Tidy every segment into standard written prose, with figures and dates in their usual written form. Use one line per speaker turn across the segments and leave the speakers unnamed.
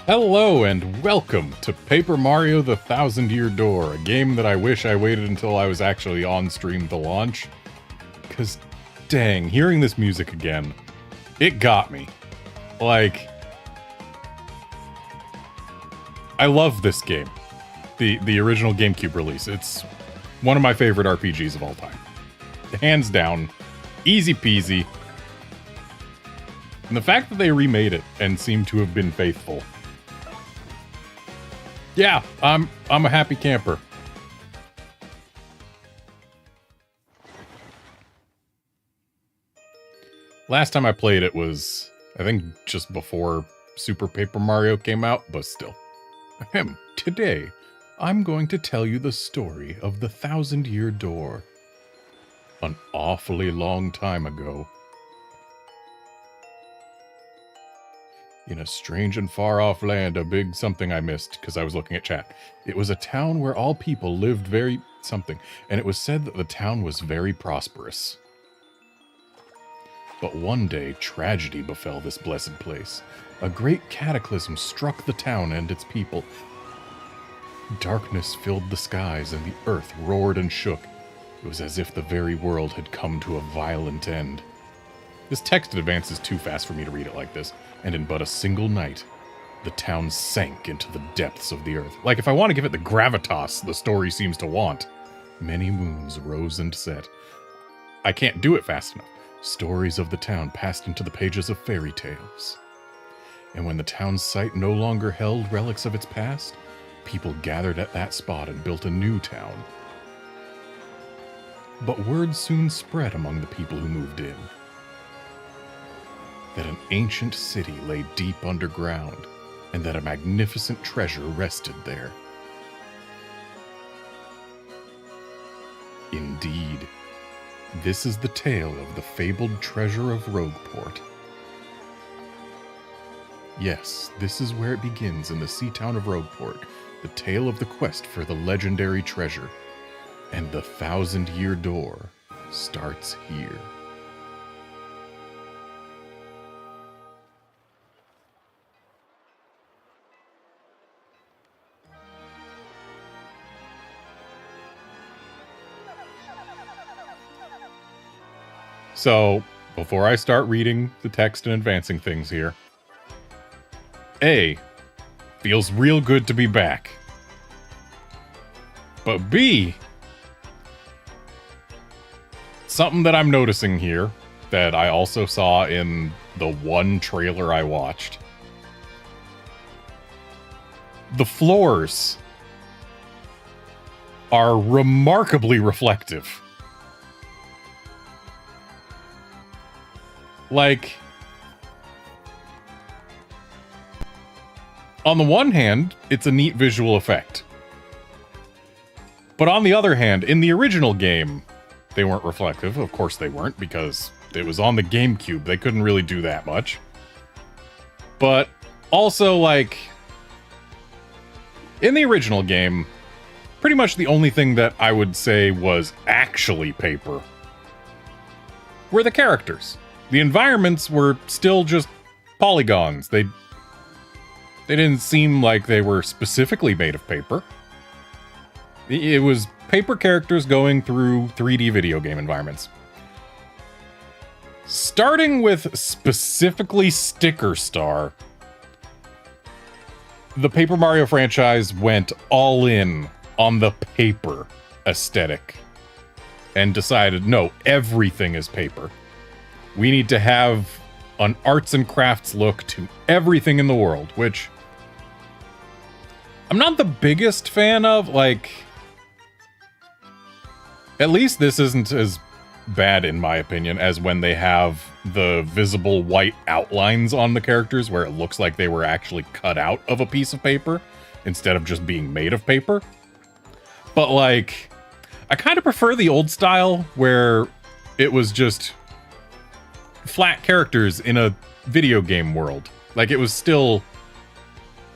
Hello and welcome to Paper Mario The Thousand Year Door, a game that I wish I waited until I was actually on stream to launch. Cause dang, hearing this music again, it got me. Like, I love this game. The original GameCube release. It's one of my favorite RPGs of all time. Hands down, easy peasy. And the fact that they remade it and seem to have been faithful. Yeah, I'm a happy camper. Last time I played it was, I think, just before Super Paper Mario came out, but still. Today, I'm going to tell you the story of the Thousand Year Door. An awfully long time ago. In a strange and far-off land, a big something I missed, because I was looking at chat. It was a town where all people lived very something, and it was said that the town was very prosperous. But one day, tragedy befell this blessed place. A great cataclysm struck the town and its people. Darkness filled the skies, and the earth roared and shook. It was as if the very world had come to a violent end. This text advances too fast for me to read it like this, and in but a single night, the town sank into the depths of the earth. Like, if I want to give it the gravitas the story seems to want. Many moons rose and set. I can't do it fast enough. Stories of the town passed into the pages of fairy tales. And when the town's site no longer held relics of its past, people gathered at that spot and built a new town. But word soon spread among the people who moved in that an ancient city lay deep underground, and that a magnificent treasure rested there. Indeed, this is the tale of the fabled treasure of Rogueport. Yes, this is where it begins, in the sea town of Rogueport, the tale of the quest for the legendary treasure. And the Thousand Year Door starts here. So, before I start reading the text and advancing things here, A, feels real good to be back. But B, something that I'm noticing here, that I also saw in the one trailer I watched. The floors are remarkably reflective. Like, on the one hand, it's a neat visual effect. But on the other hand, in the original game, they weren't reflective. Of course they weren't, because it was on the GameCube. They couldn't really do that much. But also, like, in the original game, pretty much the only thing that I would say was actually paper were the characters. The environments were still just polygons. They didn't seem like they were specifically made of paper. It was paper characters going through 3D video game environments. Starting with specifically Sticker Star, the Paper Mario franchise went all in on the paper aesthetic and decided, no, everything is paper. We need to have an arts and crafts look to everything in the world, which I'm not the biggest fan of. Like, at least this isn't as bad, in my opinion, as when they have the visible white outlines on the characters where it looks like they were actually cut out of a piece of paper instead of just being made of paper. But, like, I kind of prefer the old style where it was just flat characters in a video game world. Like, it was still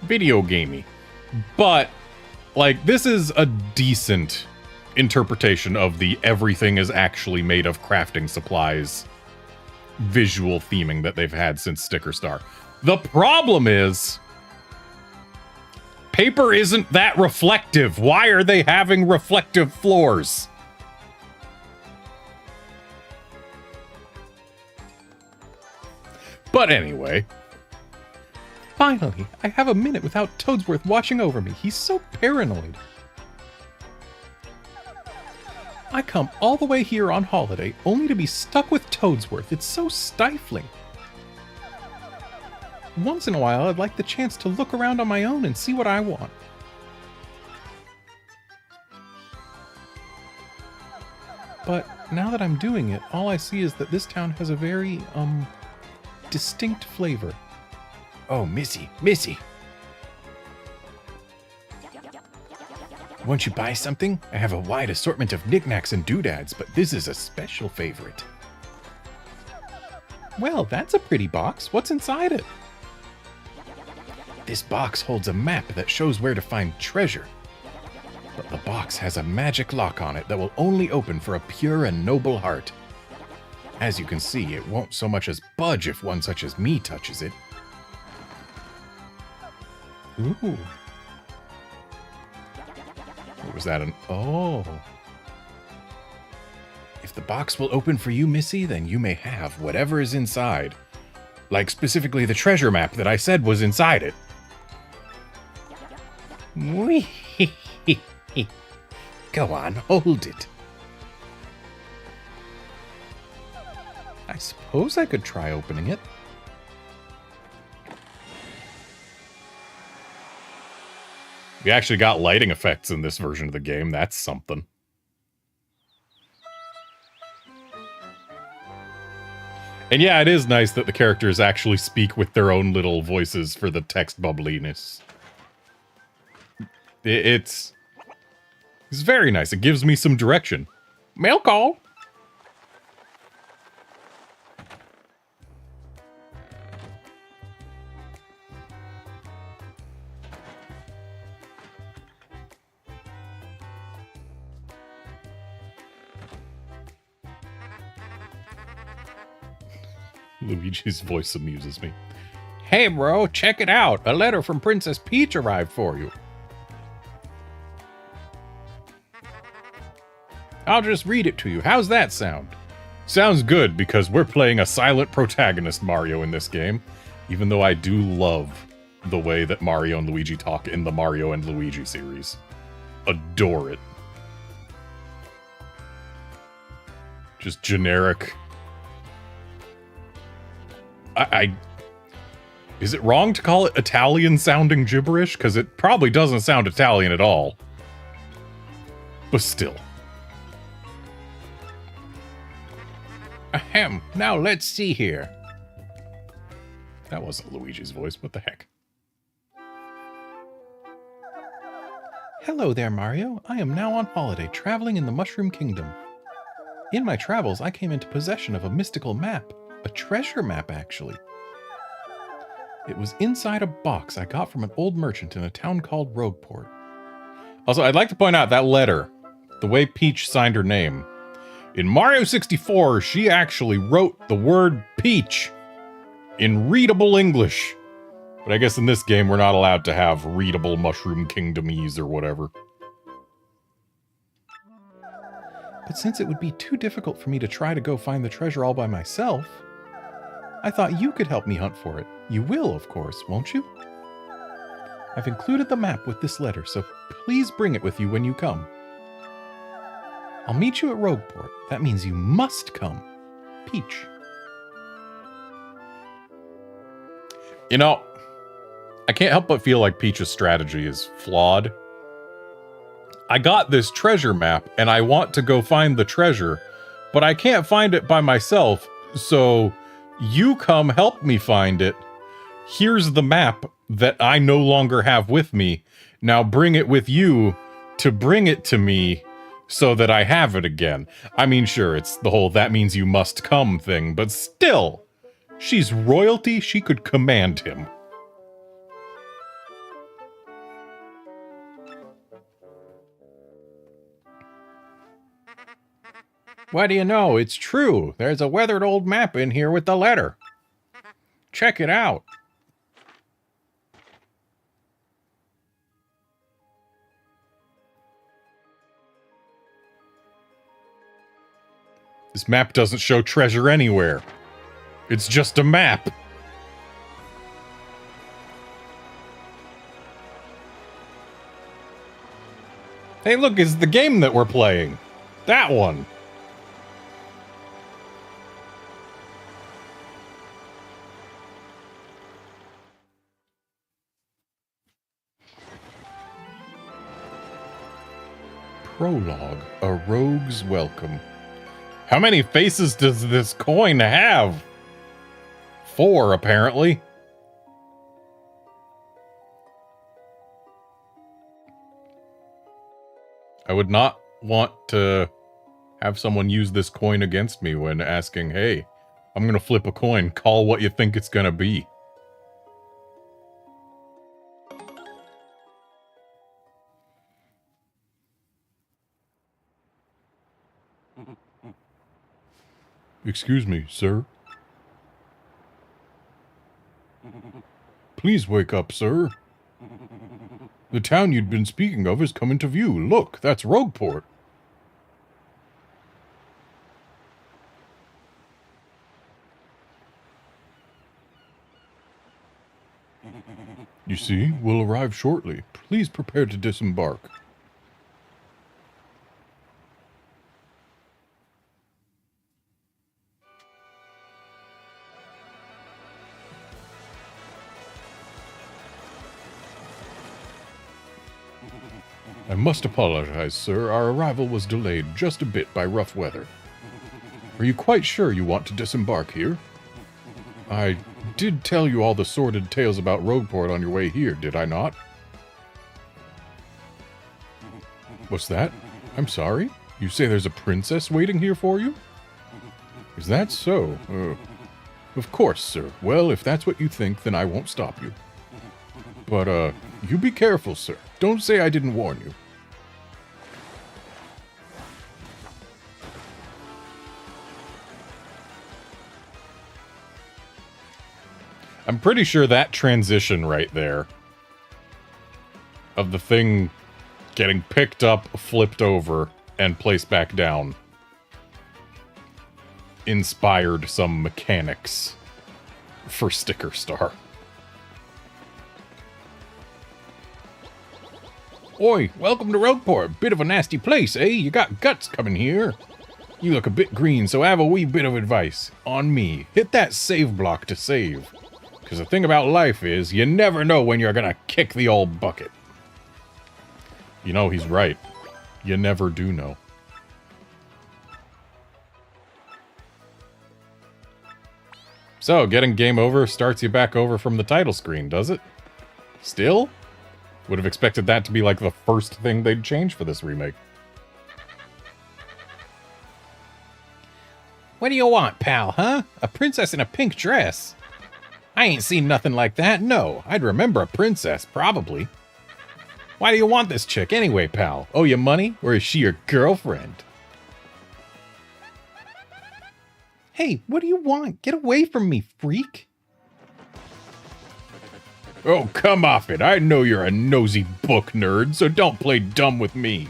video gamey. But, like, this is a decent interpretation of the everything is actually made of crafting supplies visual theming that they've had since Sticker Star. The problem is, Paper isn't that reflective. Why are they having reflective floors? But anyway.
Finally, I have a minute without Toadsworth watching over me. He's so paranoid. I come all the way here on holiday only to be stuck with Toadsworth. It's so stifling. Once in a while, I'd like the chance to look around on my own and see what I want. But now that I'm doing it, all I see is that this town has a very, distinct flavor.
Oh, Missy. Won't you buy something? I have a wide assortment of knickknacks and doodads, but this is a special favorite.
Well, that's a pretty box. What's inside it?
This box holds a map that shows where to find treasure. But the box has a magic lock on it that will only open for a pure and noble heart. As you can see, it won't so much as budge if one such as me touches it.
Ooh.
What was that? Oh.
If the box will open for you, Missy, then you may have whatever is inside. Like specifically the treasure map that I said was inside it. Go on, hold it.
I suppose I could try opening it.
We actually got lighting effects in this version of the game. That's something. And yeah, it is nice that the characters actually speak with their own little voices for the text bubbliness. It's very nice. It gives me some direction. Mail call. Luigi's voice amuses me. Hey, bro, check it out. A letter from Princess Peach arrived for you. I'll just read it to you. How's that sound? Sounds good, because we're playing a silent protagonist Mario in this game, even though I do love the way that Mario and Luigi talk in the Mario and Luigi series. Adore it. Just generic. Is it wrong to call it Italian-sounding gibberish? Because it probably doesn't sound Italian at all. But still. Ahem. Now let's see here. That wasn't Luigi's voice. What the heck?
Hello there, Mario. I am now on holiday, traveling in the Mushroom Kingdom. In my travels, I came into possession of a mystical map. A treasure map, actually. It was inside a box I got from an old merchant in a town called Rogueport.
Also, I'd like to point out that letter, the way Peach signed her name. In Mario 64, she actually wrote the word Peach in readable English. But I guess in this game, we're not allowed to have readable Mushroom Kingdomese or whatever.
But since it would be too difficult for me to try to go find the treasure all by myself, I thought you could help me hunt for it. You will, of course, won't you? I've included the map with this letter, so please bring it with you when you come. I'll meet you at Rogueport. That means you must come. Peach.
You know, I can't help but feel like Peach's strategy is flawed. I got this treasure map, and I want to go find the treasure, but I can't find it by myself, so you come help me find it. Here's the map that I no longer have with me. Now bring it with you to bring it to me so that I have it again. I mean, sure, it's the whole that means you must come thing, but still, she's royalty, she could command him. What do you know? It's true. There's a weathered old map in here with the letter. Check it out. This map doesn't show treasure anywhere. It's just a map. Hey, look, it's the game that we're playing. That one.
Prologue, A Rogue's Welcome.
How many faces does this coin have? 4, apparently. I would not want to have someone use this coin against me when asking, hey, I'm going to flip a coin. Call what you think it's going to be.
Excuse me, sir. Please wake up, sir. The town you'd been speaking of is coming to view. Look, that's Rogueport. You see, we'll arrive shortly. Please prepare to disembark. I must apologize, sir. Our arrival was delayed just a bit by rough weather. Are you quite sure you want to disembark here? I did tell you all the sordid tales about Rogueport on your way here, did I not? What's that? I'm sorry? You say there's a princess waiting here for you? Is that so? Of course, sir. Well, if that's what you think, then I won't stop you. But, you be careful, sir. Don't say I didn't warn you.
I'm pretty sure that transition right there of the thing getting picked up, flipped over, and placed back down inspired some mechanics for Sticker Star.
Oi, welcome to Rogueport. Bit of a nasty place, eh? You got guts coming here. You look a bit green, so have a wee bit of advice. On me, hit that save block to save. Because the thing about life is, you never know when you're gonna kick the old bucket.
You know, he's right. You never do know. So, getting game over starts you back over from the title screen, does it? Still? Would have expected that to be like the first thing they'd change for this remake.
What do you want, pal, huh? A princess in a pink dress? I ain't seen nothing like that, no. I'd remember a princess, probably. Why do you want this chick anyway, pal? Owe you money, or is she your girlfriend? Hey, what do you want? Get away from me, freak.
Oh, come off it. I know you're a nosy book nerd, so don't play dumb with me.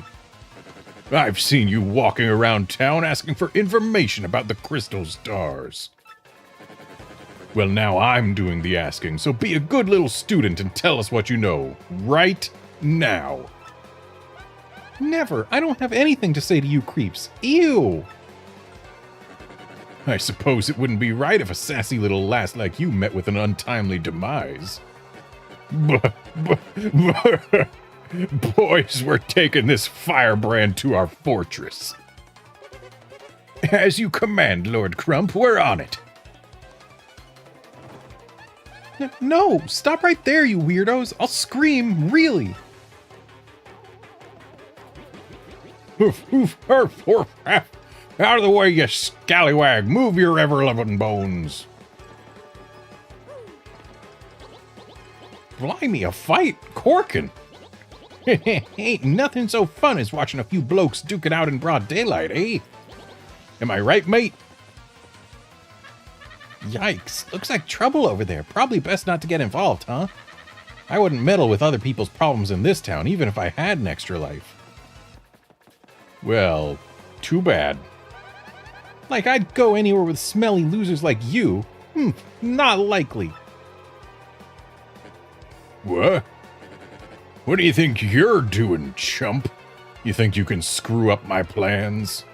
I've seen you walking around town asking for information about the crystal stars. Well, now I'm doing the asking, so be a good little student and tell us what you know. Right now.
Never. I don't have anything to say to you creeps. Ew.
I suppose it wouldn't be right if a sassy little lass like you met with an untimely demise. Boys, we're taking this firebrand to our fortress. As you command, Lord Crump, we're on it.
No, stop right there, you weirdos. I'll scream, really.
Hoof, hoof, hurf, hoof, half. Out of the way, you scallywag. Move your ever-loving bones. Blimey, a fight? Corking.
Ain't nothing so fun as watching a few blokes duke it out in broad daylight, eh?
Am I right, mate?
Yikes, looks like trouble over there. Probably best not to get involved, huh? I wouldn't meddle with other people's problems in this town, even if I had an extra life.
Well, too bad.
Like I'd go anywhere with smelly losers like you. Not likely.
What? What do you think you're doing, chump? You think you can screw up my plans?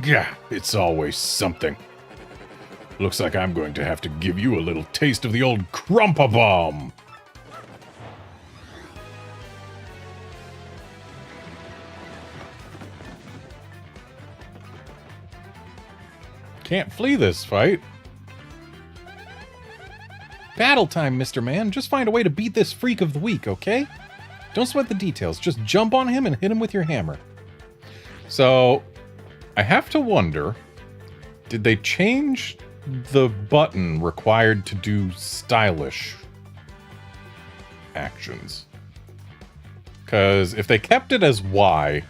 Gah, it's always something. Looks like I'm going to have to give you a little taste of the old Crumpa-Bomb.
Can't flee this fight.
Battle time, Mr. Man. Just find a way to beat this freak of the week, okay? Don't sweat the details. Just jump on him and hit him with your hammer.
So, I have to wonder, did they change the button required to do stylish actions? Because if they kept it as Y,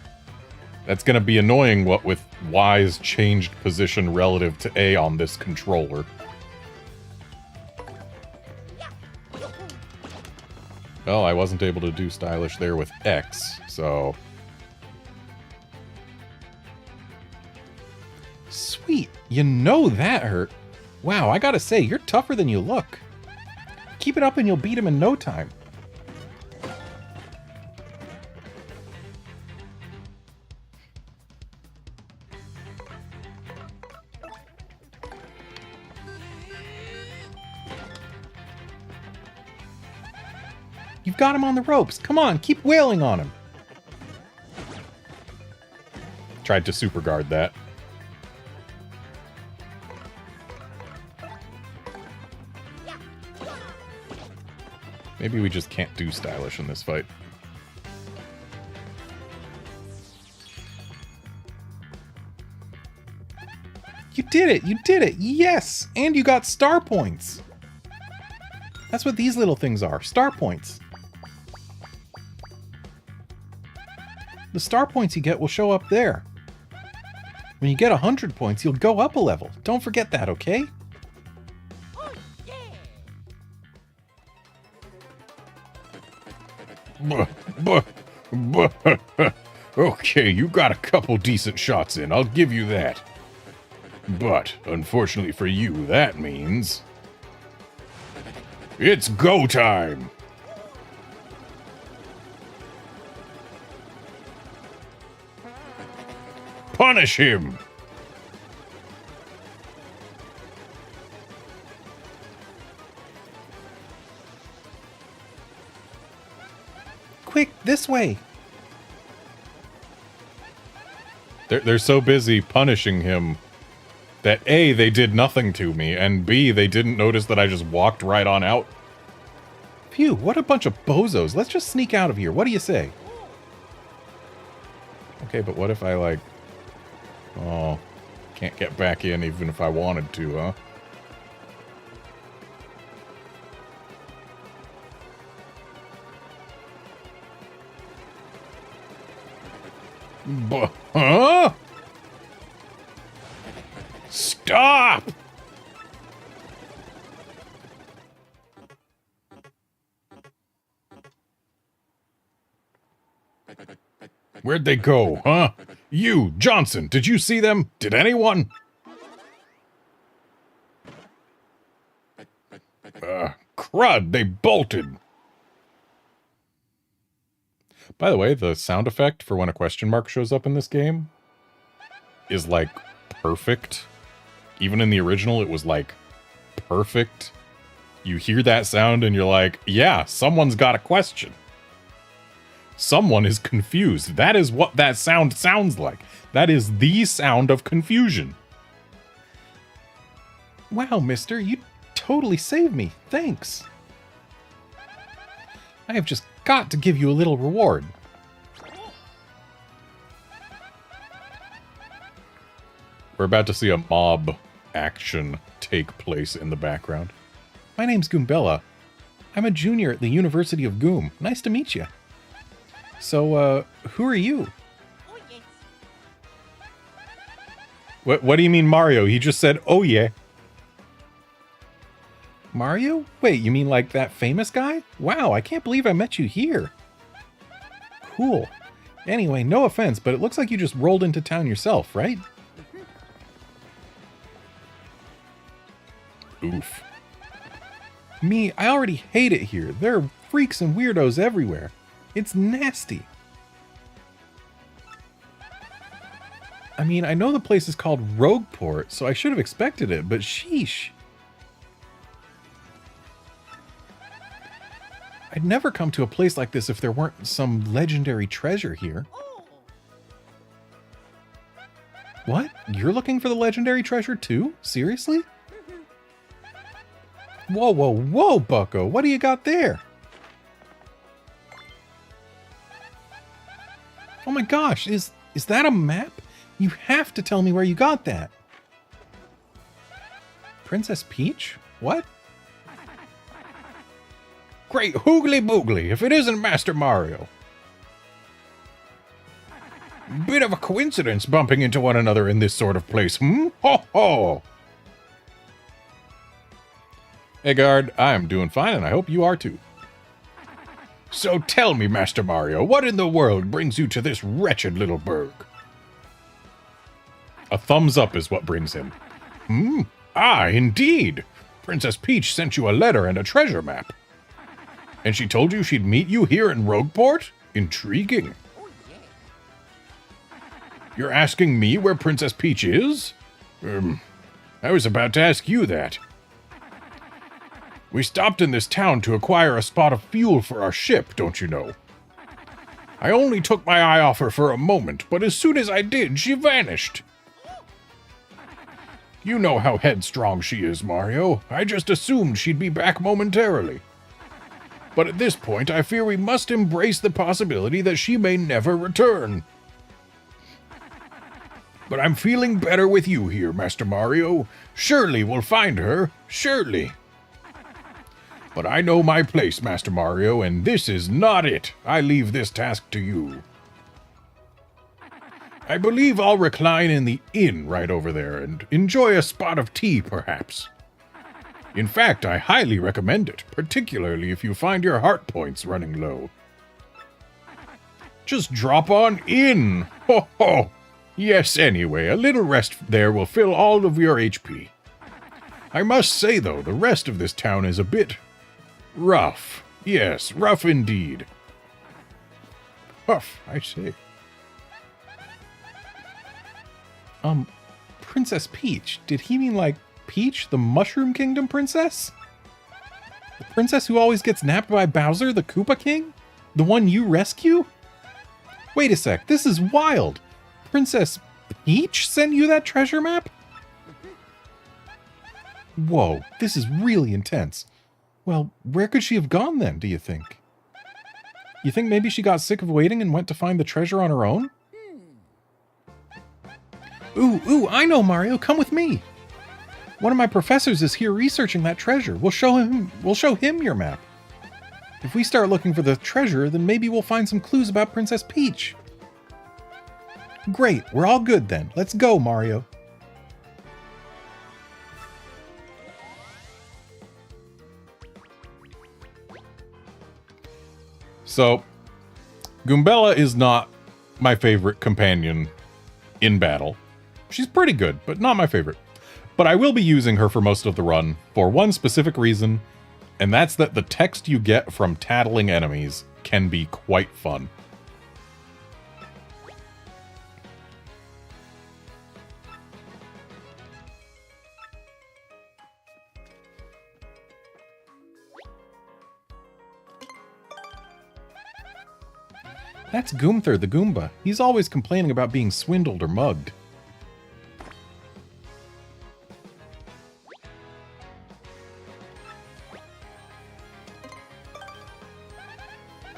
that's going to be annoying what with Y's changed position relative to A on this controller. Well, I wasn't able to do stylish there with X, so...
Sweet. You know that hurt. Wow, I gotta say, you're tougher than you look. Keep it up and you'll beat him in no time. You've got him on the ropes. Come on, keep wailing on him.
Tried to super guard that. Maybe we just can't do stylish in this fight.
You did it! You did it! Yes! And you got star points! That's what these little things are. Star points. The star points you get will show up there. When you get 100 points, you'll go up a level. Don't forget that, okay?
Okay, you got a couple decent shots in, I'll give you that. But, unfortunately for you, that means... it's go time! Punish him!
Quick, this way!
They're so busy punishing him that A, they did nothing to me, and B, they didn't notice that I just walked right on out.
Phew, what a bunch of bozos. Let's just sneak out of here. What do you say?
Okay, but what if I, like... oh, can't get back in even if I wanted to, huh?
Huh? Stop! Where'd they go, huh? You, Johnson, did you see them? Did anyone? Crud, they bolted.
By the way, the sound effect for when a question mark shows up in this game is, like, perfect. Even in the original, it was, like, perfect. You hear that sound and you're like, yeah, someone's got a question. Someone is confused. That is what that sound sounds like. That is the sound of confusion.
Wow, mister, you totally saved me. Thanks. I have just got to give you a little reward.
We're about to see a mob action take place in the background.
My name's Goombella. I'm a junior at the University of Goom. Nice to meet you. So, who are you?
What do you mean, Mario? He just said, oh yeah.
Mario? Wait, you mean like that famous guy? Wow, I can't believe I met you here. Cool. Anyway, no offense, but it looks like you just rolled into town yourself, right?
Oof.
Me, I already hate it here. There are freaks and weirdos everywhere. It's nasty. I mean, I know the place is called Rogueport, so I should have expected it, but sheesh. I'd never come to a place like this if there weren't some legendary treasure here. What? You're looking for the legendary treasure too? Seriously? Whoa, whoa, whoa, bucko. What do you got there? Oh my gosh, is that a map? You have to tell me where you got that. Princess Peach? What?
Great hoogly boogly, if it isn't Master Mario. Bit of a coincidence bumping into one another in this sort of place, hmm? Ho ho!
Hey guard, I am doing fine and I hope you are too.
So tell me, Master Mario, what in the world brings you to this wretched little burg?
A thumbs up is what brings him.
Hmm? Ah, indeed! Princess Peach sent you a letter and a treasure map. And she told you she'd meet you here in Rogueport? Intriguing. You're asking me where Princess Peach is? I was about to ask you that. We stopped in this town to acquire a spot of fuel for our ship, don't you know? I only took my eye off her for a moment, but as soon as I did, she vanished. You know how headstrong she is, Mario. I just assumed she'd be back momentarily. But at this point, I fear we must embrace the possibility that she may never return. But I'm feeling better with you here, Master Mario. Surely we'll find her. Surely. But I know my place, Master Mario, and this is not it. I leave this task to you. I believe I'll recline in the inn right over there and enjoy a spot of tea, perhaps. In fact, I highly recommend it, particularly if you find your heart points running low. Just drop on in. Ho ho! Yes, anyway, a little rest there will fill all of your HP. I must say, though, the rest of this town is a bit rough. Yes, rough indeed. Huff, I say.
Princess Peach. Did he mean like Peach, the Mushroom Kingdom princess? The princess who always gets napped by Bowser, the Koopa King? The one you rescue? Wait a sec, this is wild. Princess Peach sent you that treasure map? Whoa, this is really intense. Well, where could she have gone then, do you think? You think maybe she got sick of waiting and went to find the treasure on her own? Ooh, I know, Mario, come with me. One of my professors is here researching that treasure. We'll show him your map. If we start looking for the treasure, then maybe we'll find some clues about Princess Peach. Great, we're all good then. Let's go, Mario.
So, Goombella is not my favorite companion in battle. She's pretty good, but not my favorite. But I will be using her for most of the run for one specific reason, and that's that the text you get from tattling enemies can be quite fun.
That's Goomther the Goomba. He's always complaining about being swindled or mugged.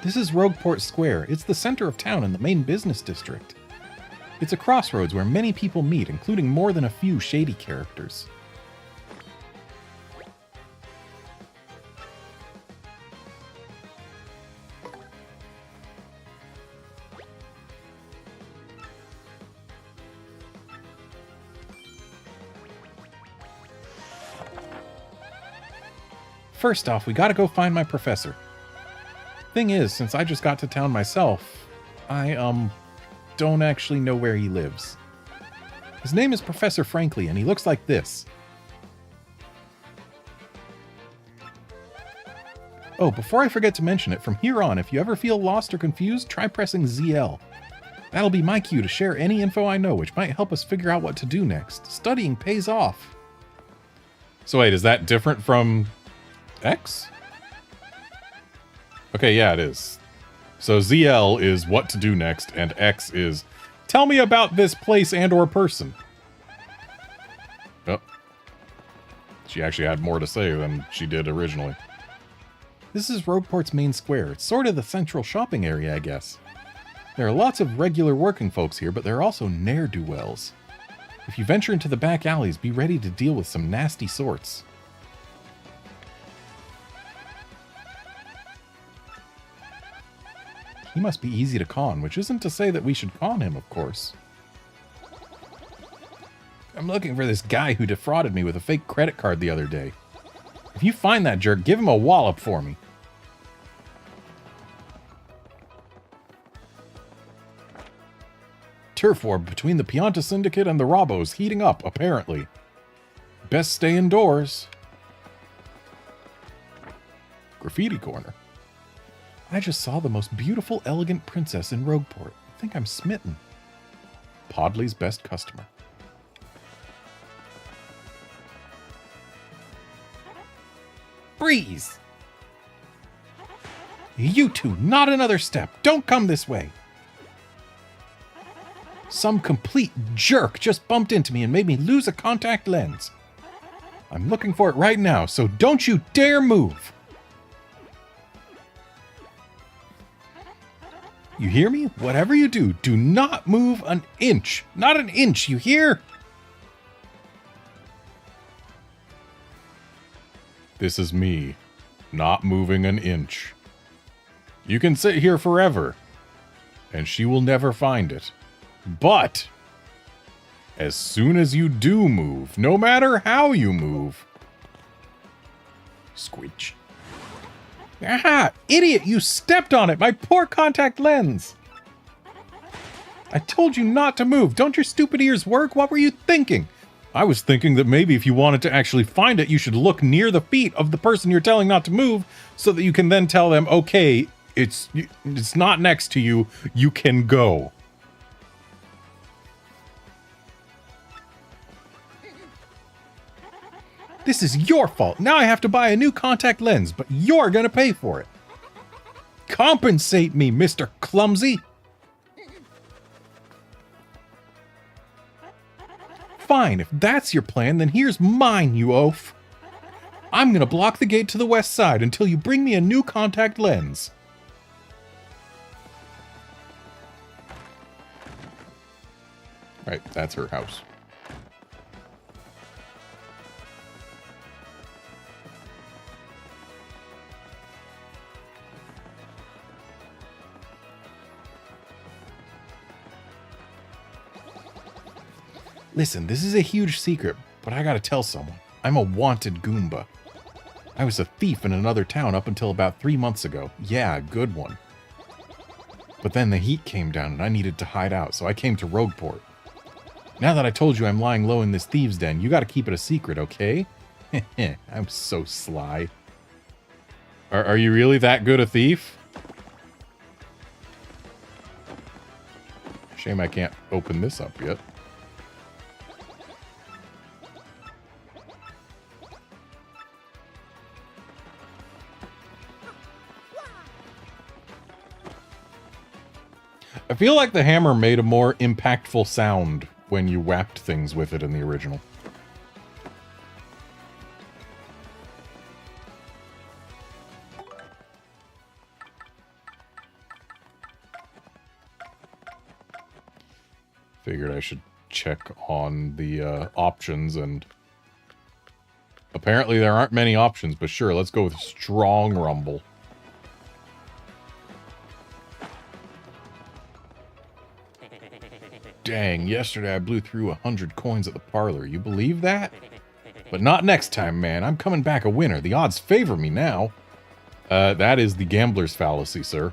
This is Rogueport Square. It's the center of town and the main business district. It's a crossroads where many people meet, including more than a few shady characters. First off, we gotta go find my professor. Thing is, since I just got to town myself, I don't actually know where he lives. His name is Professor Frankly, and he looks like this. Oh, before I forget to mention it, from here on, if you ever feel lost or confused, try pressing ZL. That'll be my cue to share any info I know, which might help us figure out what to do next. Studying pays off.
So wait, is that different from X? Okay, yeah, it is. So ZL is what to do next, and X is tell me about this place and or person. Oh. She actually had more to say than she did originally.
This is Rogueport's main square. It's sort of the central shopping area, I guess. There are lots of regular working folks here, but there are also ne'er-do-wells. If you venture into the back alleys, be ready to deal with some nasty sorts. He must be easy to con, which isn't to say that we should con him, of course. I'm looking for this guy who defrauded me with a fake credit card the other day. If you find that jerk, give him a wallop for me. Turf war between the Pianta Syndicate and the Robos heating up, apparently. Best stay indoors. Graffiti corner. I just saw the most beautiful, elegant princess in Rogueport. I think I'm smitten. Podley's best customer. Freeze! You two, not another step. Don't come this way. Some complete jerk just bumped into me and made me lose a contact lens. I'm looking for it right now, so don't you dare move. You hear me? Whatever you do, do not move an inch. Not an inch, you hear?
This is me, not moving an inch. You can sit here forever, and she will never find it. But, as soon as you do move, no matter how you move, squeech.
Ah, idiot, you stepped on it, my poor contact lens. I told you not to move. Don't your stupid ears work? What were you thinking?
I was thinking that maybe if you wanted to actually find it, you should look near the feet of the person you're telling not to move, so that you can then tell them, okay, it's not next to you, you can go.
This is your fault. Now I have to buy a new contact lens, but you're gonna pay for it. Compensate me, Mr. Clumsy. Fine, if that's your plan, then here's mine, you oaf. I'm gonna block the gate to the west side until you bring me a new contact lens.
Right, that's her house.
Listen, this is a huge secret, but I gotta tell someone. I'm a wanted Goomba. I was a thief in another town up until about 3 months ago. Yeah, a good one. But then the heat came down and I needed to hide out, so I came to Rogueport. Now that I told you I'm lying low in this thieves' den, you gotta keep it a secret, okay? I'm so sly.
Are you really that good a thief?
Shame I can't open this up yet.
I feel like the hammer made a more impactful sound when you whacked things with it in the original. Figured I should check on the options, and apparently there aren't many options, but sure, let's go with strong rumble. Dang, yesterday I blew through 100 coins at the parlor. You believe that? But not next time, man. I'm coming back a winner. The odds favor me now. That is the gambler's fallacy, sir.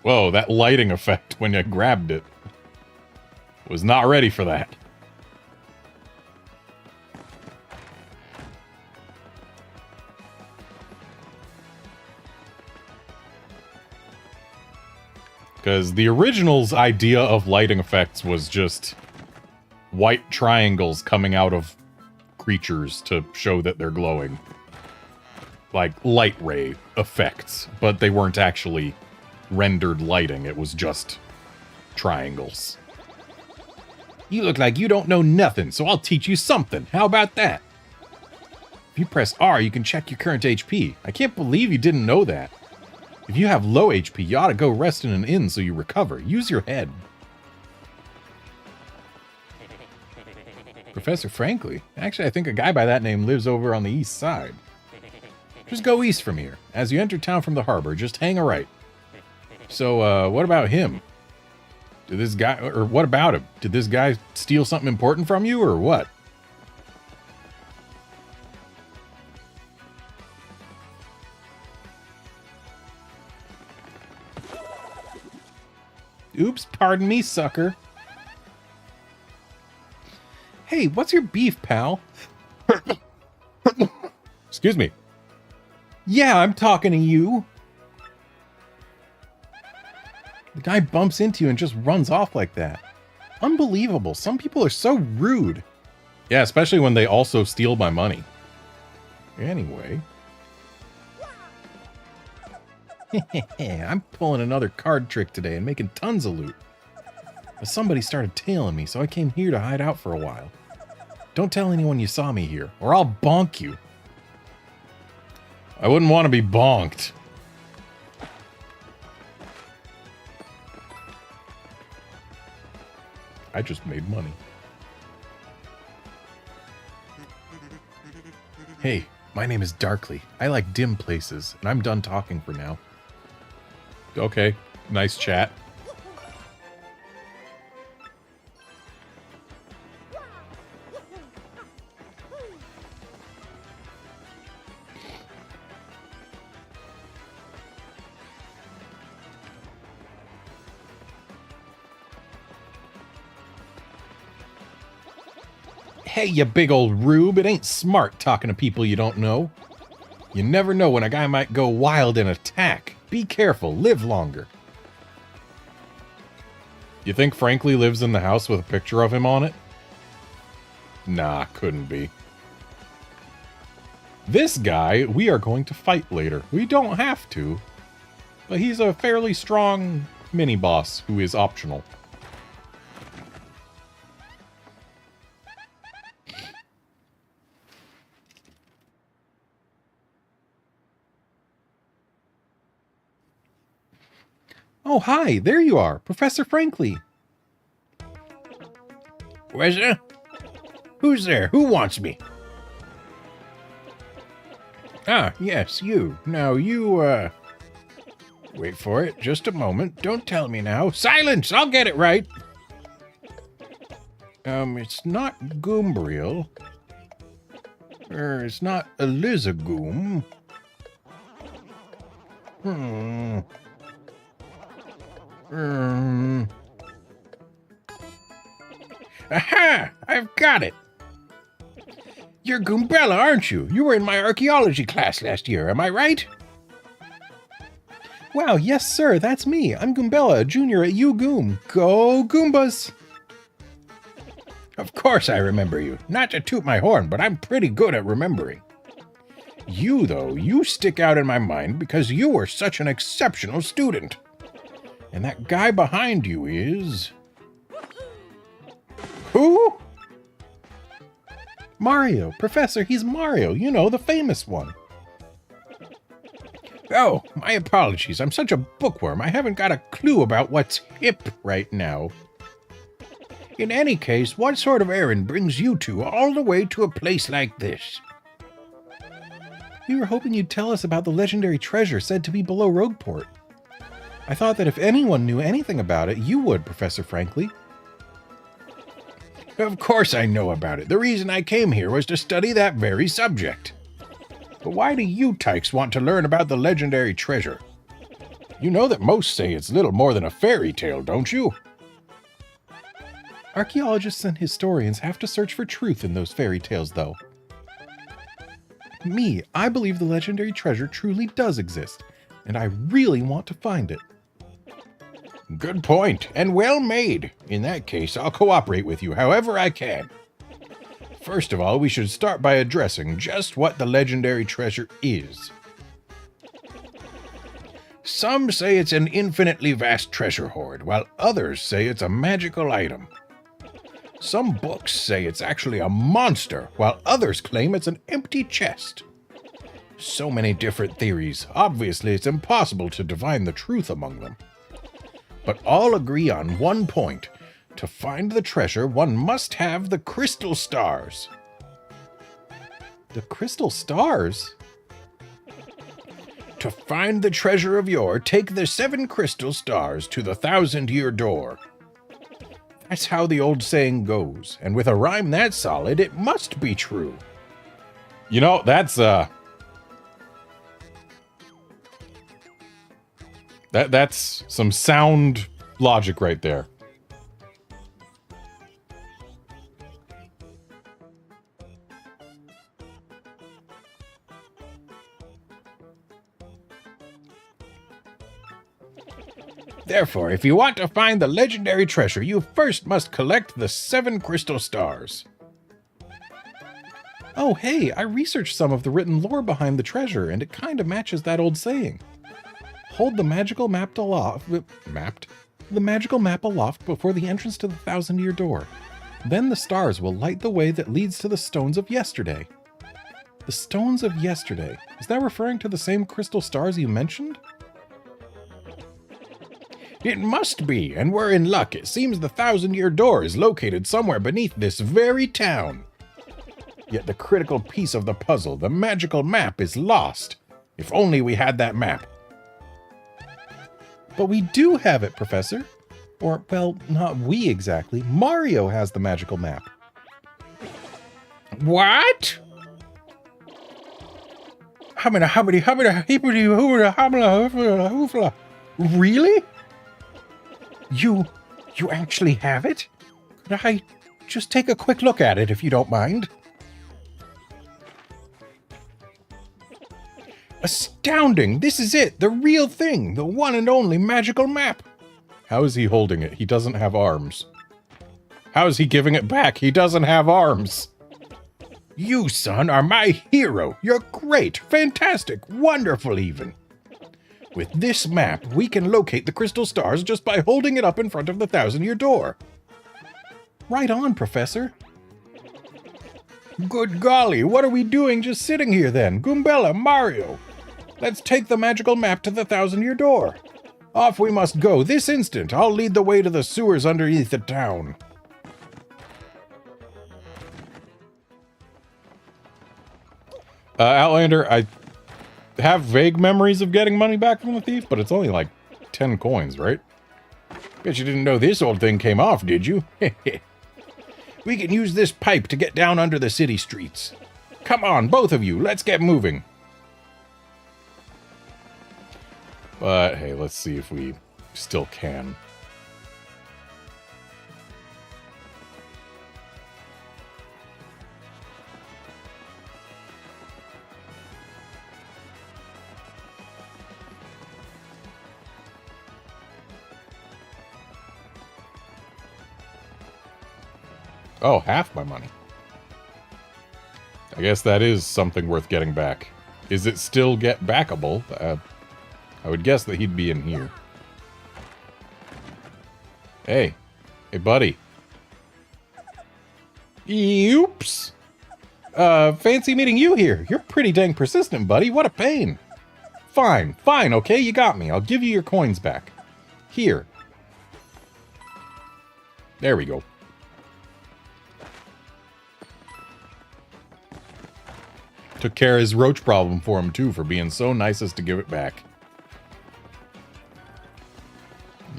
Whoa, that lighting effect when you grabbed it. Was not ready for that. Because the original's idea of lighting effects was just white triangles coming out of creatures to show that they're glowing. Like light ray effects, but they weren't actually rendered lighting. It was just triangles. You look like you don't know nothing, so I'll teach you something. How about that? If you press R, you can check your current HP. I can't believe you didn't know that. If you have low HP, you ought to go rest in an inn so you recover. Use your head. Professor Frankly? Actually, I think a guy by that name lives over on the east side. Just go east from here. As you enter town from the harbor, just hang a right. So, what about him? Did this guy, or what about him? Did this guy steal something important from you, or what? Oops, pardon me, sucker. Hey, what's your beef, pal? Excuse me. Yeah, I'm talking to you. The guy bumps into you and just runs off like that. Unbelievable. Some people are so rude. Yeah, especially when they also steal my money. Anyway. I'm pulling another card trick today and making tons of loot. But somebody started tailing me, so I came here to hide out for a while. Don't tell anyone you saw me here, or I'll bonk you. I wouldn't want to be bonked. I just made money. Hey, my name is Darkly. I like dim places, and I'm done talking for now. Okay, nice chat. Hey, you big old rube, it ain't smart talking to people you don't know. You never know when a guy might go wild and attack. Be careful, live longer. You think Frankly lives in the house with a picture of him on it? Nah, couldn't be. This guy, we are going to fight later. We don't have to, but he's a fairly strong mini-boss who is optional. Oh, hi, there you are, Professor Frankly.
Was there? Who's there? Who wants me? Ah, yes, you. Now, you, wait for it, just a moment. Don't tell me now. Silence! I'll get it right! It's not Goombriel. It's not Elizagoom. Aha! I've got it! You're Goombella, aren't you? You were in my archaeology class last year, am I right?
Wow, yes sir, that's me. I'm Goombella, a junior at UGoom. Go Goombas!
Of course I remember you. Not to toot my horn, but I'm pretty good at remembering. You, though, you stick out in my mind because you were such an exceptional student. And that guy behind you is... Who?
Mario. Professor, he's Mario. You know, the famous one.
Oh, my apologies. I'm such a bookworm. I haven't got a clue about what's hip right now. In any case, what sort of errand brings you two all the way to a place like this?
We were hoping you'd tell us about the legendary treasure said to be below Rogueport. I thought that if anyone knew anything about it, you would, Professor Frankly.
Of course I know about it. The reason I came here was to study that very subject. But why do you tykes want to learn about the legendary treasure? You know that most say it's little more than a fairy tale, don't you?
Archaeologists and historians have to search for truth in those fairy tales, though. Me, I believe the legendary treasure truly does exist, and I really want to find it.
Good point, and well made. In that case, I'll cooperate with you however I can. First of all, we should start by addressing just what the legendary treasure is. Some say it's an infinitely vast treasure hoard, while others say it's a magical item. Some books say it's actually a monster, while others claim it's an empty chest. So many different theories. Obviously, it's impossible to divine the truth among them. But all agree on one point. To find the treasure, one must have the crystal stars.
The crystal stars?
To find the treasure of yore, take the 7 crystal stars to the 1,000-year door. That's how the old saying goes, and with a rhyme that solid, it must be true.
You know, that's that's some sound logic right there.
Therefore, if you want to find the legendary treasure, you first must collect the 7 crystal stars.
Oh, hey, I researched some of the written lore behind the treasure, and it kind of matches that old saying. Hold the magical map aloft before the entrance to the 1,000-year door. Then the stars will light the way that leads to the stones of yesterday. The stones of yesterday. Is that referring to the same crystal stars you mentioned?
It must be, and we're in luck. It seems the 1,000-year door is located somewhere beneath this very town. Yet the critical piece of the puzzle, the magical map, is lost. If only we had that map.
But we do have it, Professor. Or, well, not we exactly. Mario has the magical map.
What? Really? You actually have it? Could I just take a quick look at it if you don't mind? Astounding! This is it! The real thing! The one and only magical map!
How is he holding it? He doesn't have arms. How is he giving it back? He doesn't have arms.
You, son, are my hero. You're great, fantastic, wonderful even. With this map, we can locate the crystal stars just by holding it up in front of the 1,000-year door.
Right on, Professor.
Good golly, what are we doing just sitting here then? Goombella, Mario, let's take the magical map to the 1,000-year door. Off we must go this instant. I'll lead the way to the sewers underneath the town.
Outlander, I have vague memories of getting money back from the thief, but it's only like 10 coins, right?
Bet you didn't know this old thing came off, did you? We can use this pipe to get down under the city streets. Come on, both of you, let's get moving.
But hey, let's see if we still can. Oh, half my money. I guess that is something worth getting back. Is it still get backable? I would guess that he'd be in here. Hey. Hey, buddy.
Oops. Fancy meeting you here. You're pretty dang persistent, buddy. What a pain. Fine, okay, you got me. I'll give you your coins back. Here.
There we go. Took care of his roach problem for him, too, for being so nice as to give it back.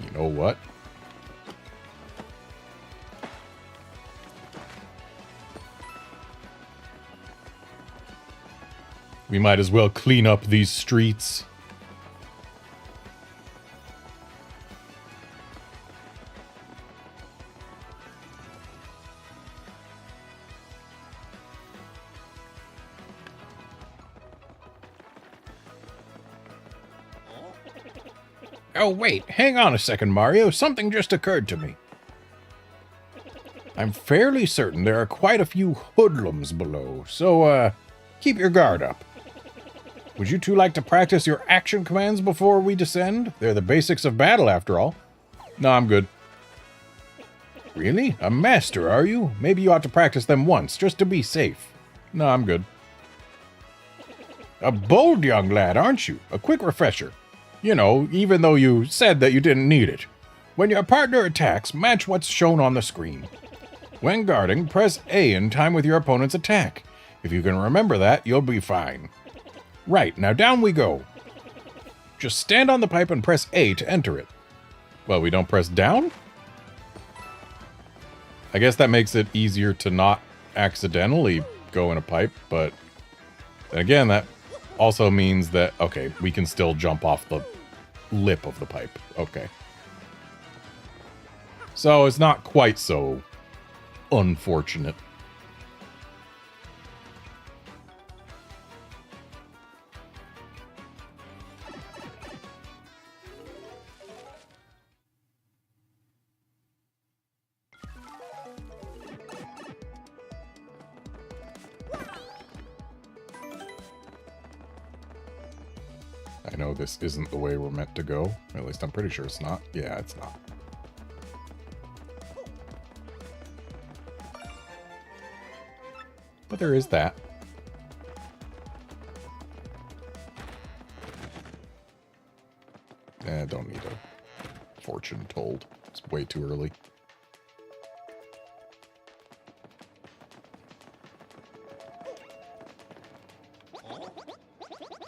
You know what? We might as well clean up these streets.
Oh, wait, hang on a second, Mario. Something just occurred to me. I'm fairly certain there are quite a few hoodlums below, so, keep your guard up. Would you two like to practice your action commands before we descend? They're the basics of battle, after all.
No, I'm good.
Really? A master, are you? Maybe you ought to practice them once, just to be safe.
No, I'm good.
A bold young lad, aren't you? A quick refresher. You know, even though you said that you didn't need it. When your partner attacks, match what's shown on the screen. When guarding, press A in time with your opponent's attack. If you can remember that, you'll be fine. Right, now down we go. Just stand on the pipe and press A to enter it.
Well, we don't press down? I guess that makes it easier to not accidentally go in a pipe, but then again, that also means that, okay, we can still jump off the lip of the pipe. Okay. So it's not quite so unfortunate. I know this isn't the way we're meant to go. At least I'm pretty sure it's not. Yeah, it's not. But there is that. Don't need a fortune told. It's way too early.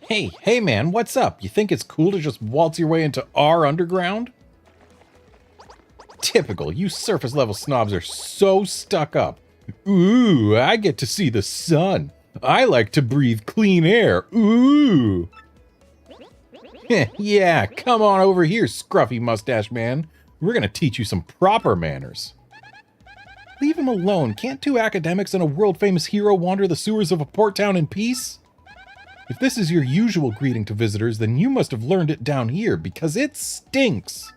Hey man, what's up? You think it's cool to just waltz your way into our underground? Typical, you surface level snobs are so stuck up. Ooh, I get to see the sun. I like to breathe clean air. Ooh. Yeah, come on over here, scruffy mustache man. We're gonna teach you some proper manners. Leave him alone. Can't two academics and a world-famous hero wander the sewers of a port town in peace? If this is your usual greeting to visitors, then you must have learned it down here, because it stinks.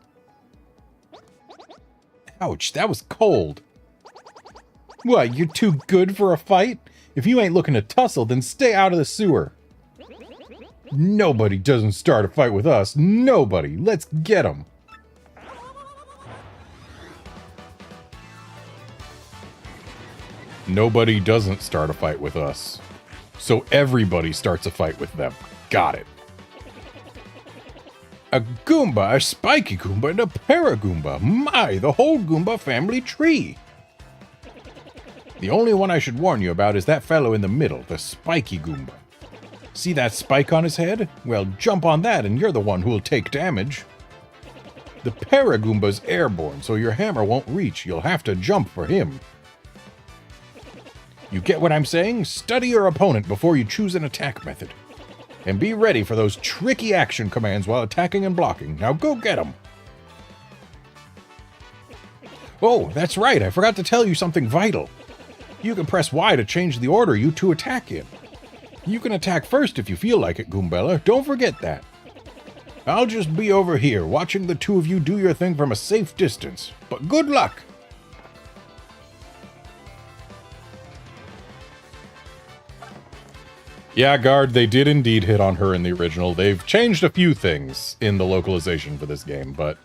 Ouch, that was cold. What, you're too good for a fight? If you ain't looking to tussle, then stay out of the sewer. Nobody doesn't start a fight with us. Nobody. Let's get 'em.
Nobody doesn't start a fight with us. So everybody starts a fight with them. Got it.
A Goomba, a Spiky Goomba, and a Paragoomba. My, the whole Goomba family tree. The only one I should warn you about is that fellow in the middle, the Spiky Goomba. See that spike on his head? Well, jump on that and you're the one who'll take damage. The Paragoomba's airborne, so your hammer won't reach. You'll have to jump for him. You get what I'm saying? Study your opponent before you choose an attack method. And be ready for those tricky action commands while attacking and blocking. Now go get them. Oh, that's right. I forgot to tell you something vital. You can press Y to change the order you two attack in. You can attack first if you feel like it, Goombella. Don't forget that. I'll just be over here watching the two of you do your thing from a safe distance. But good luck.
Yeah, Guard, they did indeed hit on her in the original. They've changed a few things in the localization for this game, but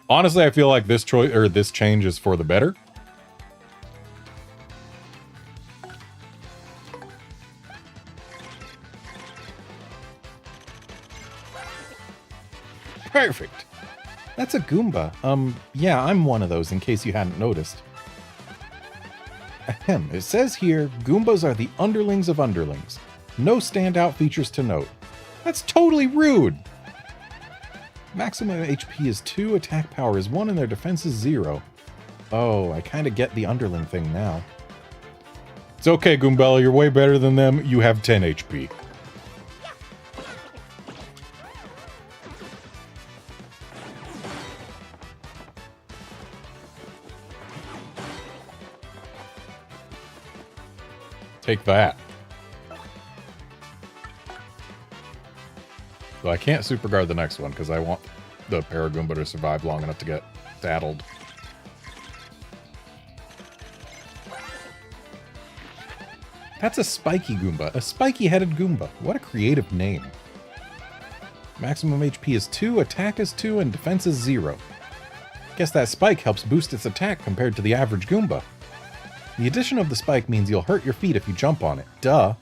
honestly, I feel like this change is for the better.
Perfect.
That's a Goomba. Yeah, I'm one of those, in case you hadn't noticed. Ahem. It says here, Goombas are the underlings of underlings. No standout features to note. That's totally rude! Maximum HP is 2, attack power is 1, and their defense is 0. Oh, I kinda get the underling thing now.
It's okay, Goombella, you're way better than them. You have 10 HP. Take that. So I can't super guard the next one because I want the Paragoomba to survive long enough to get saddled.
That's a spiky Goomba. A spiky-headed Goomba. What a creative name. Maximum HP is 2, attack is 2, and defense is 0. Guess that spike helps boost its attack compared to the average Goomba. The addition of the spike means you'll hurt your feet if you jump on it. Duh.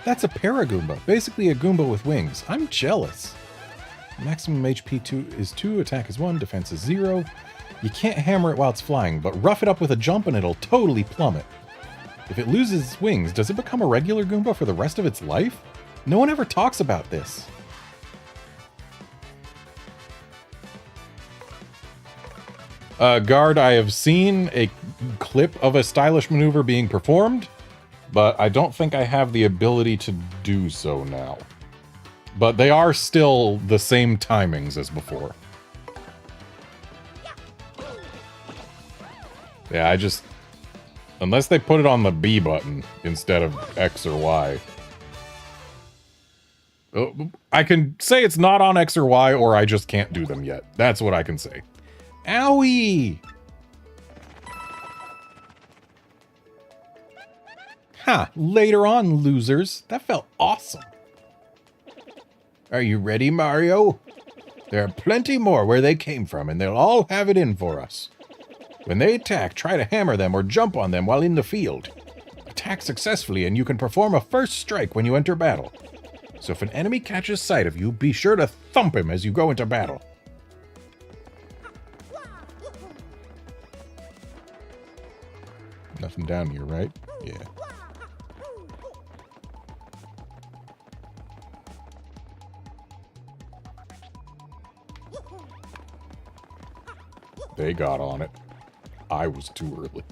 That's a Paragoomba, basically a Goomba with wings. I'm jealous. Maximum HP is 2, attack is 1, defense is 0. You can't hammer it while it's flying, but rough it up with a jump and it'll totally plummet. If it loses its wings, does it become a regular Goomba for the rest of its life? No one ever talks about this.
Guard, I have seen a clip of a stylish maneuver being performed, but I don't think I have the ability to do so now. But they are still the same timings as before. Yeah, I just... Unless they put it on the B button instead of X or Y. I can say it's not on X or Y, or I just can't do them yet. That's what I can say.
Owie! Ha! Later on, losers. That felt awesome.
Are you ready, Mario? There are plenty more where they came from, and they'll all have it in for us. When they attack, try to hammer them or jump on them while in the field. Attack successfully, and you can perform a first strike when you enter battle. So if an enemy catches sight of you, be sure to thump him as you go into battle.
Nothing down here, right? Yeah. They got on it. I was too early.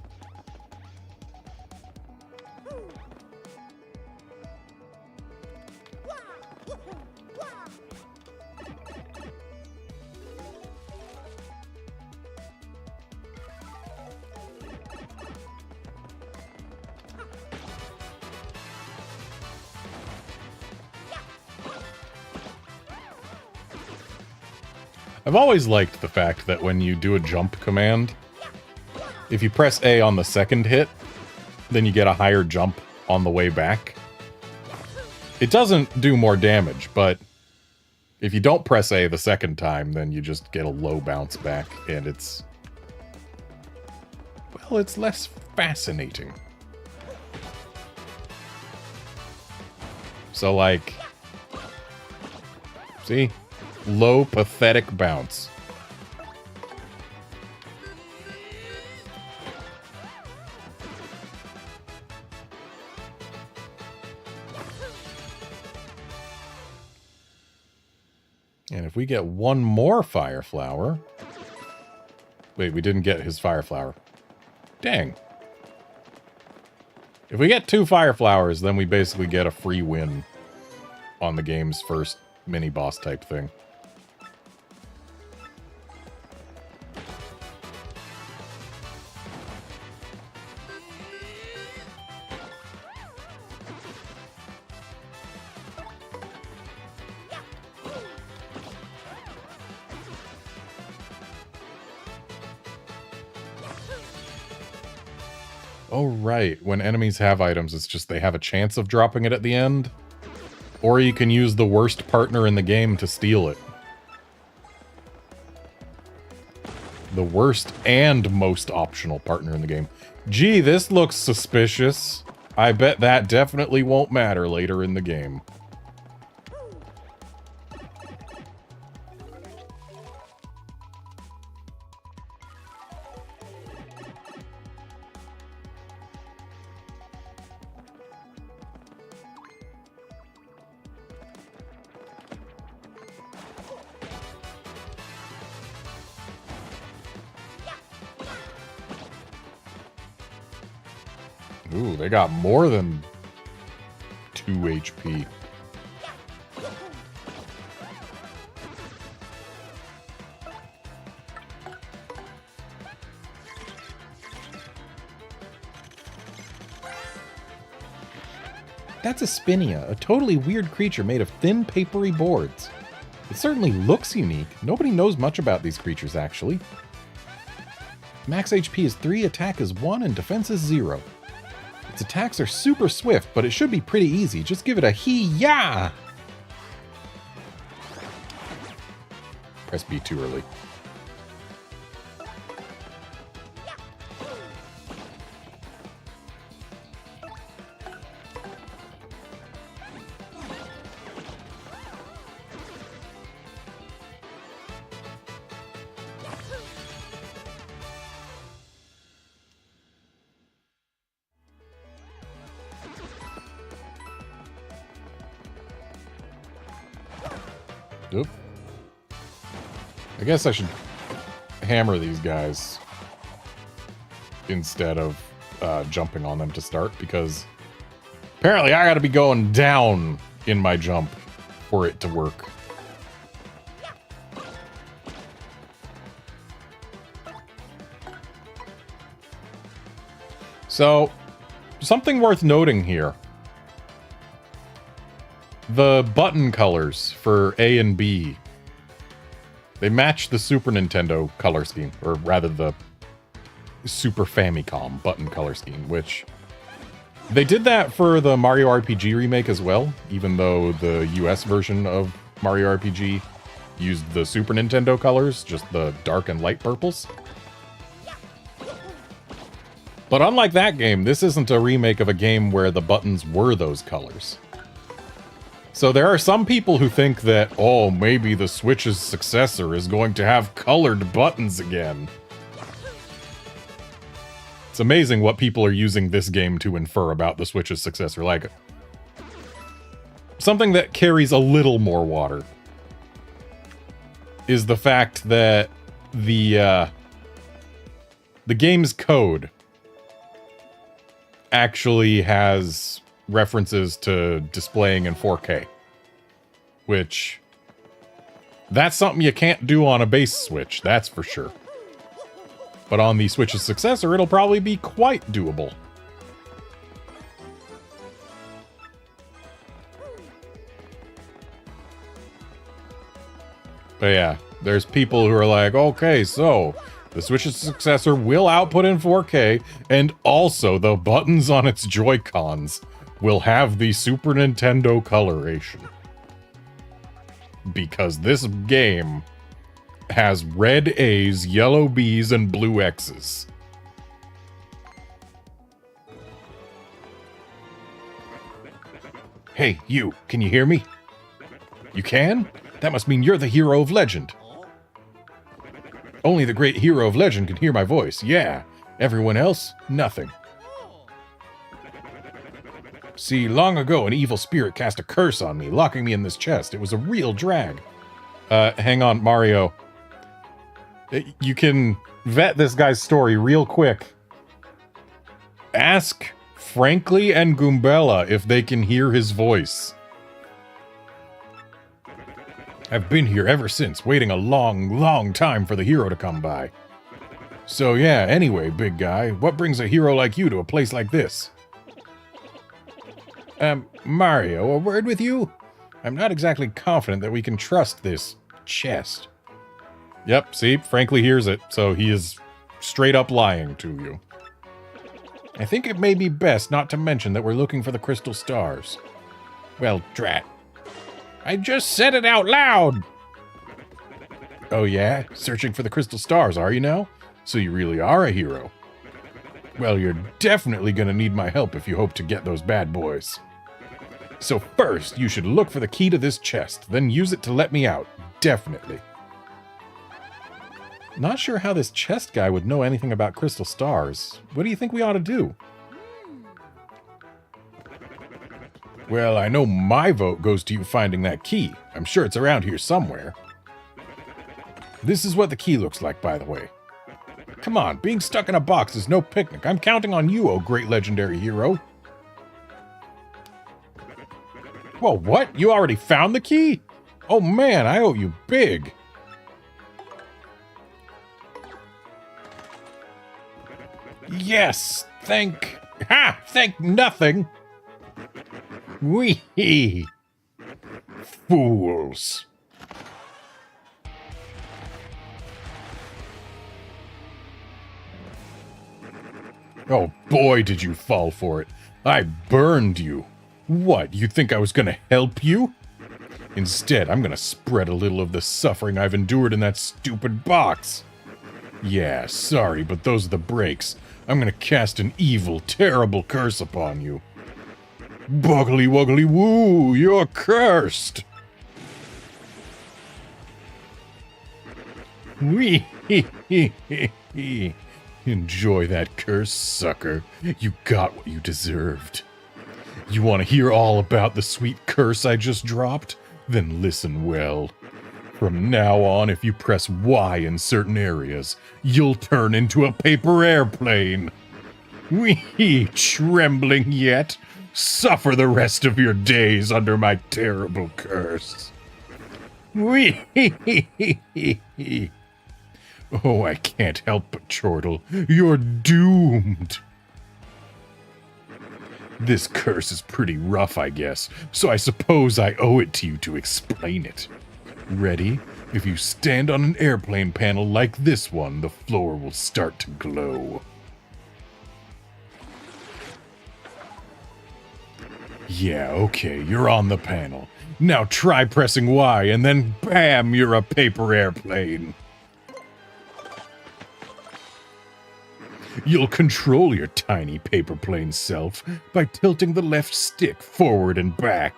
I've always liked the fact that when you do a jump command, if you press A on the second hit, then you get a higher jump on the way back. It doesn't do more damage, but if you don't press A the second time, then you just get a low bounce back, and it's... well, it's less fascinating. So, like... see? Low, pathetic bounce. And if we get one more fire flower... wait, we didn't get his fire flower. Dang. If we get 2 fire flowers, then we basically get a free win on the game's first mini-boss type thing. Oh, right. When enemies have items, it's just they have a chance of dropping it at the end. Or you can use the worst partner in the game to steal it. The worst and most optional partner in the game. Gee, this looks suspicious. I bet that definitely won't matter later in the game. Ooh, they got more than 2 HP.
That's a Spinia, a totally weird creature made of thin, papery boards. It certainly looks unique. Nobody knows much about these creatures, actually. Max HP is 3, attack is 1, and defense is 0. Its attacks are super swift, but it should be pretty easy. Just give it a hee-yah!
Press B too early. Oop. I guess I should hammer these guys instead of jumping on them to start, because apparently I gotta be going down in my jump for it to work. So, something worth noting here. The button colors for A and B, they match the Super Nintendo color scheme, or rather the Super Famicom button color scheme, which they did that for the Mario RPG remake as well, even though the US version of Mario RPG used the Super Nintendo colors, just the dark and light purples. But unlike that game, this isn't a remake of a game where the buttons were those colors. So there are some people who think that, oh, maybe the Switch's successor is going to have colored buttons again. It's amazing what people are using this game to infer about the Switch's successor. Like, something that carries a little more water is the fact that the game's code actually has references to displaying in 4K, which that's something you can't do on a base Switch, that's for sure. But on the Switch's successor, it'll probably be quite doable. But yeah, there's people who are like, okay, so the Switch's successor will output in 4K, and also the buttons on its Joy-Cons will have the Super Nintendo coloration. Because this game has red A's, yellow B's, and blue X's. Hey, you, can you hear me? You can? That must mean you're the hero of legend. Only the great hero of legend can hear my voice, yeah. Everyone else, nothing. See, long ago, an evil spirit cast a curse on me, locking me in this chest. It was a real drag. Hang on, Mario. You can vet this guy's story real quick. Ask Frankly and Goombella if they can hear his voice. I've been here ever since, waiting a long, long time for the hero to come by. So yeah, anyway, big guy, what brings a hero like you to a place like this? Mario, a word with you? I'm not exactly confident that we can trust this chest. Yep, see, Frankly hears it, so he is straight up lying to you. I think it may be best not to mention that we're looking for the crystal stars. Well, drat. I just said it out loud! Oh yeah? Searching for the crystal stars, are you now? So you really are a hero. Well, you're definitely gonna need my help if you hope to get those bad boys. So first, you should look for the key to this chest, then use it to let me out. Definitely. Not sure how this chest guy would know anything about crystal stars. What do you think we ought to do? Well, I know my vote goes to you finding that key. I'm sure it's around here somewhere. This is what the key looks like, by the way.
Come on, being stuck in a box is no picnic. I'm counting on you, oh great legendary hero. Whoa, what? You already found the key? Oh man, I owe you big. Yes, thank nothing. Wee. Fools. Oh boy, did you fall for it. I burned you. What, you think I was gonna help you? Instead, I'm gonna spread a little of the suffering I've endured in that stupid box. Yeah, sorry, but those are the breaks. I'm gonna cast an evil, terrible curse upon you. Boggly woggly woo, you're cursed! Wee hee hee hee hee. Enjoy that curse, sucker. You got what you deserved. You want to hear all about the sweet curse I just dropped? Then listen well. From now on, if you press Y in certain areas, you'll turn into a paper airplane. Wee, trembling yet? Suffer the rest of your days under my terrible curse. Wee. Oh, I can't help but chortle. You're doomed. This curse is pretty rough, I guess, so I suppose I owe it to you to explain it. Ready? If you stand on an airplane panel like this one, the floor will start to glow. Yeah, okay, you're on the panel. Now try pressing Y, and then bam, you're a paper airplane. You'll control your tiny paper plane self by tilting the left stick forward and back.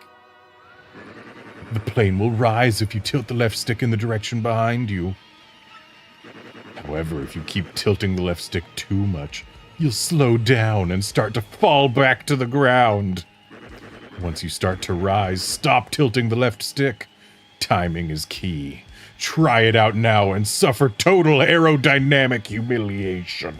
The plane will rise if you tilt the left stick in the direction behind you. However, if you keep tilting the left stick too much, you'll slow down and start to fall back to the ground. Once you start to rise, stop tilting the left stick. Timing is key. Try it out now and suffer total aerodynamic humiliation.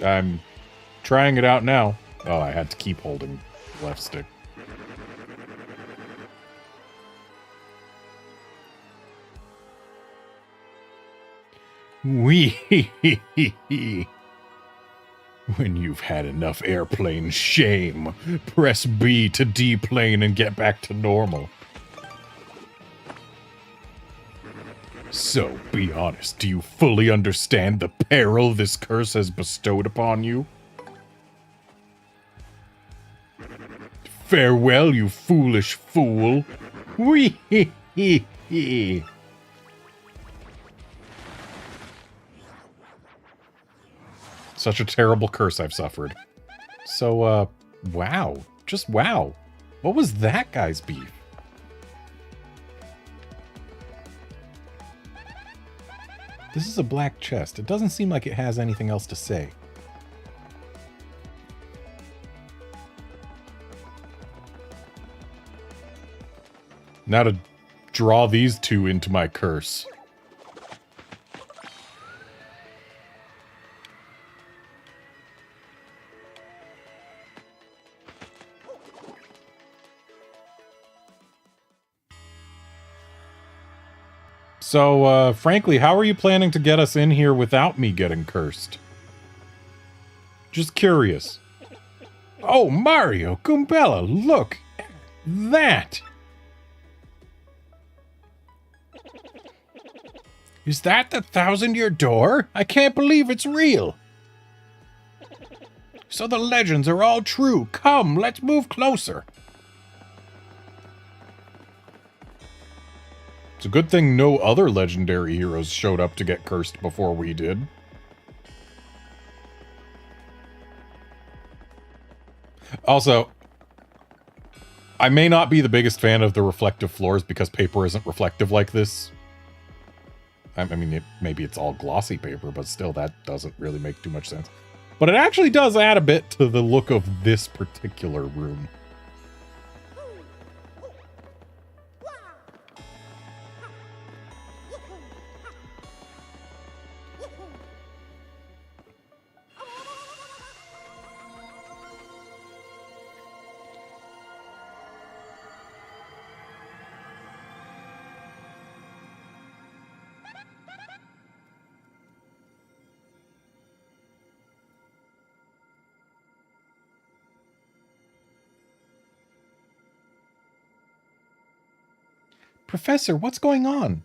I'm trying it out now. Oh, I had to keep holding the left stick. Wee. When you've had enough airplane shame, press B to deplane and get back to normal. So, be honest, do you fully understand the peril this curse has bestowed upon you? Farewell, you foolish fool. Wee. Such a terrible curse I've suffered. So, wow. Just wow. What was that guy's beef? This is a black chest. It doesn't seem like it has anything else to say. Now to draw these two into my curse. So, frankly, how are you planning to get us in here without me getting cursed? Just curious. Oh, Mario, Goombella, look at that! Is that the 1,000-year door? I can't believe it's real! So the legends are all true. Come, let's move closer. It's a good thing no other legendary heroes showed up to get cursed before we did. Also, I may not be the biggest fan of the reflective floors because paper isn't reflective like this.
I mean, maybe it's all glossy paper, but still, that doesn't really make too much sense. But it actually does add a bit to the look of this particular room.
Professor, what's going on?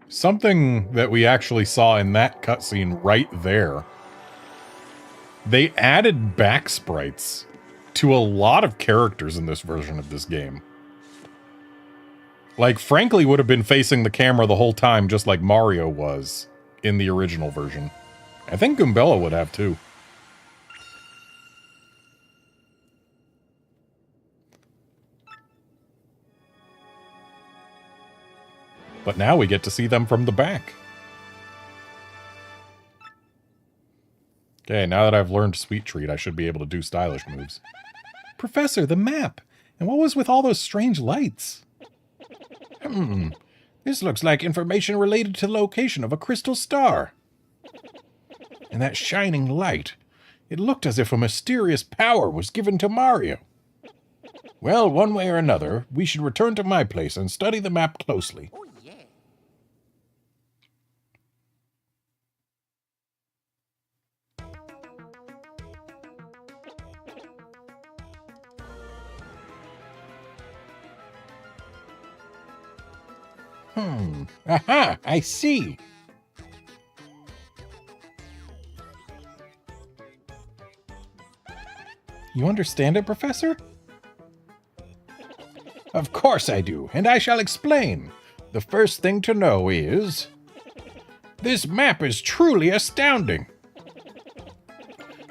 Something that we actually saw in that cutscene right there. They added back sprites to a lot of characters in this version of this game. Like, Frankly would have been facing the camera the whole time, just like Mario was in the original version. I think Goombella would have too. But now we get to see them from the back. Okay, now that I've learned Sweet Treat, I should be able to do stylish moves.
Professor, the map. And what was with all those strange lights?
This looks like information related to the location of a crystal star. And that shining light. It looked as if a mysterious power was given to Mario. Well, one way or another, we should return to my place and study the map closely. Aha, I see.
You understand it, Professor?
Of course I do, and I shall explain. The first thing to know is... this map is truly astounding.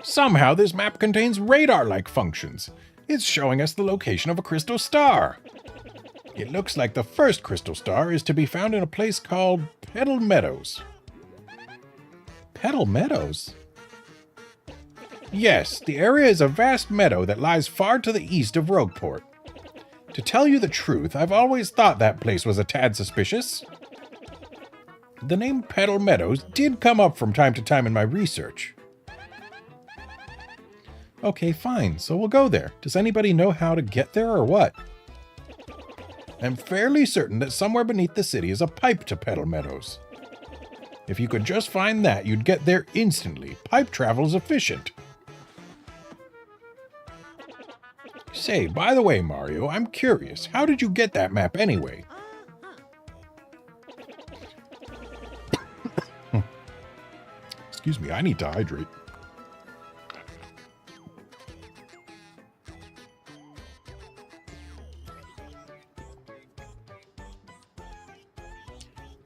Somehow this map contains radar-like functions. It's showing us the location of a crystal star. It looks like the first crystal star is to be found in a place called Petal Meadows.
Petal Meadows?
Yes, the area is a vast meadow that lies far to the east of Rogueport. To tell you the truth, I've always thought that place was a tad suspicious. The name Petal Meadows did come up from time to time in my research.
Okay, fine, so we'll go there. Does anybody know how to get there or what?
I'm fairly certain that somewhere beneath the city is a pipe to Petal Meadows. If you could just find that, you'd get there instantly. Pipe travel is efficient. Say, by the way, Mario, I'm curious. How did you get that map anyway?
Excuse me, I need to hydrate.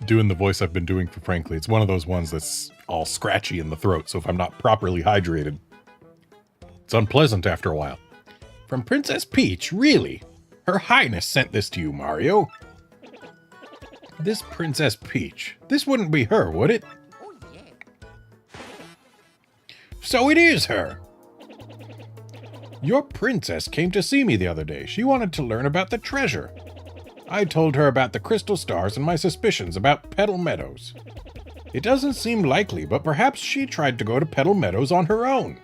Doing the voice I've been doing for Frankly. It's one of those ones that's all scratchy in the throat, so if I'm not properly hydrated, it's unpleasant after a while.
From Princess Peach, really? Her Highness sent this to you, Mario. This Princess Peach, this wouldn't be her, would it? So it is her! Your princess came to see me the other day. She wanted to learn about the treasure. I told her about the crystal stars and my suspicions about Petal Meadows. It doesn't seem likely, but perhaps she tried to go to Petal Meadows on her own.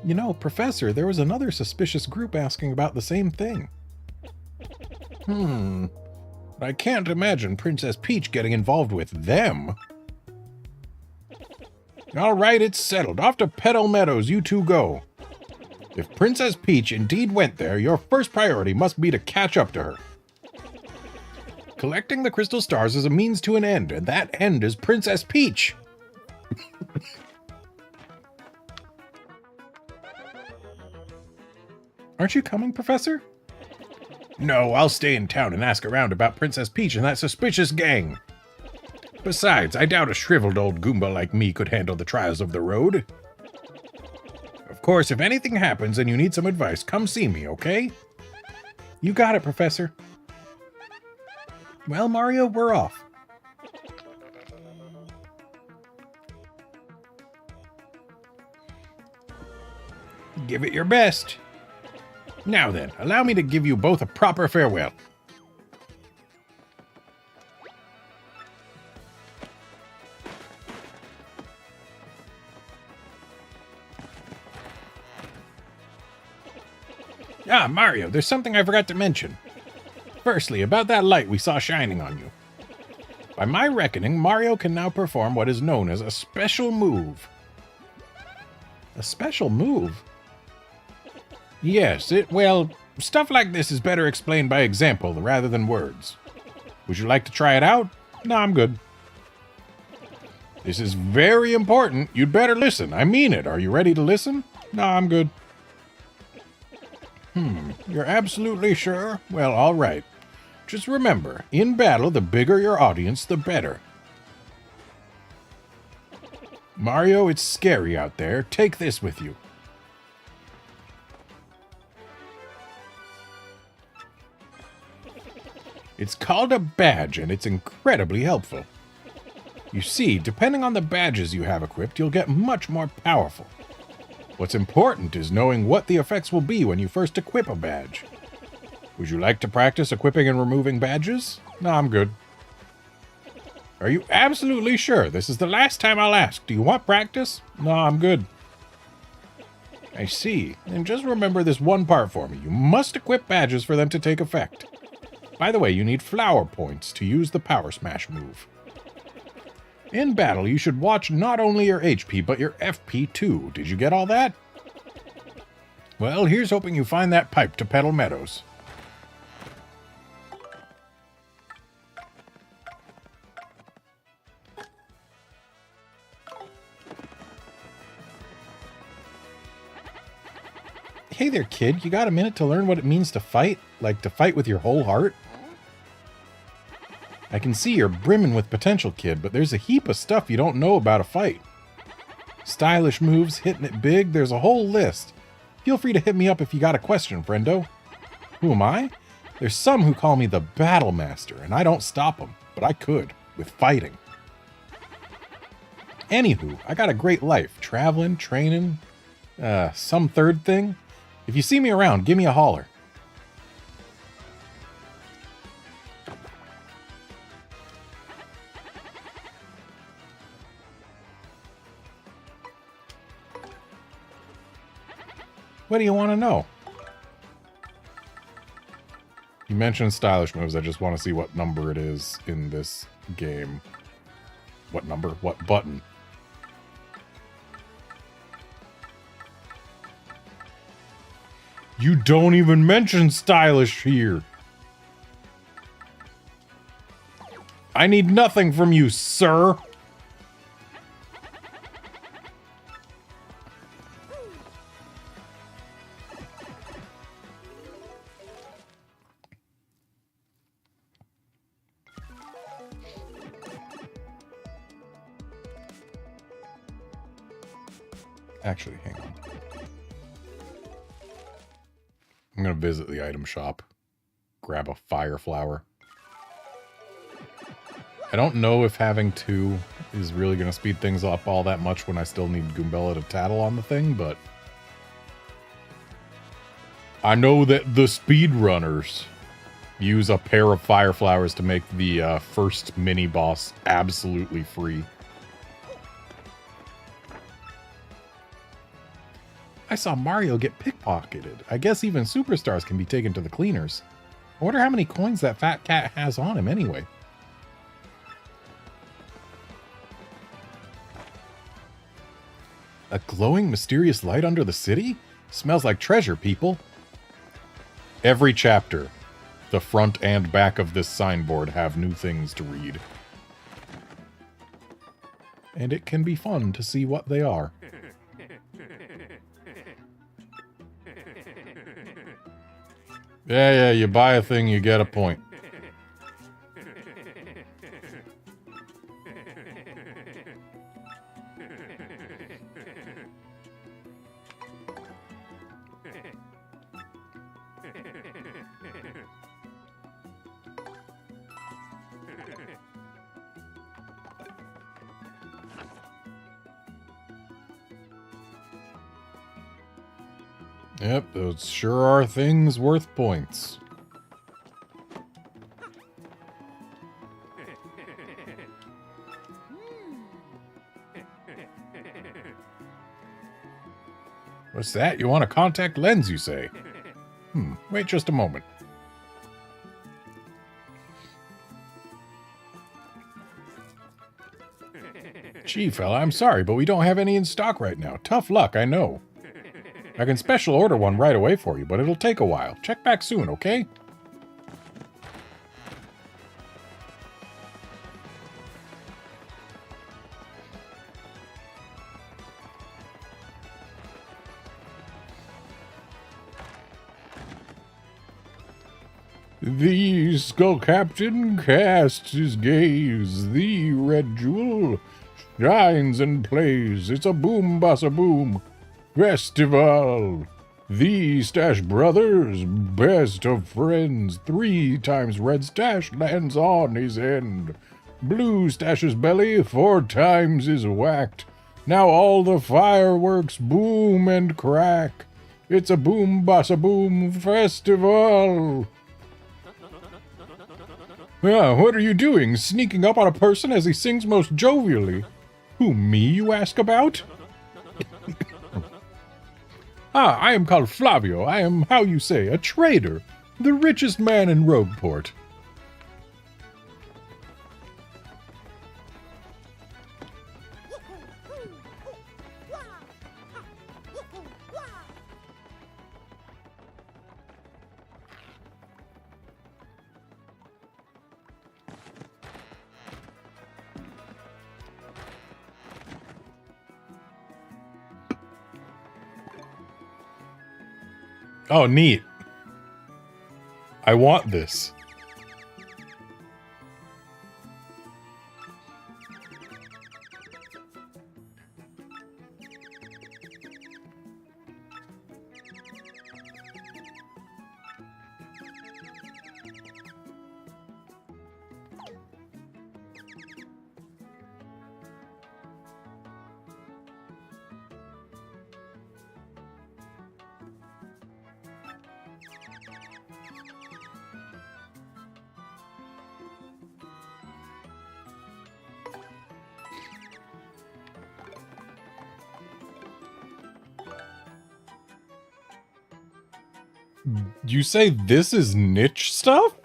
You know, Professor, there was another suspicious group asking about the same thing.
I can't imagine Princess Peach getting involved with them. All right, it's settled. Off to Petal Meadows, you two go. If Princess Peach indeed went there, your first priority must be to catch up to her. Collecting the crystal stars is a means to an end, and that end is Princess Peach.
Aren't you coming, Professor?
No, I'll stay in town and ask around about Princess Peach and that suspicious gang. Besides, I doubt a shriveled old Goomba like me could handle the trials of the road. Of course, if anything happens and you need some advice, come see me, okay?
You got it, Professor. Well, Mario, we're off.
Give it your best. Now then, allow me to give you both a proper farewell. Ah, Mario, there's something I forgot to mention. Firstly, about that light we saw shining on you. By my reckoning, Mario can now perform what is known as a special move.
A special move?
Yes, well, stuff like this is better explained by example rather than words. Would you like to try it out?
No, I'm good.
This is very important. You'd better listen. I mean it. Are you ready to listen?
No, I'm good.
You're absolutely sure? Well, all right. Just remember, in battle, the bigger your audience, the better. Mario, it's scary out there. Take this with you. It's called a badge, and it's incredibly helpful. You see, depending on the badges you have equipped, you'll get much more powerful. What's important is knowing what the effects will be when you first equip a badge. Would you like to practice equipping and removing badges?
No, I'm good.
Are you absolutely sure? This is the last time I'll ask. Do you want practice?
No, I'm good.
I see. And just remember this one part for me. You must equip badges for them to take effect. By the way, you need flower points to use the Power Smash move. In battle, you should watch not only your HP, but your FP too. Did you get all that? Well, here's hoping you find that pipe to Petal Meadows.
Hey there, kid. You got a minute to learn what it means to fight? Like to fight with your whole heart? I can see you're brimming with potential, kid, but there's a heap of stuff you don't know about a fight. Stylish moves, hitting it big, there's a whole list. Feel free to hit me up if you got a question, friendo. Who am I? There's some who call me the Battle Master, and I don't stop them, but I could, with fighting. Anywho, I got a great life, traveling, training, some third thing. If you see me around, give me a holler. What do you want to know?
You mentioned stylish moves. I just want to see what number it is in this game. What number? What button?
You don't even mention stylish here. I need nothing from you, sir.
Actually, hang on. I'm going to visit the item shop. Grab a fire flower. I don't know if having two is really going to speed things up all that much when I still need Goombella to tattle on the thing, but I know that the speedrunners use a pair of fire flowers to make the first mini-boss absolutely free.
I saw Mario get pickpocketed. I guess even superstars can be taken to the cleaners. I wonder how many coins that fat cat has on him anyway. A glowing, mysterious light under the city? Smells like treasure, people.
Every chapter, the front and back of this signboard have new things to read.
And it can be fun to see what they are.
Yeah, you buy a thing, you get a point. Yep, those sure are things worth points.
What's that? You want a contact lens, you say? Wait just a moment. Gee, fella, I'm sorry, but we don't have any in stock right now. Tough luck, I know. I can special order one right away for you, but it'll take a while. Check back soon, okay? The Skull Captain casts his gaze. The red jewel shines and plays. It's a boom, bossa boom. Festival. The Stache Brothers, best of friends. 3 times Red Stache lands on his end. Blue Stache's belly 4 times is whacked. Now all the fireworks boom and crack. It's a boom, bossa boom festival. Yeah, what are you doing? Sneaking up on a person as he sings most jovially? Who, me, you ask about? I am called Flavio. I am, how you say, a trader. The richest man in Rogueport.
Oh, neat. I want this. You say this is niche stuff?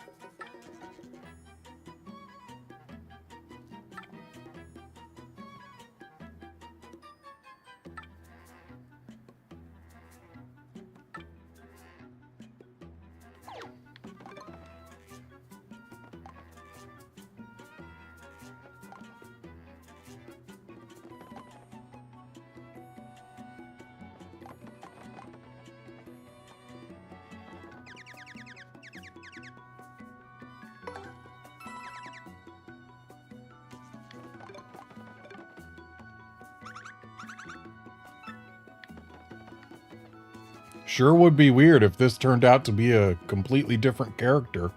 Sure would be weird if this turned out to be a completely different character.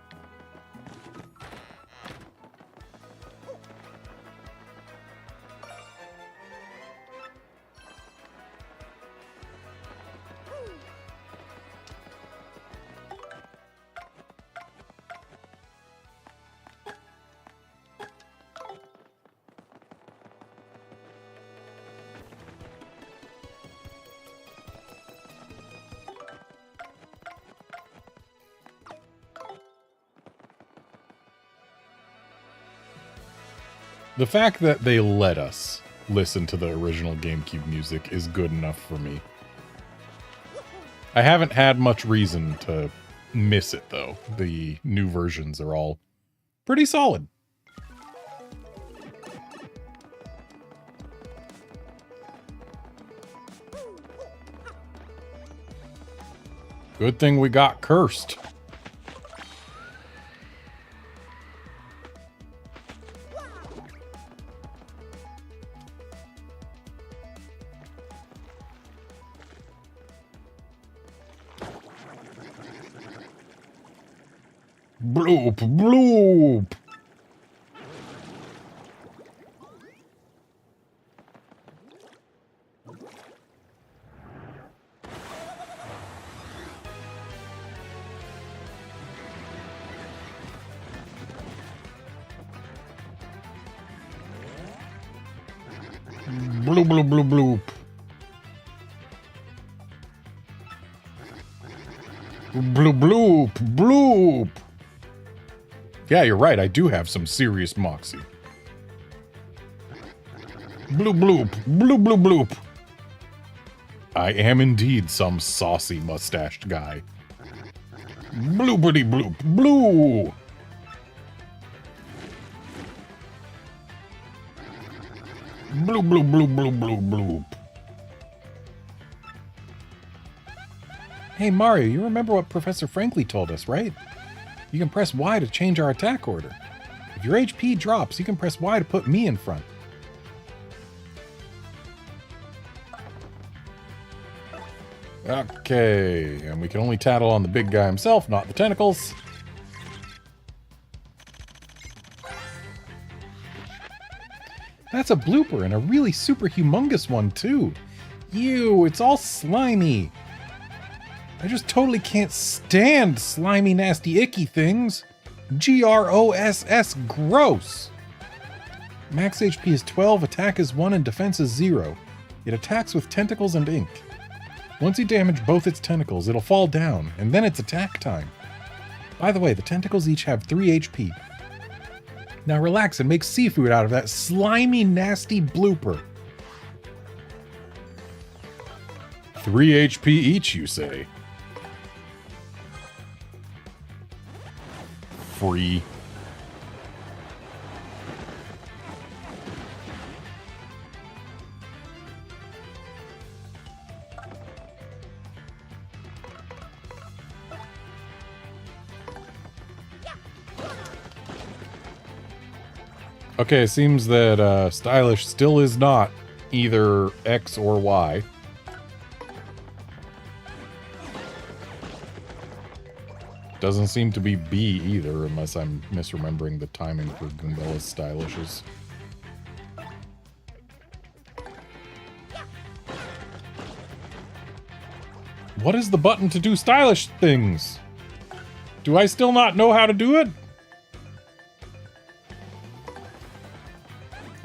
The fact that they let us listen to the original GameCube music is good enough for me. I haven't had much reason to miss it, though. The new versions are all pretty solid. Good thing we got Cursed. Bloop, bloop. Bloop, bloop, bloop, bloop. Bloop, bloop, bloop. Yeah, you're right. I do have some serious moxie. Bloop, bloop, bloop, bloop, bloop. I am indeed some saucy mustached guy. Bloopity bloop, blue. Bloop, bloop, bloop, bloop, bloop, bloop.
Hey Mario, you remember what Professor Franklin told us, right? You can press Y to change our attack order. If your HP drops, you can press Y to put me in front.
Okay, and we can only tattle on the big guy himself, not the tentacles.
That's a blooper, and a really super humongous one, too. Ew, it's all slimy. I just totally can't stand slimy, nasty, icky things. Gross. Gross. Max HP is 12, attack is 1, and defense is 0. It attacks with tentacles and ink. Once you damage both its tentacles, it'll fall down, and then it's attack time. By the way, the tentacles each have 3 HP. Now relax and make seafood out of that slimy, nasty blooper.
3 HP each, you say? Free. Okay, it seems that Stylish still is not either X or Y. Doesn't seem to be B either, unless I'm misremembering the timing for Goombella's Stylishes. What is the button to do stylish things? Do I still not know how to do it?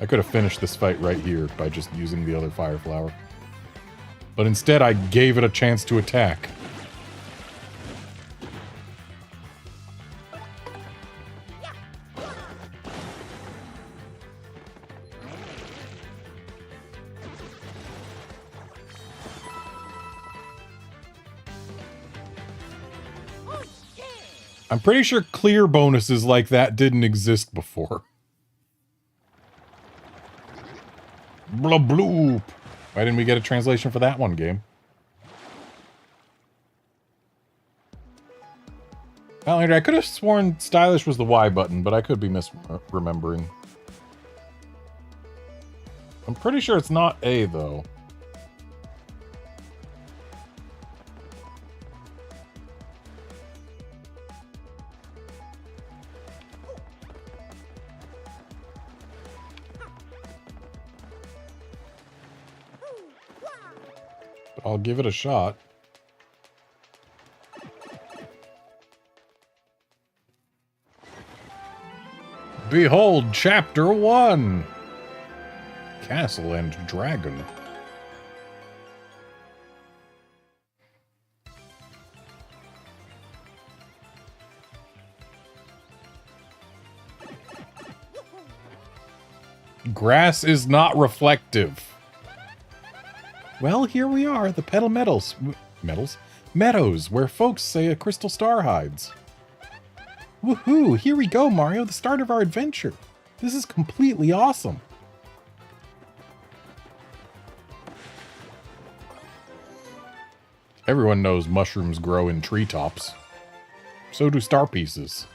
I could have finished this fight right here by just using the other fire flower. But instead I gave it a chance to attack. I'm pretty sure clear bonuses like that didn't exist before. Blah bloop. Why didn't we get a translation for that one, game? I could have sworn stylish was the Y button, but I could be misremembering. I'm pretty sure it's not A, though. I'll give it a shot. Behold, Chapter 1! Castle and Dragon. Grass is not reflective.
Well, here we are, the Petal Meadows, where folks say a crystal star hides. Woohoo! Here we go, Mario, the start of our adventure. This is completely awesome.
Everyone knows mushrooms grow in treetops. So do star pieces.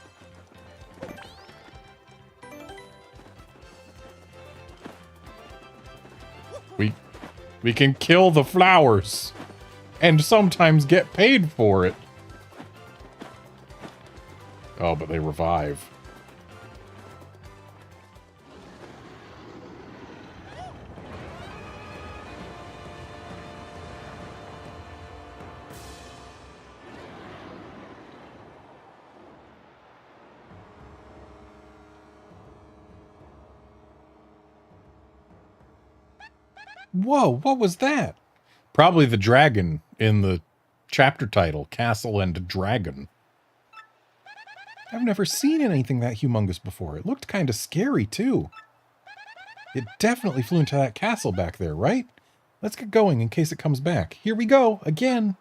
We can kill the flowers. And sometimes get paid for it. Oh, Oh, but they revive.
Whoa, what was that?
Probably the dragon in the chapter title, Castle and Dragon.
I've never seen anything that humongous before. It looked kind of scary, too. It definitely flew into that castle back there, right? Let's get going in case it comes back. Here we go, again.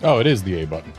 Oh, it is the A button.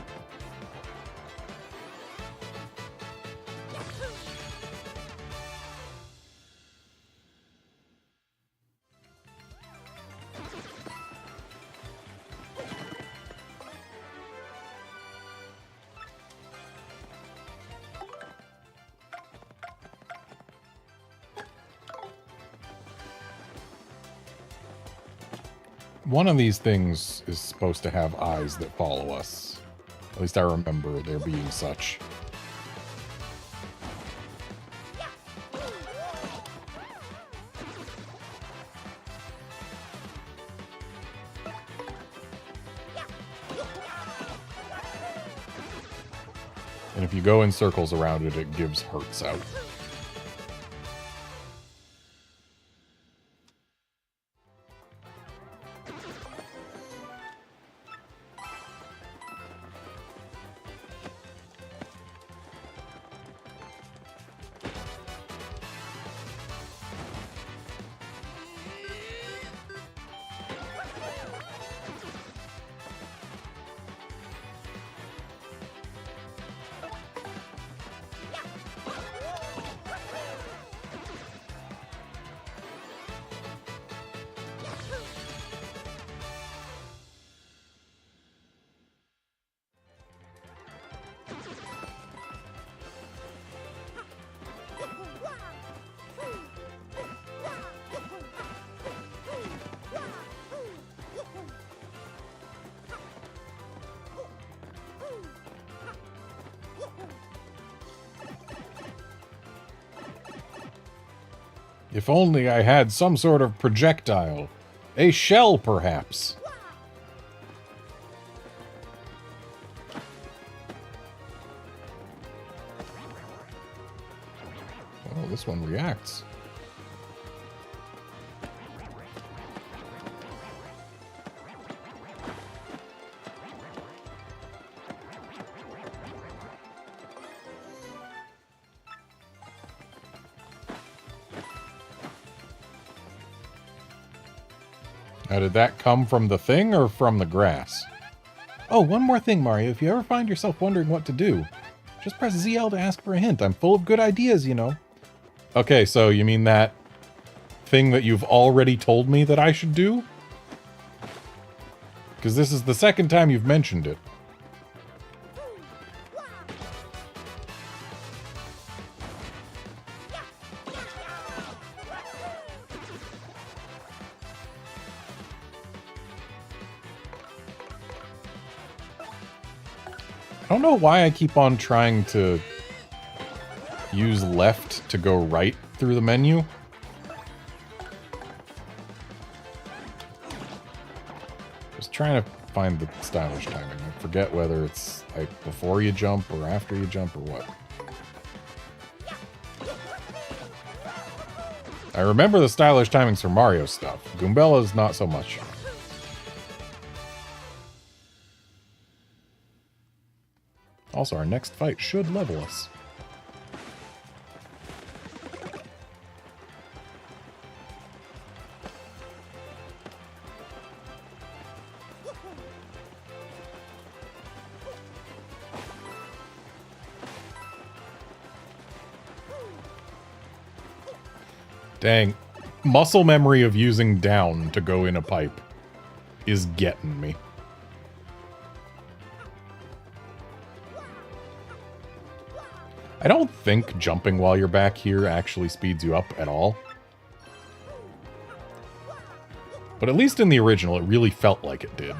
One of these things is supposed to have eyes that follow us. At least I remember there being such. And if you go in circles around it, it gives hurts out. If only I had some sort of projectile. A shell, perhaps. Oh, this one reacts. Now, did that come from the thing or from the grass?
Oh, one more thing, Mario. If you ever find yourself wondering what to do, just press ZL to ask for a hint. I'm full of good ideas, you know.
Okay, so you mean that thing that you've already told me that I should do? Because this is the second time you've mentioned it. I don't know why I keep on trying to use left to go right through the menu. Just trying to find the stylish timing. I forget whether it's like before you jump or after you jump or what. I remember the stylish timings for Mario stuff. Goombella's not so much.
Also, our next fight should level us.
Dang. Muscle memory of using down to go in a pipe is getting me. I don't think jumping while you're back here actually speeds you up at all. But at least in the original, it really felt like it did.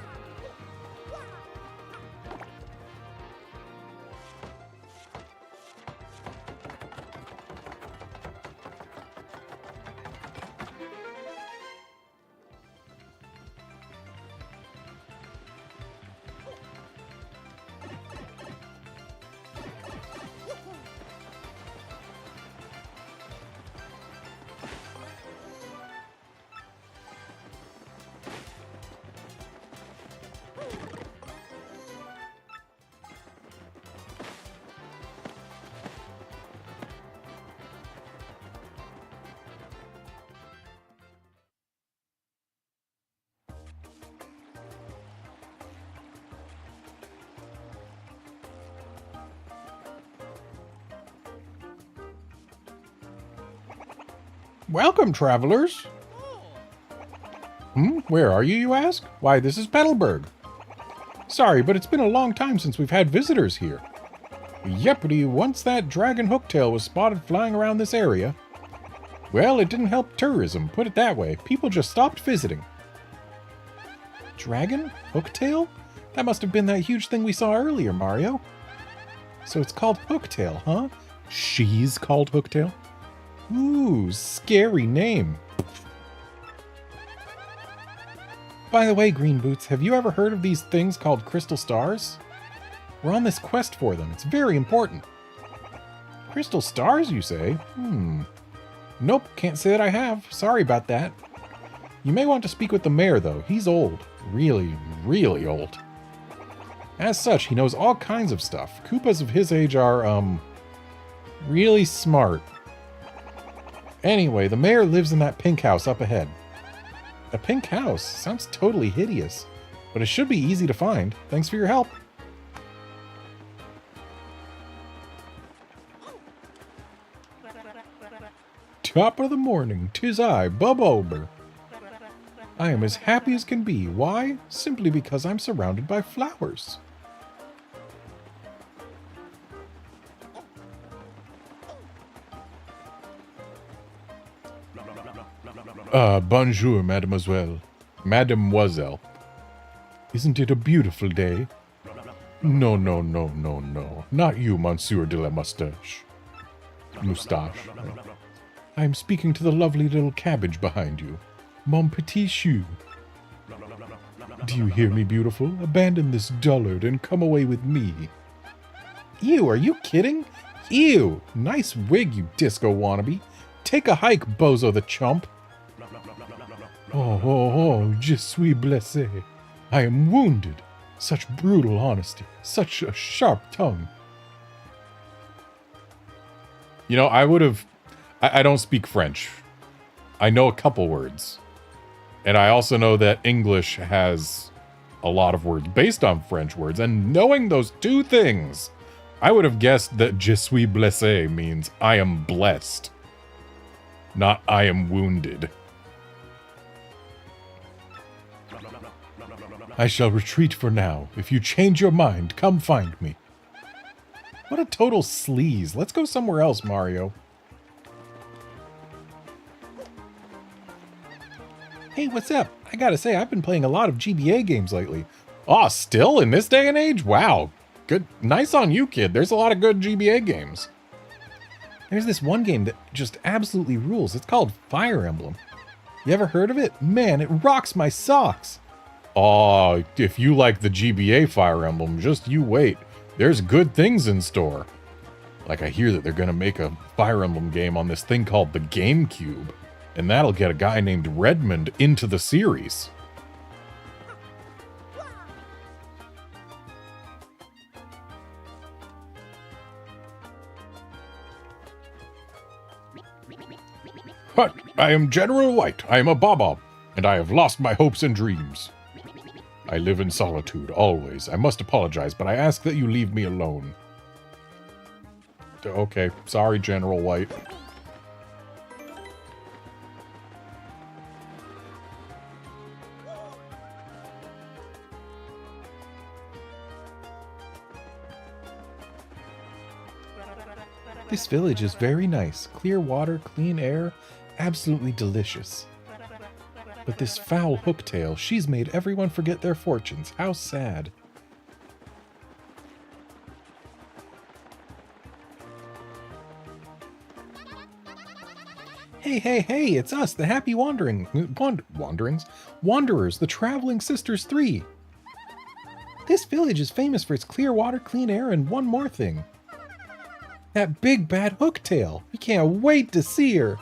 Welcome, travelers. Where are you, you ask? Why, this is Petalburg. Sorry, but it's been a long time since we've had visitors here. Yepity, once that dragon hooktail was spotted flying around this area, well, it didn't help tourism, put it that way. People just stopped visiting. Dragon? Hooktail? That must have been that huge thing we saw earlier, Mario. So it's called Hooktail, huh? She's called Hooktail? Ooh, scary name. By the way, Green Boots, have you ever heard of these things called crystal stars? We're on this quest for them. It's very important. Crystal stars, you say? Nope, can't say that I have. Sorry about that. You may want to speak with the mayor, though. He's old. Really, really old. As such, he knows all kinds of stuff. Koopas of his age are, really smart. Anyway, the mayor lives in that pink house up ahead. A pink house? Sounds totally hideous. But it should be easy to find. Thanks for your help. Top of the morning, 'tis I, Bub Ober. I am as happy as can be. Why? Simply because I'm surrounded by flowers.
Bonjour, mademoiselle. Mademoiselle.
Isn't it a beautiful day?
No, no, no, no, no. Not you, Monsieur de la Moustache. Moustache.
I am speaking to the lovely little cabbage behind you. Mon petit chou. Do you hear me, beautiful? Abandon this dullard and come away with me. Ew, are you kidding? Ew! Nice wig, you disco wannabe. Take a hike, bozo the chump. Oh, je suis blessé. I am wounded. Such brutal honesty. Such a sharp tongue.
You know, I don't speak French. I know a couple words. And I also know that English has a lot of words based on French words. And knowing those two things, I would have guessed that je suis blessé means I am blessed. Not I am wounded.
I shall retreat for now. If you change your mind, come find me. What a total sleaze. Let's go somewhere else, Mario. Hey, what's up? I gotta say, I've been playing a lot of GBA games lately.
Oh, still in this day and age? Wow. Good. Nice on you, kid. There's a lot of good GBA games.
There's this one game that just absolutely rules. It's called Fire Emblem. You ever heard of it? Man, it rocks my socks.
Oh, if you like the GBA Fire Emblem, just you wait. There's good things in store. Like I hear that they're going to make a Fire Emblem game on this thing called the GameCube. And that'll get a guy named Redmond into the series. But I am General White. I am a Bob-Omb, and I have lost my hopes and dreams. I live in solitude, always. I must apologize, but I ask that you leave me alone. Okay, sorry, General White.
This village is very nice. Clear water, clean air, absolutely delicious. But this foul Hooktail, she's made everyone forget their fortunes. How sad. Hey, hey, hey, it's us, the Happy Wanderers, the Traveling Sisters 3. This village is famous for its clear water, clean air, and one more thing. That big bad Hooktail. We can't wait to see her.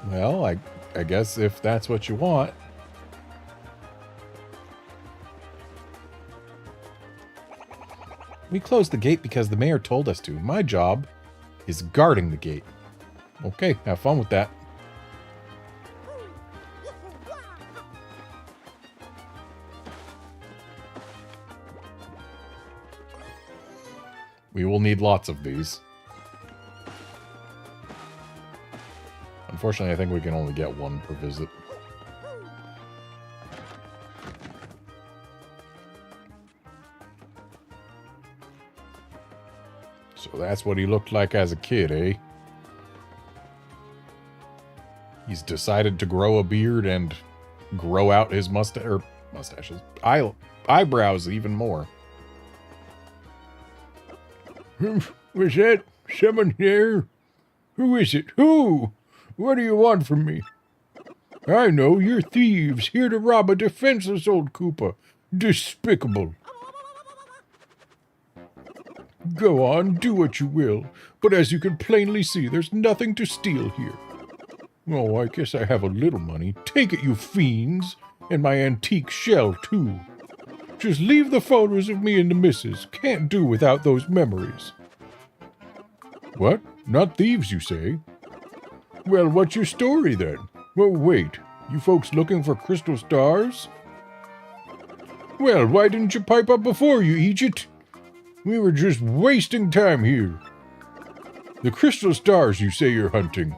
Well, I guess if that's what you want.
We closed the gate because the mayor told us to. My job is guarding the gate.
Okay, have fun with that. We will need lots of these. Unfortunately, I think we can only get one per visit. So that's what he looked like as a kid, eh? He's decided to grow a beard and grow out his mustaches, eyebrows even more.
Was that someone there? Who is it? Who? What do you want from me? I know, you're thieves, here to rob a defenseless old Koopa. Despicable. Go on, do what you will, but as you can plainly see, there's nothing to steal here. Oh, I guess I have a little money. Take it, you fiends, and my antique shell, too. Just leave the photos of me and the missus. Can't do without those memories. What? Not thieves, you say? Well, what's your story, then? Well, wait. You folks looking for crystal stars? Well, why didn't you pipe up before, you Egypt? We were just wasting time here. The crystal stars you say you're hunting.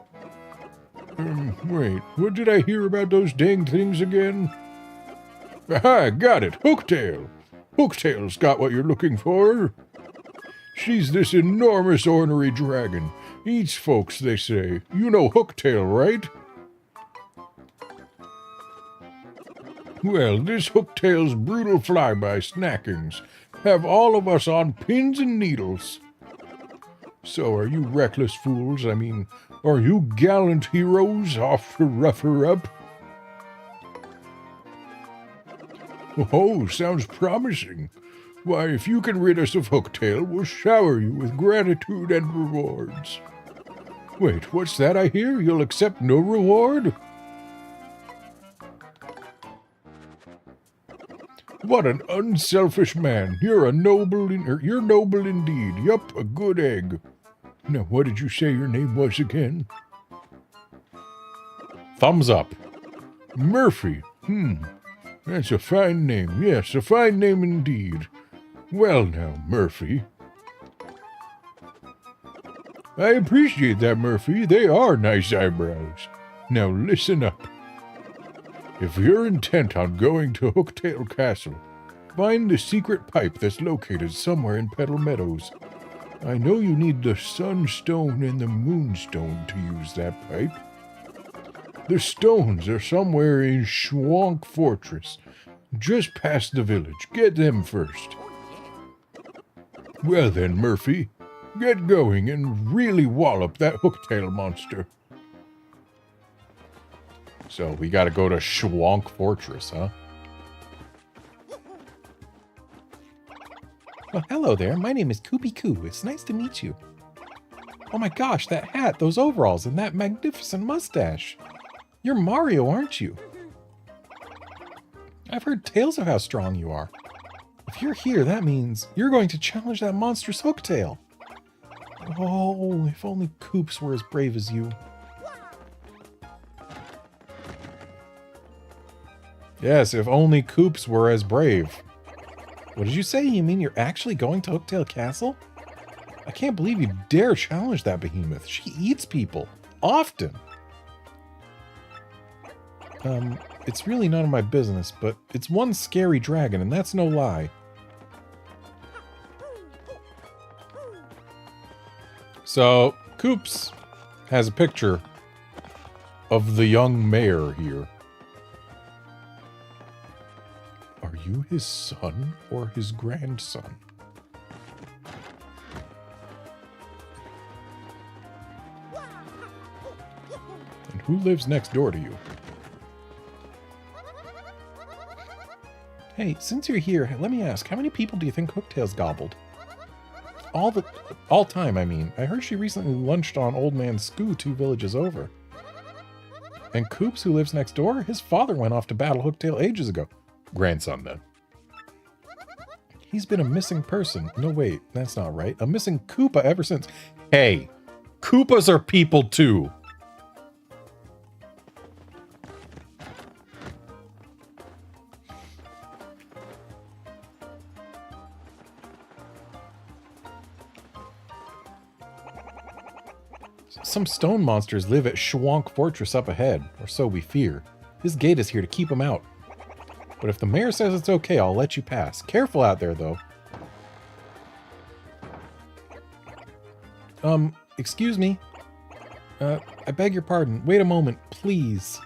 Wait, what did I hear about those dang things again? Aha, got it. Hooktail. Hooktail's got what you're looking for. She's this enormous ornery dragon. Eats folks, they say. You know Hooktail, right? Well, this Hooktail's brutal flyby snackings have all of us on pins and needles. So are you reckless fools? I mean, are you gallant heroes off to rough her up? Oh, sounds promising. Why, if you can rid us of Hooktail, we'll shower you with gratitude and rewards. Wait, what's that I hear? You'll accept no reward? What an unselfish man. You're noble indeed. Yup, a good egg. Now, what did you say your name was again?
Thumbs up.
Murphy. That's a fine name. Yes, a fine name indeed. Well now, Murphy. I appreciate that, Murphy. They are nice eyebrows. Now listen up. If you're intent on going to Hooktail Castle, find the secret pipe that's located somewhere in Petal Meadows. I know you need the Sunstone and the Moonstone to use that pipe. The stones are somewhere in Schwank Fortress, just past the village. Get them first. Well then, Murphy, get going and really wallop that Hooktail monster.
So we gotta go to Schwank Fortress, huh?
Well, hello there. My name is Koopy Koo. It's nice to meet you. Oh my gosh, that hat, those overalls, and that magnificent mustache. You're Mario, aren't you? I've heard tales of how strong you are. If you're here, that means you're going to challenge that monstrous Hooktail. Oh, if only Koops were as brave as you. Yes, if only Koops were as brave. What did you say? You mean you're actually going to Hooktail Castle? I can't believe you dare challenge that behemoth. She eats people. Often. It's really none of my business, but it's one scary dragon, and that's no lie. So, Koops has a picture of the young mayor here. Are you his son or his grandson? And who lives next door to you? Hey, since you're here, let me ask, how many people do you think Hooktail's gobbled? All time, I mean. I heard she recently lunched on Old Man Skoo 2 villages over. And Koops, who lives next door, his father went off to battle Hooktail ages ago. Grandson, then. He's been a missing person. No, wait, that's not right. A missing Koopa ever since. Hey, Koopas are people too. Some stone monsters live at Schwank Fortress up ahead, or so we fear. His gate is here to keep them out. But if the mayor says it's okay, I'll let you pass. Careful out there, though. Excuse me. I beg your pardon. Wait a moment, please.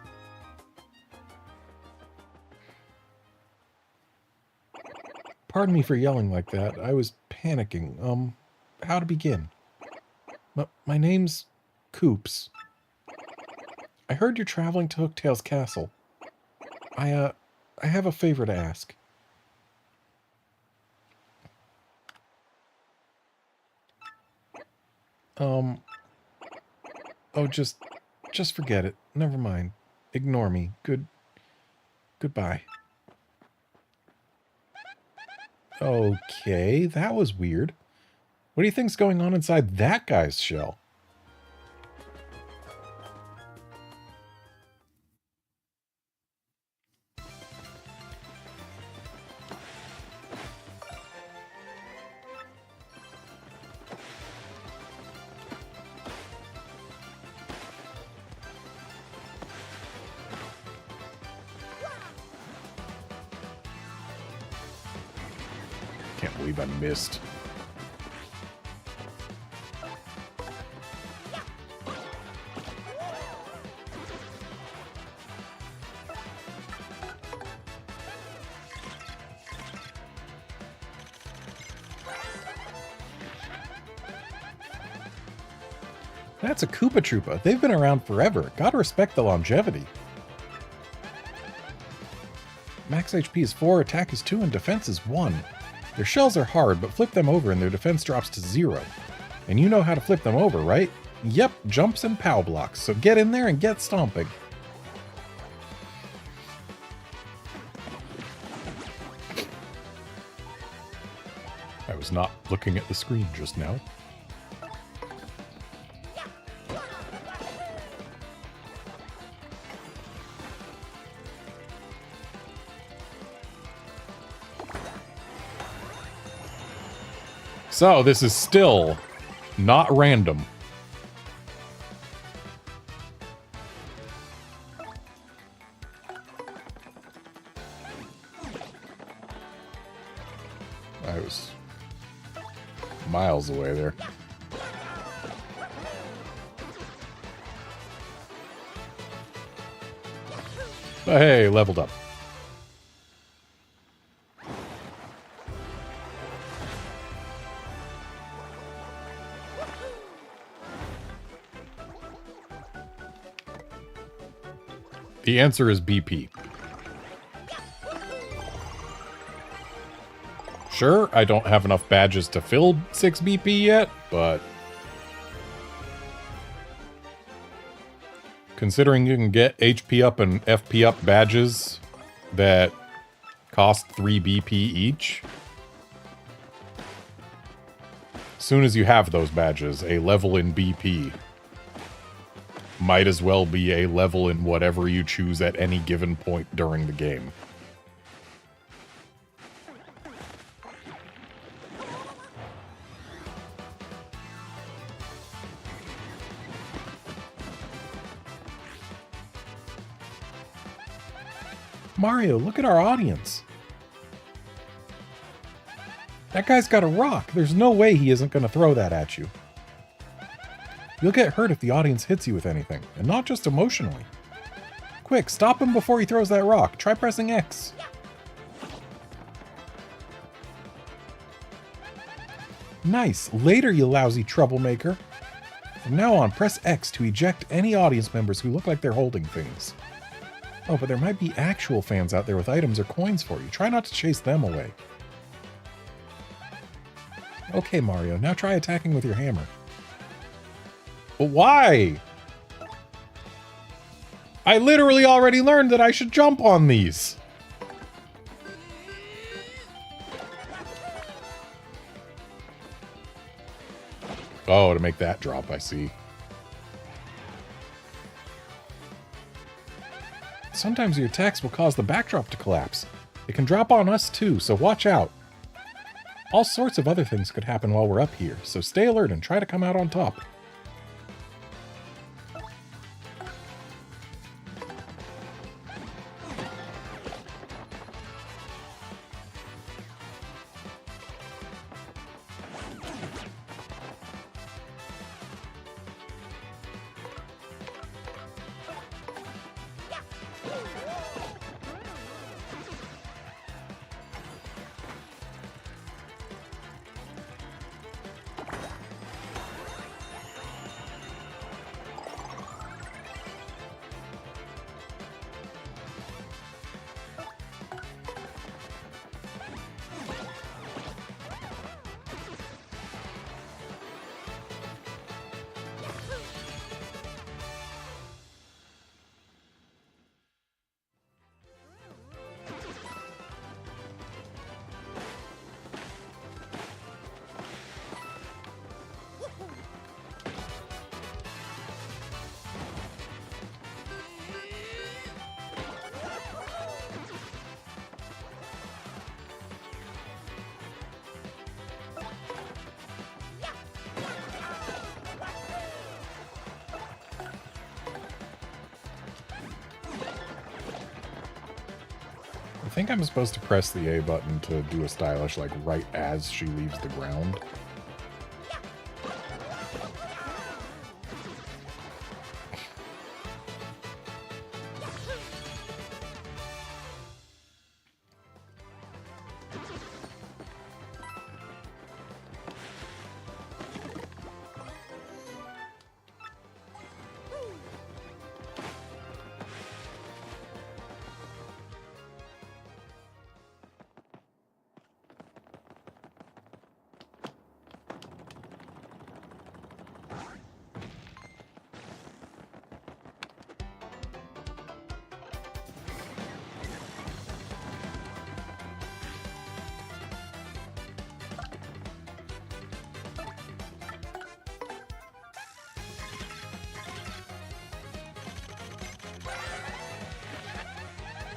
Pardon me for yelling like that. I was panicking. How to begin? My name's Koops. I heard you're traveling to Hooktail's castle. I have a favor to ask. Oh, just forget it. Never mind. Ignore me. Goodbye. Okay, that was weird. What do you think's going on inside that guy's shell? Can't believe I missed. That's a Koopa Troopa. They've been around forever. Gotta respect the longevity. Max HP is 4, attack is 2, and defense is 1. Their shells are hard, but flip them over and their defense drops to 0. And you know how to flip them over, right? Yep, jumps and POW blocks, so get in there and get stomping. I was not looking at the screen just now. So, this is still not random. I was miles away there. But hey, leveled up. The answer is BP. Sure, I don't have enough badges to fill 6 BP yet, but
Considering you can get HP up and FP up badges that cost 3 BP each, as soon as you have those badges, a level in BP might as well be a level in whatever you choose at any given point during the game.
Mario, look at our audience. That guy's got a rock. There's no way he isn't going to throw that at you. You'll get hurt if the audience hits you with anything, and not just emotionally. Quick, stop him before he throws that rock. Try pressing X. Nice. Later, you lousy troublemaker. From now on, press X to eject any audience members who look like they're holding things. Oh, but there might be actual fans out there with items or coins for you. Try not to chase them away. Okay, Mario, now try attacking with your hammer. But why? I literally already learned that I should jump on these.
Oh, to make that drop, I see.
Sometimes your attacks will cause the backdrop to collapse. It can drop on us too, so watch out. All sorts of other things could happen while we're up here, so stay alert and try to come out on top.
I think I'm supposed to press the A button to do a stylish, like, right as she leaves the ground.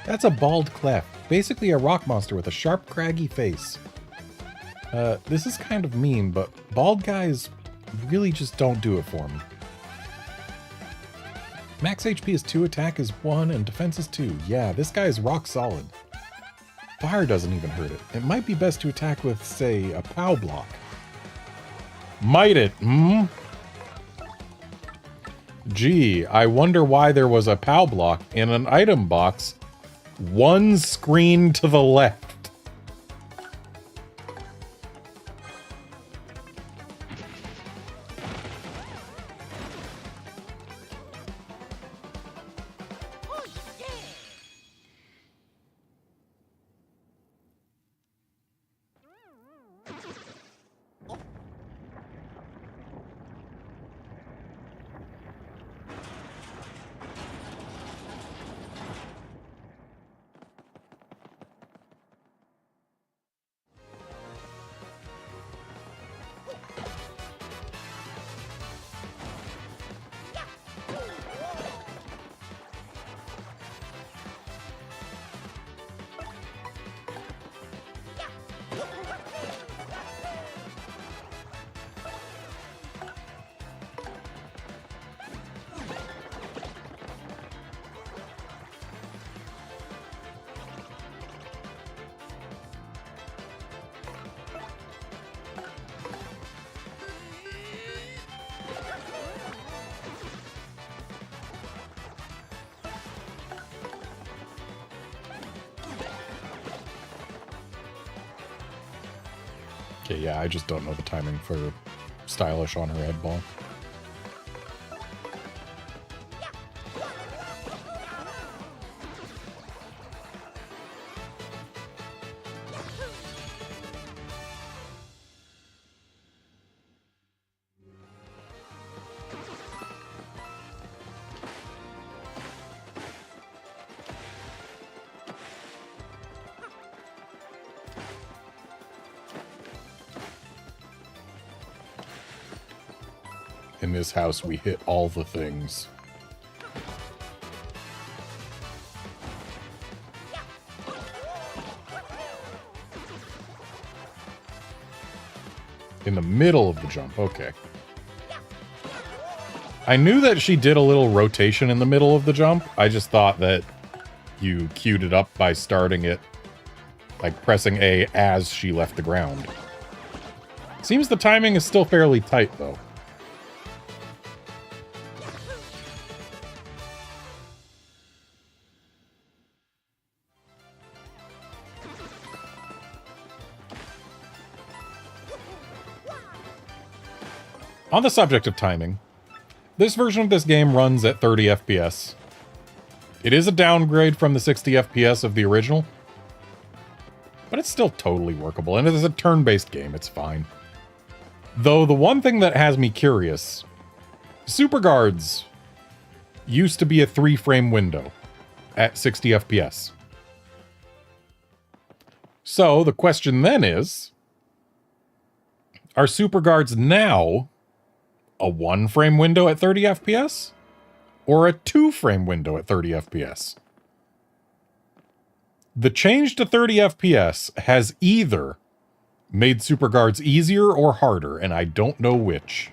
That's a bald clef, basically a rock monster with a sharp, craggy face. This is kind of mean, but bald guys really just don't do it for me. Max HP is 2, attack is 1, and defense is 2. Yeah, this guy is rock solid. Fire doesn't even hurt it. It might be best to attack with, say, a POW block.
Might it, hmm? Gee, I wonder why there was a POW block in an item box one screen to the left. Okay, yeah, I just don't know the timing for stylish on her head ball. In this house, we hit all the things. In the middle of the jump, okay. I knew that she did a little rotation in the middle of the jump. I just thought that you queued it up by starting it, like pressing A as she left the ground. Seems the timing is still fairly tight, though. On the subject of timing, this version of this game runs at 30 FPS. It is a downgrade from the 60 FPS of the original, but it's still totally workable, and it is a turn-based game, it's fine. Though the one thing that has me curious, Super Guards used to be a 3-frame window at 60 FPS. So the question then is, are Super Guards now a 1-frame window at 30 FPS? Or a 2-frame window at 30 FPS? The change to 30 FPS has either made Super Guards easier or harder, and I don't know which.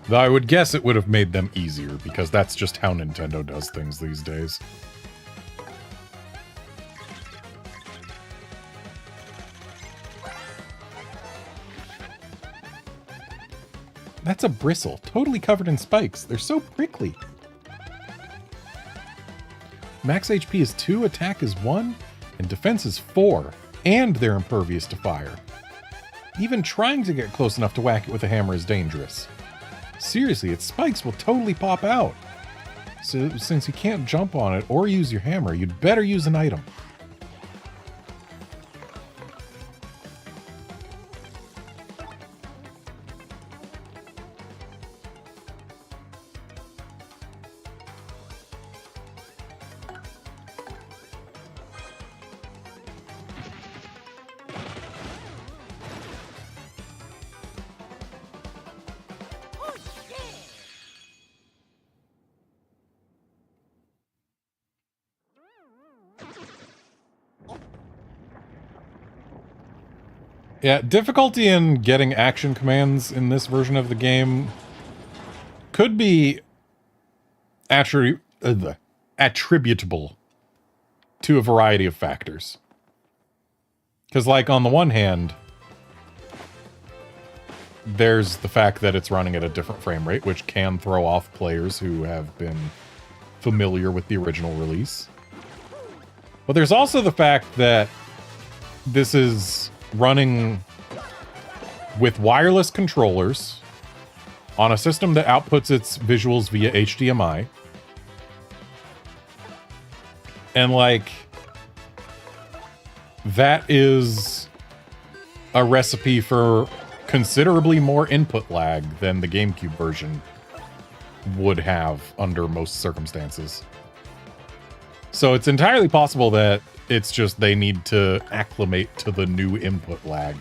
Though I would guess it would have made them easier, because that's just how Nintendo does things these days. That's a bristle, totally covered in spikes. They're so prickly. Max HP is 2, attack is 1, and defense is 4, and they're impervious to fire. Even trying to get close enough to whack it with a hammer is dangerous. Seriously, its spikes will totally pop out. So since you can't jump on it or use your hammer, you'd better use an item. Yeah, difficulty in getting action commands in this version of the game could be attributable to a variety of factors. Because, like, on the one hand, there's the fact that it's running at a different frame rate, which can throw off players who have been familiar with the original release. But there's also the fact that this is running with wireless controllers on a system that outputs its visuals via HDMI. And, like, that is a recipe for considerably more input lag than the GameCube version would have under most circumstances. So it's entirely possible that it's just they need to acclimate to the new input lag.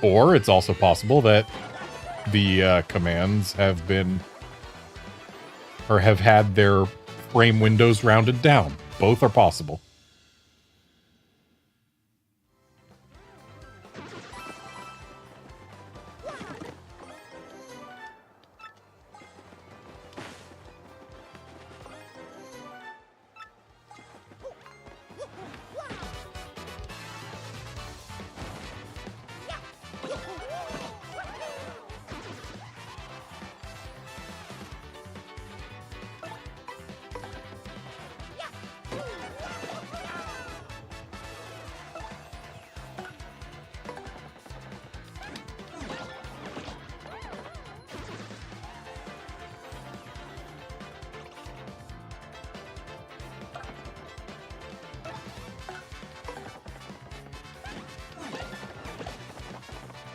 Or it's also possible that the commands have been, or have had their frame windows rounded down. Both are possible.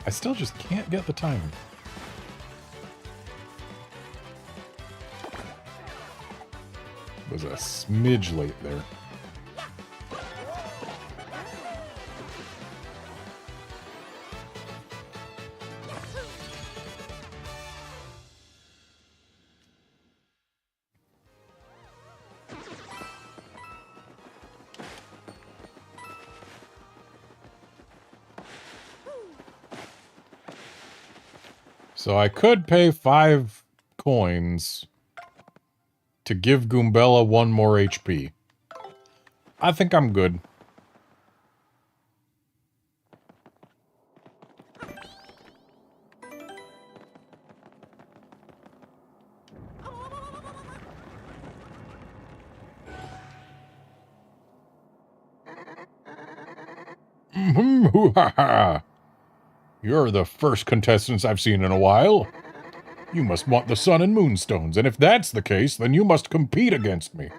I still just can't get the timing. Was a smidge late there. So I could pay 5 coins to give Goombella 1 more HP. I think I'm good. Hoo-ha-ha! You're the first contestants I've seen in a while. You must want the sun and moonstones, and if that's the case, then you must compete against me.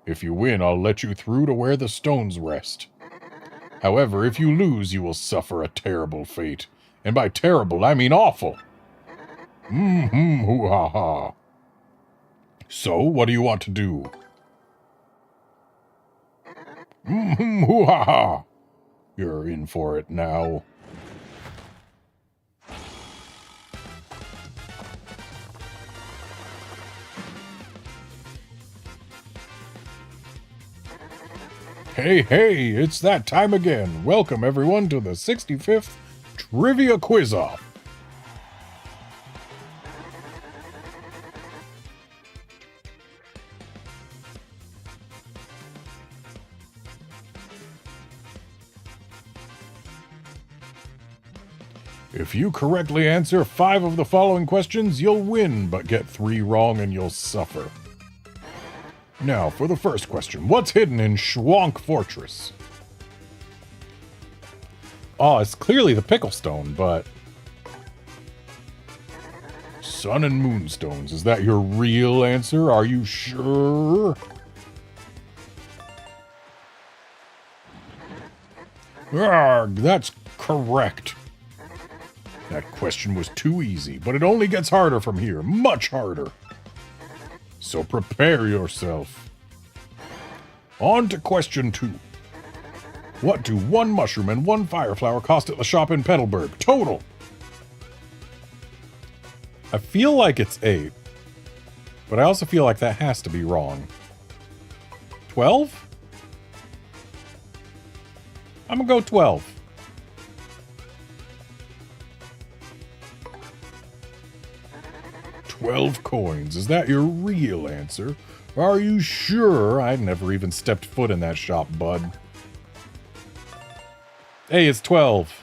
If you win, I'll let you through to where the stones rest. However, if you lose, you will suffer a terrible fate. And by terrible, I mean awful. Hoo-ha-ha. So, what do you want to do? Hoo-ha-ha. You're in for it now. Hey, hey, it's that time again. Welcome, everyone, to the 65th Trivia Quiz-Off. If you correctly answer 5 of the following questions, you'll win, but get 3 wrong and you'll suffer. Now, for the first question, what's hidden in Schwank Fortress? Oh, it's clearly the Pickle Stone, but... Sun and Moonstones, is that your real answer? Are you sure? Arrgh, that's correct. That question was too easy, but it only gets harder from here, much harder. So prepare yourself. On to question 2. What do 1 mushroom and 1 fire flower cost at the shop in Petalburg? Total. I feel like it's 8. But I also feel like that has to be wrong. 12? I'm gonna go 12. $12 coins. Is that your real answer? Are you sure? I never even stepped foot in that shop, bud. Hey, it's 12.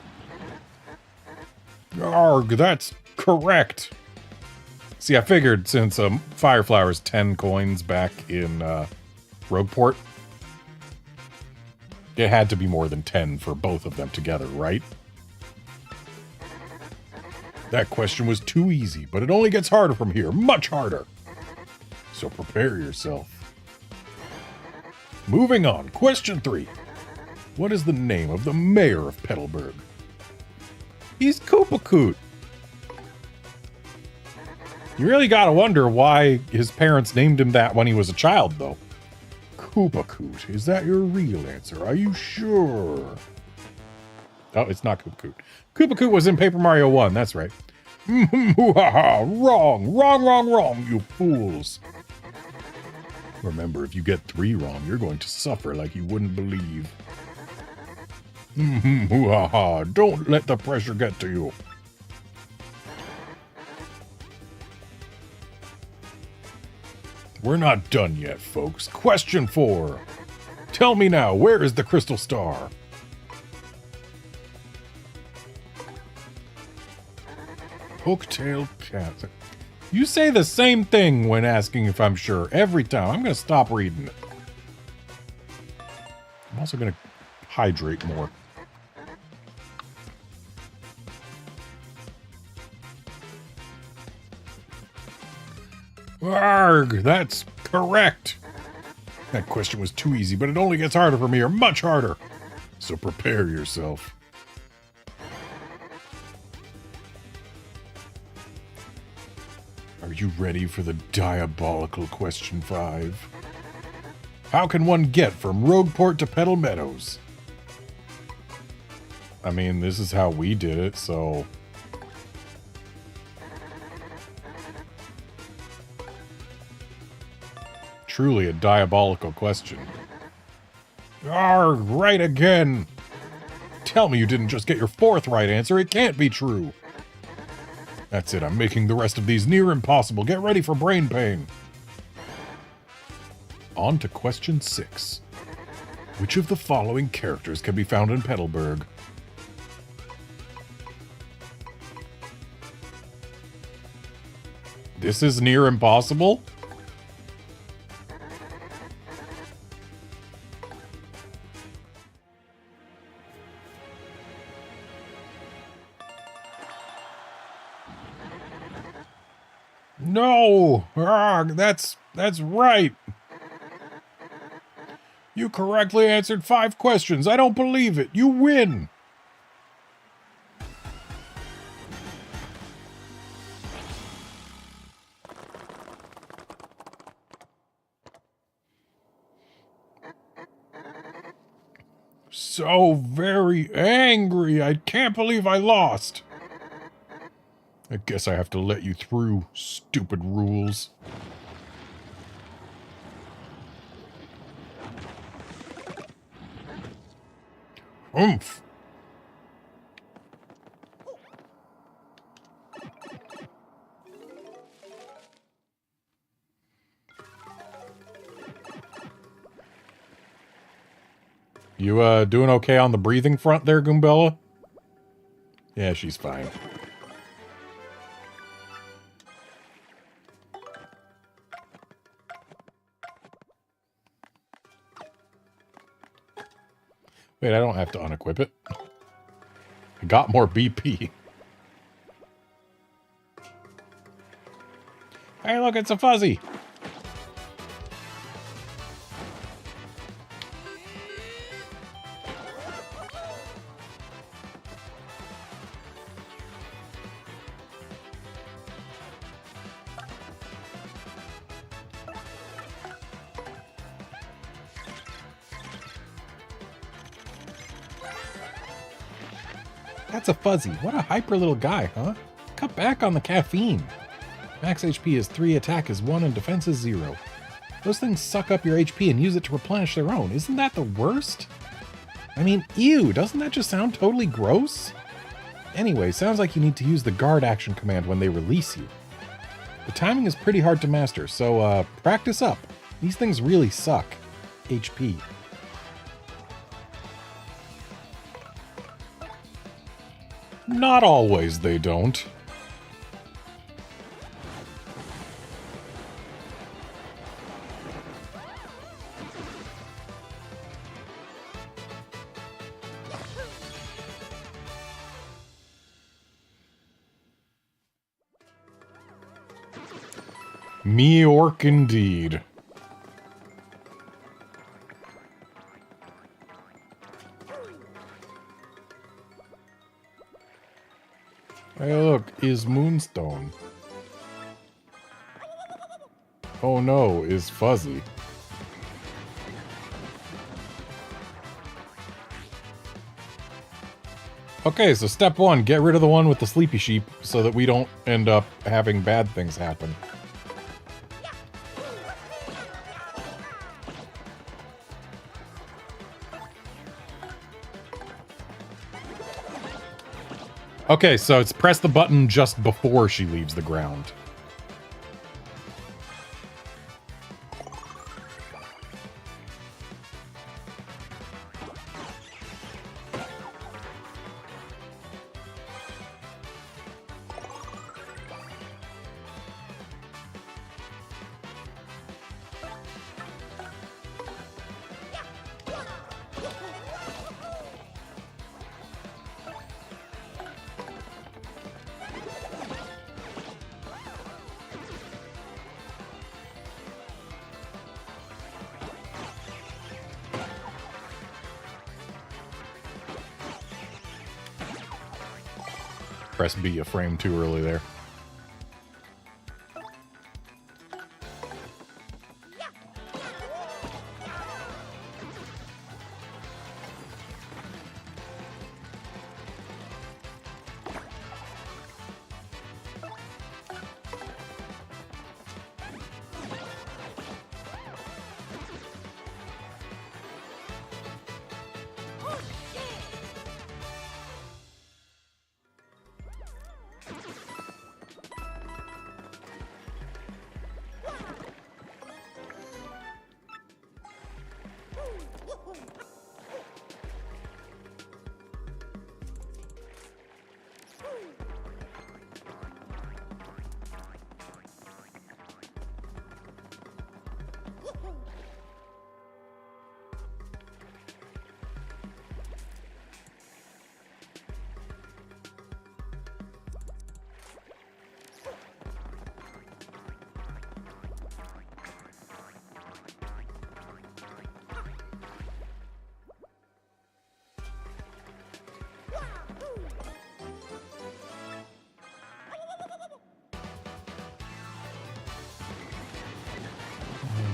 Arrgh, that's correct. See, I figured since Fire Flower's 10 coins back in Rogueport, it had to be more than 10 for both of them together, right? That question was too easy, but it only gets harder from here, much harder. So prepare yourself. Moving on, question 3. What is the name of the mayor of Petalburg? He's Koopacoot. You really gotta wonder why his parents named him that when he was a child, though. Koopacoot, is that your real answer? Are you sure? Oh, it's not Koopacoot. Koopacoot was in Paper Mario 1, that's right. Wrong, wrong, you fools. Remember, if you get 3 wrong, you're going to suffer like you wouldn't believe. Don't let the pressure get to you. We're not done yet, folks. Question 4. Tell me now, where is the crystal star? Hooktail cat. You say the same thing when asking if I'm sure every time. I'm going to stop reading it. I'm also going to hydrate more. Arrgh, that's correct. That question was too easy, but it only gets harder from here, much harder. So prepare yourself.
you ready for the diabolical question 5? How can one get from Rogueport to Petal Meadows?
I mean, this is how we did it, so... Truly a diabolical question.
Arrgh, right again! Tell me you didn't just get your 4th right answer. It can't be true. That's it. I'm making the rest of these near impossible. Get ready for brain pain. On to question 6. Which of the following characters can be found in Petalburg?
This is near impossible?
No! Arrgh, that's right! You correctly answered 5 questions. I don't believe it. You win! So very angry. I can't believe I lost. I guess I have to let you through, stupid rules. Oomph.
You, doing okay on the breathing front there, Goombella? Yeah, she's fine. Wait, I don't have to unequip it. I got more BP. Hey, look, it's a fuzzy.
That's a fuzzy. What a hyper little guy, huh? Cut back on the caffeine. Max HP is 3, attack is 1, and defense is 0. Those things suck up your HP and use it to replenish their own. Isn't that the worst? I mean, ew, doesn't that just sound totally gross? Anyway, sounds like you need to use the guard action command when they release you. The timing is pretty hard to master, so practice up. These things really suck. HP.
Not always, they don't. Me-orc indeed. Hey, look, is Moonstone. Oh no, is Fuzzy. Okay, so step 1, get rid of the one with the sleepy sheep so that we don't end up having bad things happen. Okay, so it's press the button just before she leaves the ground. Press B a frame too early there.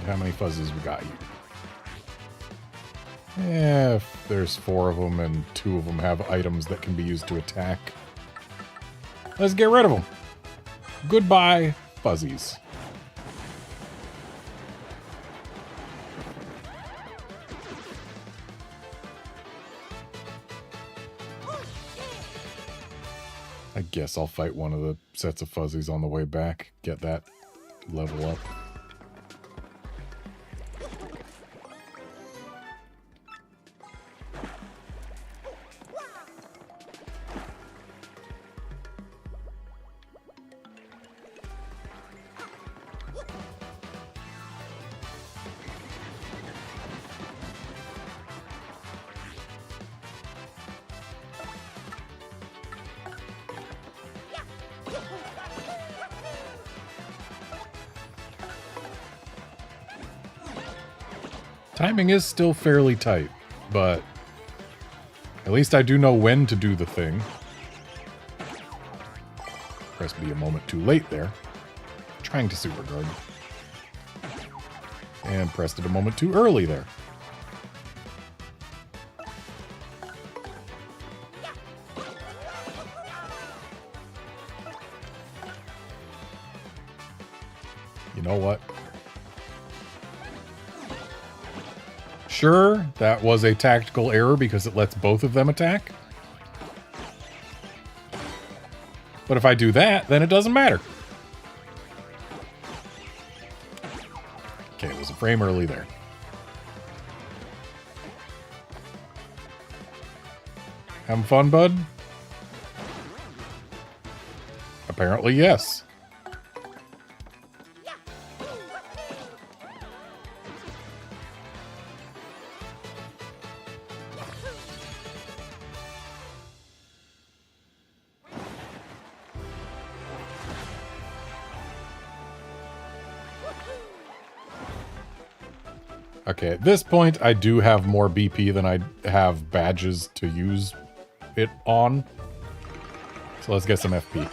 How many fuzzies we got here? Yeah, if there's 4 of them and 2 of them have items that can be used to attack. Let's get rid of them. Goodbye, fuzzies. I guess I'll fight one of the sets of fuzzies on the way back. Get that level up. Timing is still fairly tight, but at least I do know when to do the thing. Press B a moment too late there. Trying to super guard. And pressed it a moment too early there. You know what? Sure, that was a tactical error because it lets both of them attack. But if I do that, then it doesn't matter. Okay, it was a frame early there. Having fun, bud? Apparently, yes. Okay, at this point, I do have more BP than I have badges to use it on. So let's get some FP.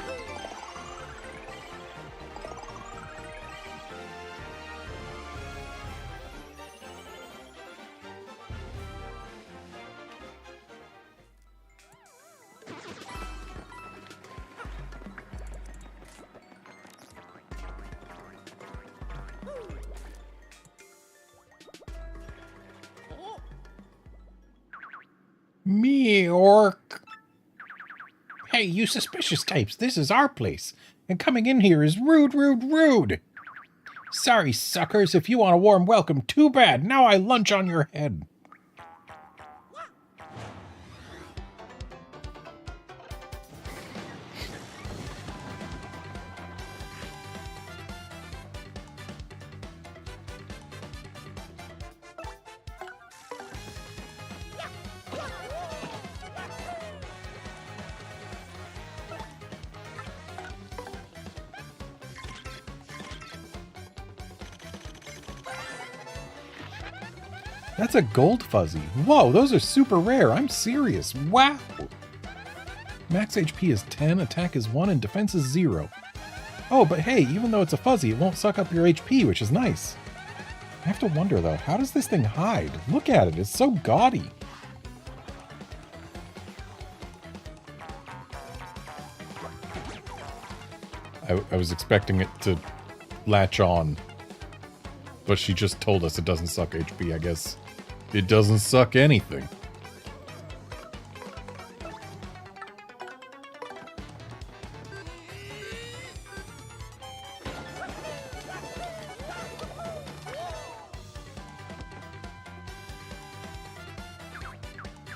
Me, orc. Hey, you suspicious types, this is our place. And coming in here is rude, rude, rude. Sorry, suckers, if you want a warm welcome, too bad. Now I lunch on your head. That's a gold fuzzy. Whoa, those are super rare. I'm serious. Wow. Max HP is 10, attack is 1, and defense is 0. Oh, but hey, even though it's a fuzzy, it won't suck up your HP, which is nice. I have to wonder, though, how does this thing hide? Look at it. It's so gaudy.
I was expecting it to latch on. But she just told us it doesn't suck HP, I guess. It doesn't suck anything.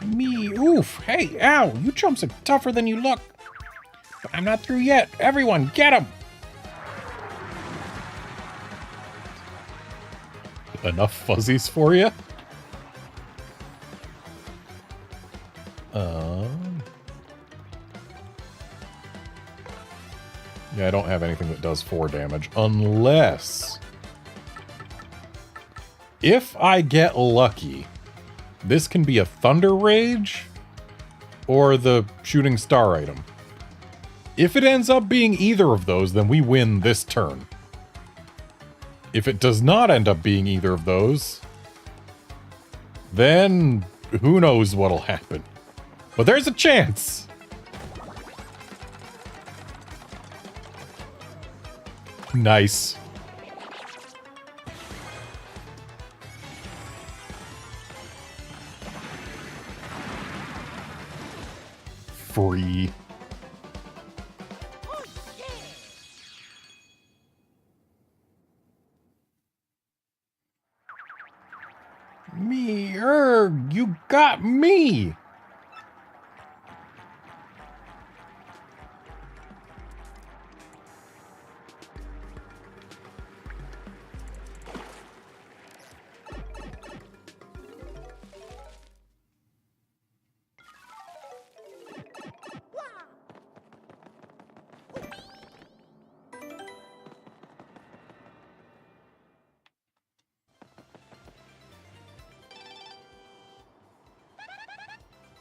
Me, oof. Hey, ow, you chumps are tougher than you look. But I'm not through yet. Everyone, get him!
Enough fuzzies for you? Yeah, I don't have anything that does 4 damage, unless... If I get lucky, this can be a Thunder Rage or the Shooting Star item. If it ends up being either of those, then we win this turn. If it does not end up being either of those, then who knows what'll happen. But there's a chance! Nice. Free.
Me, you got me!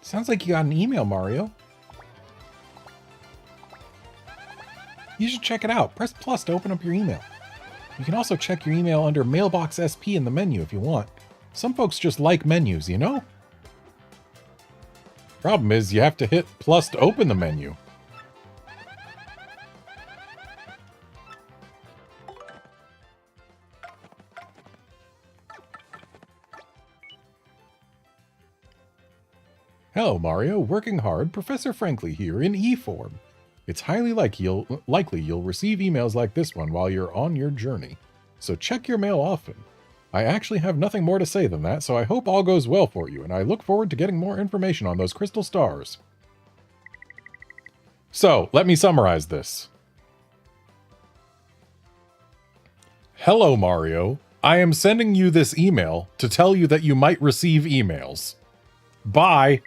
Sounds like you got an email, Mario. You should check it out. Press plus to open up your email. You can also check your email under Mailbox SP in the menu if you want. Some folks just like menus, you know?
Problem is, you have to hit plus to open the menu.
Hello, Mario. Working hard. Professor Frankly here in E-form. It's highly likely you'll receive emails like this one while you're on your journey, so check your mail often. I actually have nothing more to say than that, so I hope all goes well for you, and I look forward to getting more information on those crystal stars.
So, let me summarize this. Hello, Mario. I am sending you this email to tell you that you might receive emails. Bye.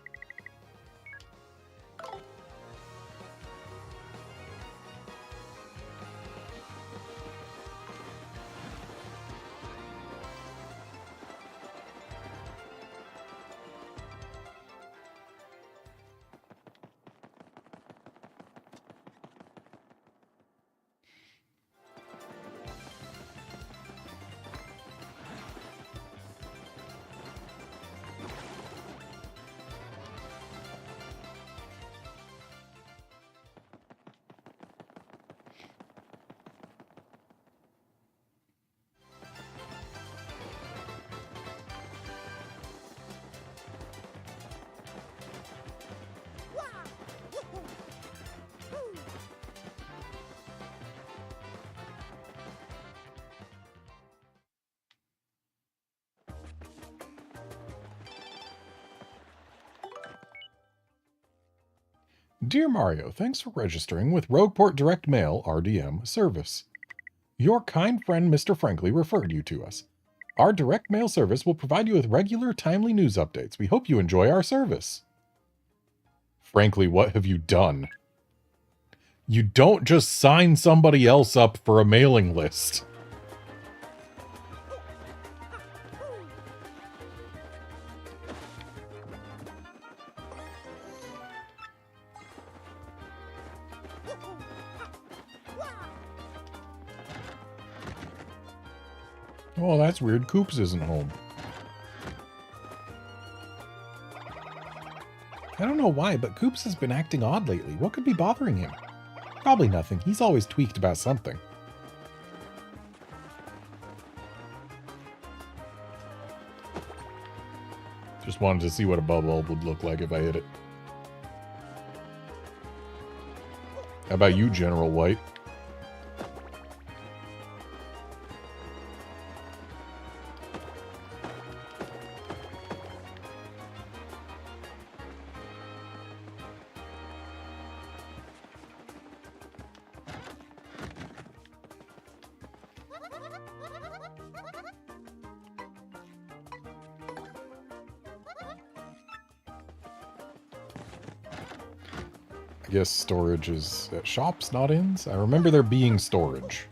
Dear Mario, thanks for registering with Rogueport Direct Mail RDM service. Your kind friend Mr. Frankly referred you to us. Our direct mail service will provide you with regular, timely news updates. We hope you enjoy our service.
Frankly, what have you done? You don't just sign somebody else up for a mailing list.
Oh, that's weird. Koops isn't home. I don't know why, but Koops has been acting odd lately. What could be bothering him? Probably nothing. He's always tweaked about something.
Just wanted to see what a bubble would look like if I hit it. How about you, General White?
guess storage is at shops, not inns? I remember there being storage.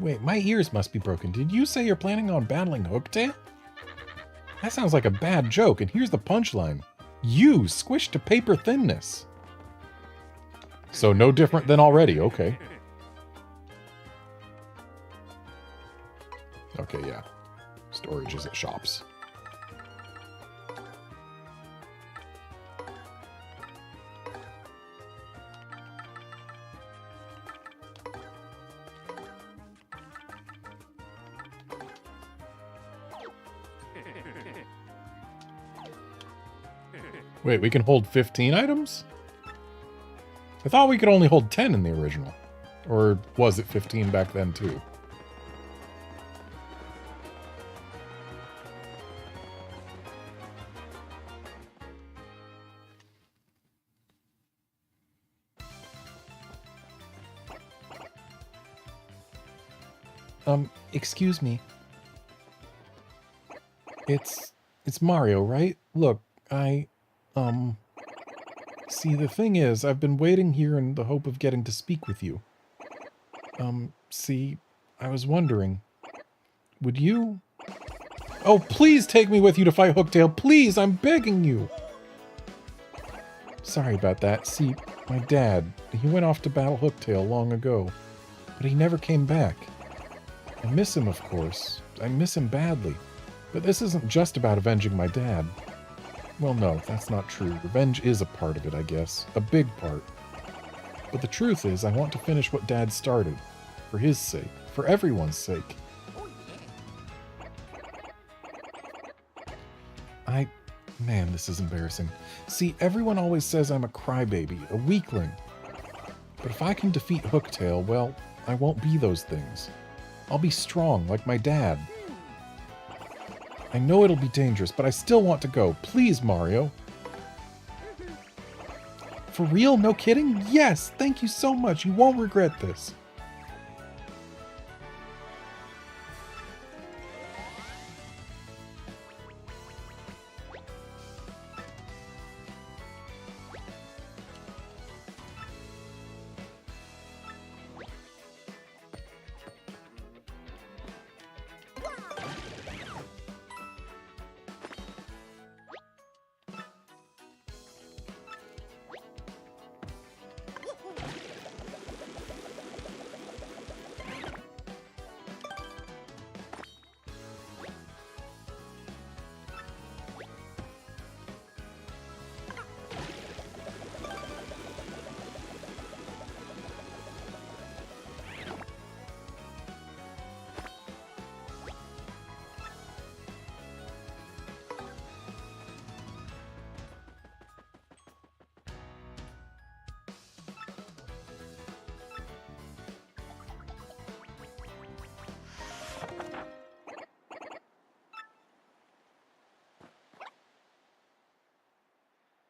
Wait, my ears must be broken. Did you say you're planning on battling Hooktail? That sounds like a bad joke, and here's the punchline. You squished to paper thinness. So no different than already, okay. Okay, yeah. Storage is at shops. Wait, we can hold 15 items? I thought we could only hold 10 in the original. Or was it 15 back then too? Excuse me. It's Mario, right? Look, see, the thing is, I've been waiting here in the hope of getting to speak with you. See, I was wondering, would you... Oh, please take me with you to fight Hooktail, please, I'm begging you! Sorry about that. See, my dad, he went off to battle Hooktail long ago, but he never came back. I miss him, of course. I miss him badly. But this isn't just about avenging my dad. Well, no, that's not true. Revenge is a part of it, I guess. A big part. But the truth is, I want to finish what Dad started. For his sake. For everyone's sake. Man, this is embarrassing. See, everyone always says I'm a crybaby, a weakling. But if I can defeat Hooktail, well, I won't be those things. I'll be strong, like my dad. I know it'll be dangerous, but I still want to go. Please, Mario. For real? No kidding? Yes! Thank you so much. You won't regret this.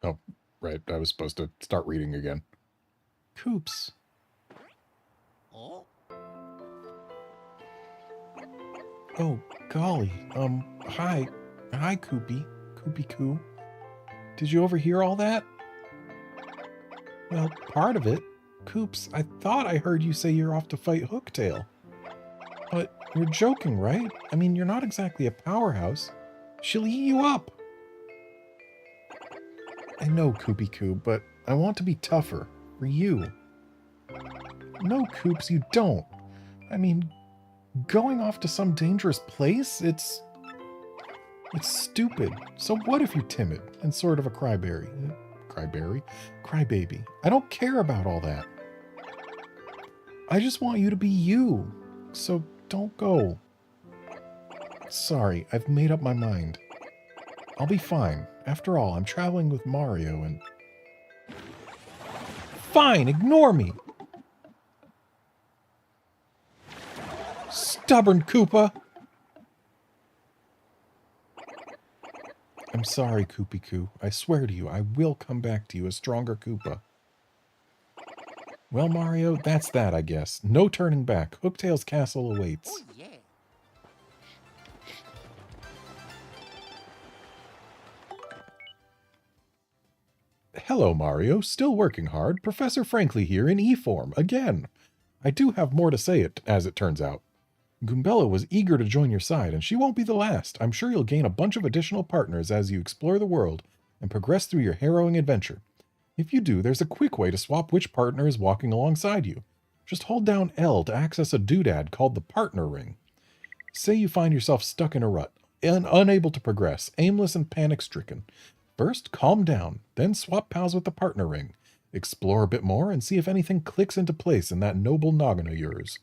Oh, right. I was supposed to start reading again. Coops. Oh, golly. Hi. Hi, Koopy. Koopy Koo. Did you overhear all that? Well, part of it. Coops, I thought I heard you say you're off to fight Hooktail. But you're joking, right? I mean, you're not exactly a powerhouse. She'll eat you up. I know, Koopy Koo, but I want to be tougher. For you. No, Coops, you don't. I mean, going off to some dangerous place? It's stupid. So what if you're timid and sort of a cryberry? Crybaby. I don't care about all that. I just want you to be you. So don't go. Sorry, I've made up my mind. I'll be fine. After all, I'm traveling with Mario and... Fine, ignore me! Stubborn Koopa! I'm sorry, Koopy Koo. I swear to you, I will come back to you a stronger Koopa. Well, Mario, that's that, I guess. No turning back. Hooktail's castle awaits. Hello, Mario. Still working hard. Professor Frankly here in E-form, again. I do have more to say, as it turns out. Goombella was eager to join your side, and she won't be the last. I'm sure you'll gain a bunch of additional partners as you explore the world and progress through your harrowing adventure. If you do, there's a quick way to swap which partner is walking alongside you. Just hold down L to access a doodad called the partner ring. Say you find yourself stuck in a rut, and unable to progress, aimless and panic-stricken. First, calm down, then swap pals with the partner ring. Explore a bit more and see if anything clicks into place in that noble noggin of yours.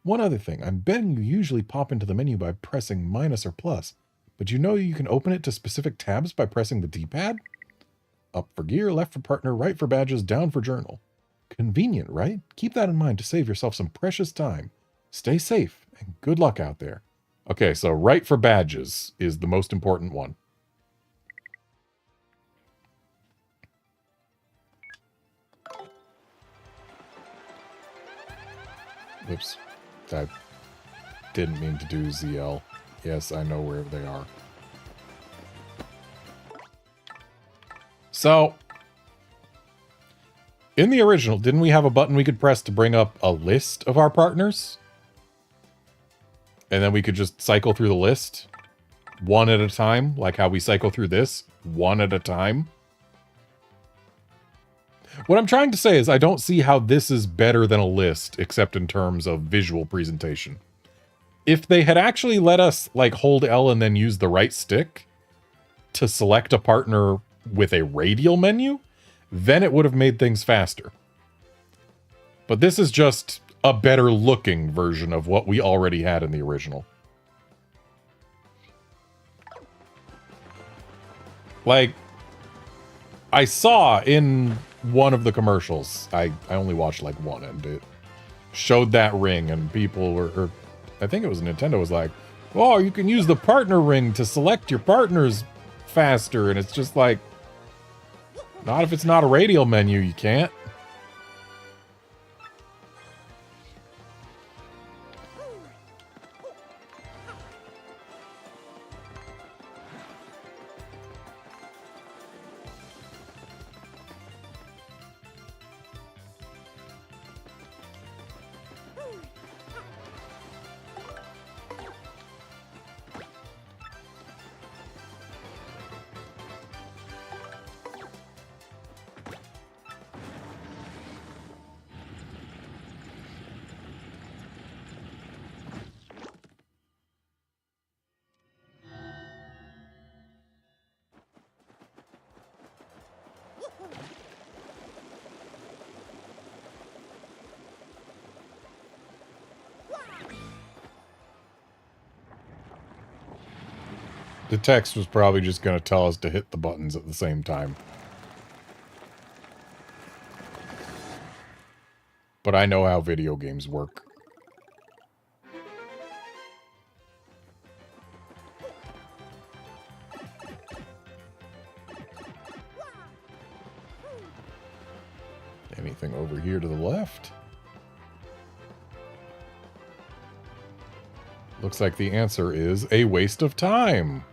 One other thing, I'm betting you usually pop into the menu by pressing minus or plus, but you know you can open it to specific tabs by pressing the D-pad? Up for gear, left for partner, right for badges, down for journal. Convenient, right? Keep that in mind to save yourself some precious time. Stay safe, and good luck out there. Okay, so right for badges is the most important one. Oops. I didn't mean to do ZL. Yes, I know where they are. So, in the original, didn't we have a button we could press to bring up a list of our partners? And then we could just cycle through the list one at a time, like how we cycle through this, one at a time. What I'm trying to say is I don't see how this is better than a list, except in terms of visual presentation. If they had actually let us, like, hold L and then use the right stick to select a partner with a radial menu, then it would have made things faster. But this is just a better looking version of what we already had in the original. Like, I saw in one of the commercials, I only watched like one, and it showed that ring, and people were, or I think it was Nintendo was like, oh, you can use the partner ring to select your partners faster, and it's just like, not if it's not a radial menu, you can't. The text was probably just going to tell us to hit the buttons at the same time. But I know how video games work. Anything over here to the left? Looks like the answer is a waste of time.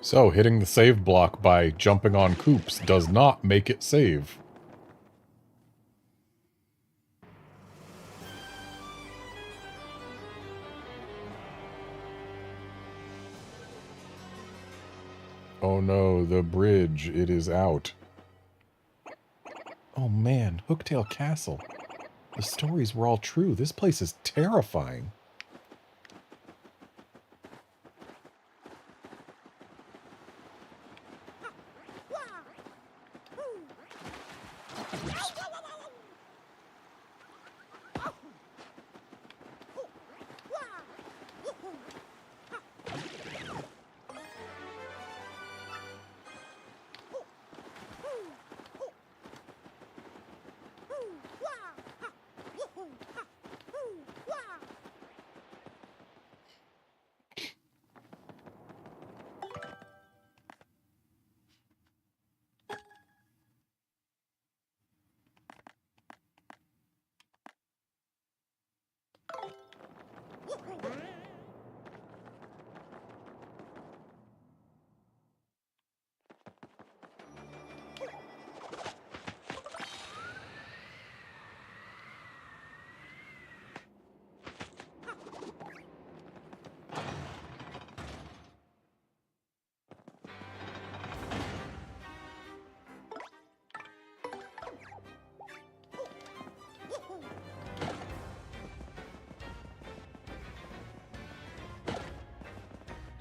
So, hitting the save block by jumping on coops does not make it save. Oh no, the bridge, it is out. Oh man, Hooktail Castle. The stories were all true. This place is terrifying.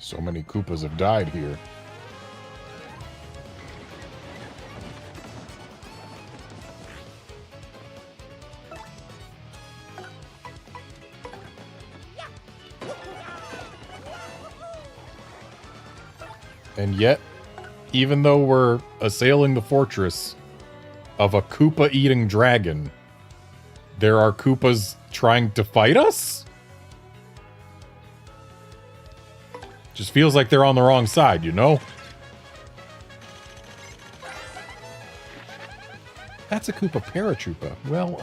So many Koopas have died here. And yet, even though we're assailing the fortress of a Koopa-eating dragon, there are Koopas trying to fight us? Just feels like they're on the wrong side, you know?
That's a Koopa Paratroopa. Well,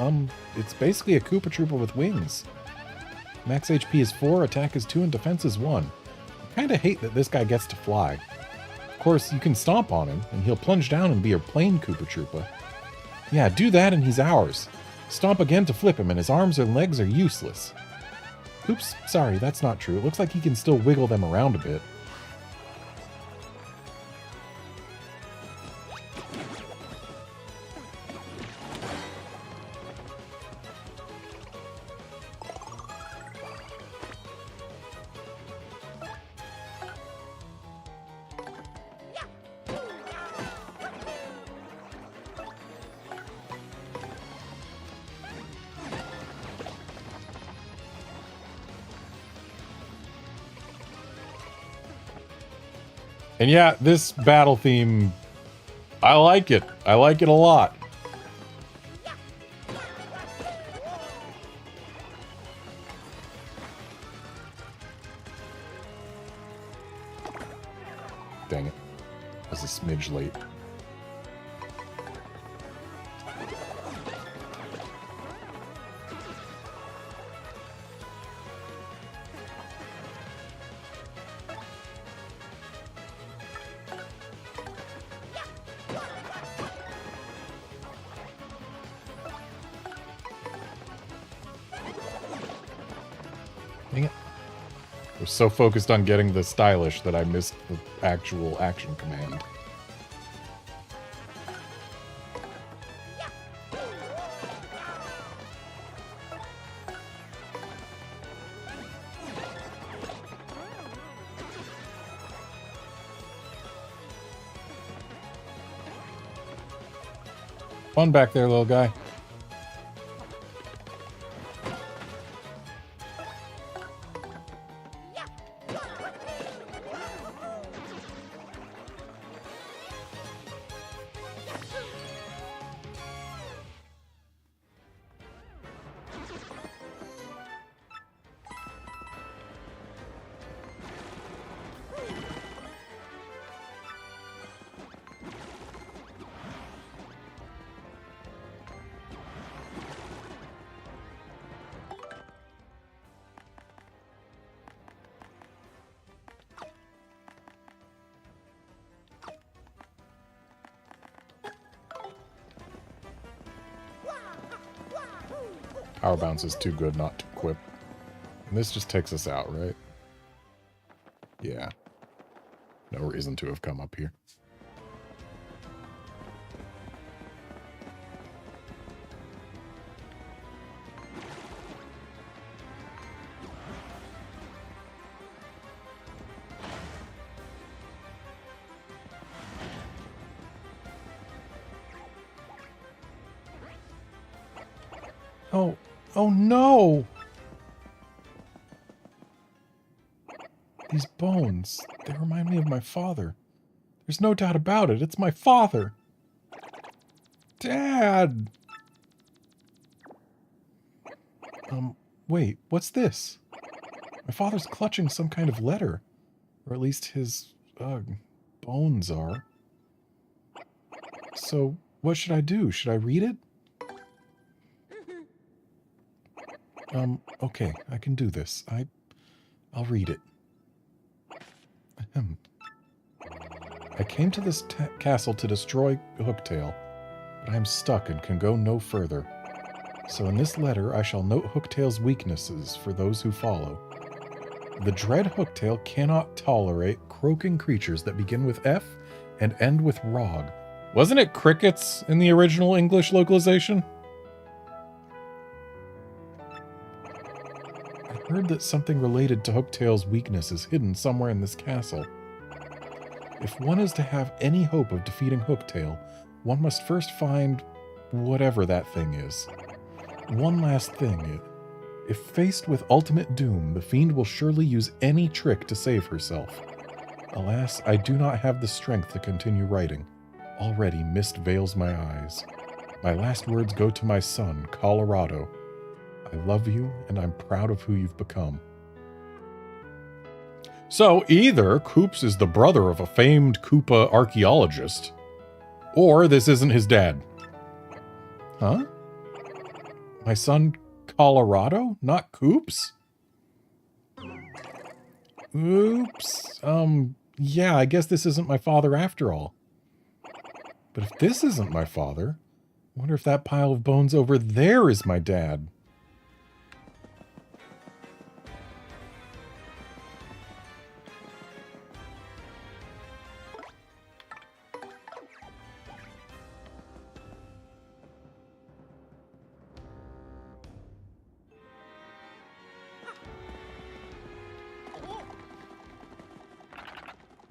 it's basically a Koopa Troopa with wings. Max HP is 4, attack is 2, and defense is 1. I kinda hate that this guy gets to fly. Of course, you can stomp on him, and he'll plunge down and be a plain Koopa Troopa. Yeah, do that and he's ours. Stomp again to flip him, and his arms and legs are useless. Oops, sorry, that's not true. It looks like he can still wiggle them around a bit.
And yeah, this battle theme, I like it. I like it a lot.
Dang it. I was a smidge late.
Dang it.
I was so focused on getting the stylish that I missed the actual action command.
Fun back there, little guy.
Power bounce is too good not to equip. And this just takes us out, right? Yeah. No reason to have come up here.
Oh no! These bones, they remind me of my father. There's no doubt about it, it's my father! Dad! Wait, what's this? My father's clutching some kind of letter. Or at least his, bones are. So, what should I do? Should I read it? Okay, I can do this. I'll read it. Ahem. I came to this castle to destroy Hooktail, but I am stuck and can go no further. So in this letter I shall note Hooktail's weaknesses for those who follow. The dread Hooktail cannot tolerate croaking creatures that begin with F and end with Rog.
Wasn't it crickets in the original English localization?
I heard that something related to Hooktail's weakness is hidden somewhere in this castle. If one is to have any hope of defeating Hooktail, one must first find whatever that thing is. One last thing. If faced with ultimate doom, the fiend will surely use any trick to save herself. Alas, I do not have the strength to continue writing. Already mist veils my eyes. My last words go to my son, Colorado. I love you, and I'm proud of who you've become.
So either Koops is the brother of a famed Koopa archaeologist, or this isn't his dad.
Huh? My son, Colorado? Not Koops? Oops. Yeah, I guess this isn't my father after all. But if this isn't my father, I wonder if that pile of bones over there is my dad.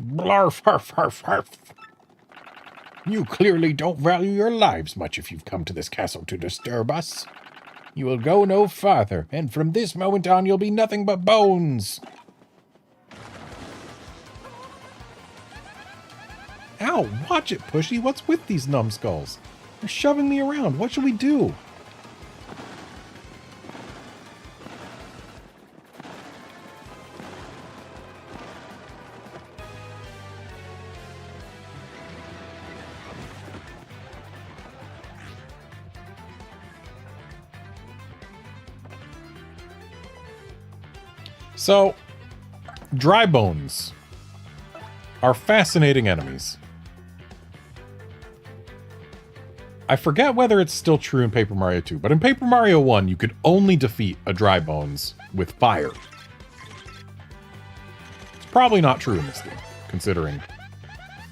Blarf, harf, harf, harf. You clearly don't value your lives much if you've come to this castle to disturb us. You will go no farther, and from this moment on you'll be nothing but bones.
Ow, watch it, Pushy. What's with these numbskulls? They're shoving me around. What should we do?
So, dry bones are fascinating enemies. I forget whether it's still true in Paper Mario 2, but in Paper Mario 1, you could only defeat a dry bones with fire. It's probably not true in this game, considering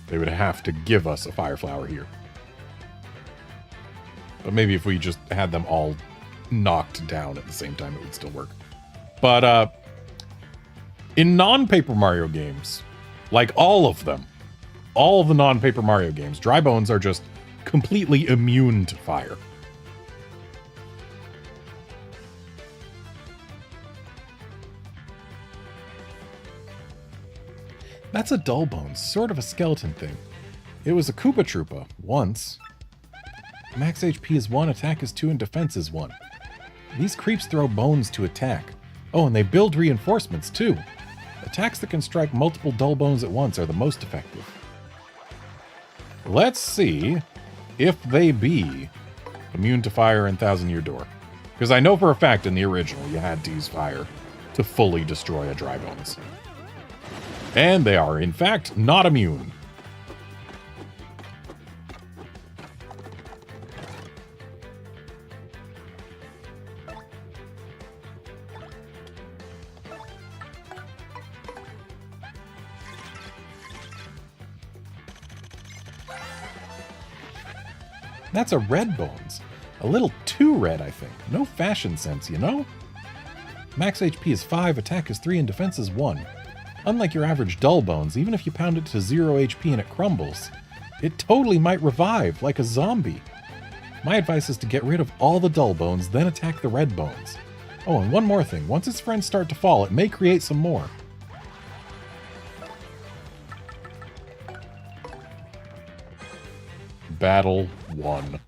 they would have to give us a fire flower here. But maybe if we just had them all knocked down at the same time, it would still work. But, in non-Paper Mario games, like all of them, all of the non-Paper Mario games, dry bones are just completely immune to fire.
That's a dull bones, sort of a skeleton thing. It was a Koopa Troopa, once. Max HP is 1, attack is 2, and defense is 1. These creeps throw bones to attack. Oh, and they build reinforcements, too. Attacks that can strike multiple dull bones at once are the most effective.
Let's see if they be immune to fire in Thousand Year Door. Because I know for a fact in the original you had to use fire to fully destroy a dry bones. And they are, in fact, not immune.
That's a red bones. A little too red, I think. No fashion sense, you know? Max HP is 5, attack is 3, and defense is 1. Unlike your average dull bones, even if you pound it to 0 HP and it crumbles, it totally might revive, like a zombie. My advice is to get rid of all the dull bones, then attack the red bones. Oh, and one more thing. Once its friends start to fall, it may create some more.
Battle 1.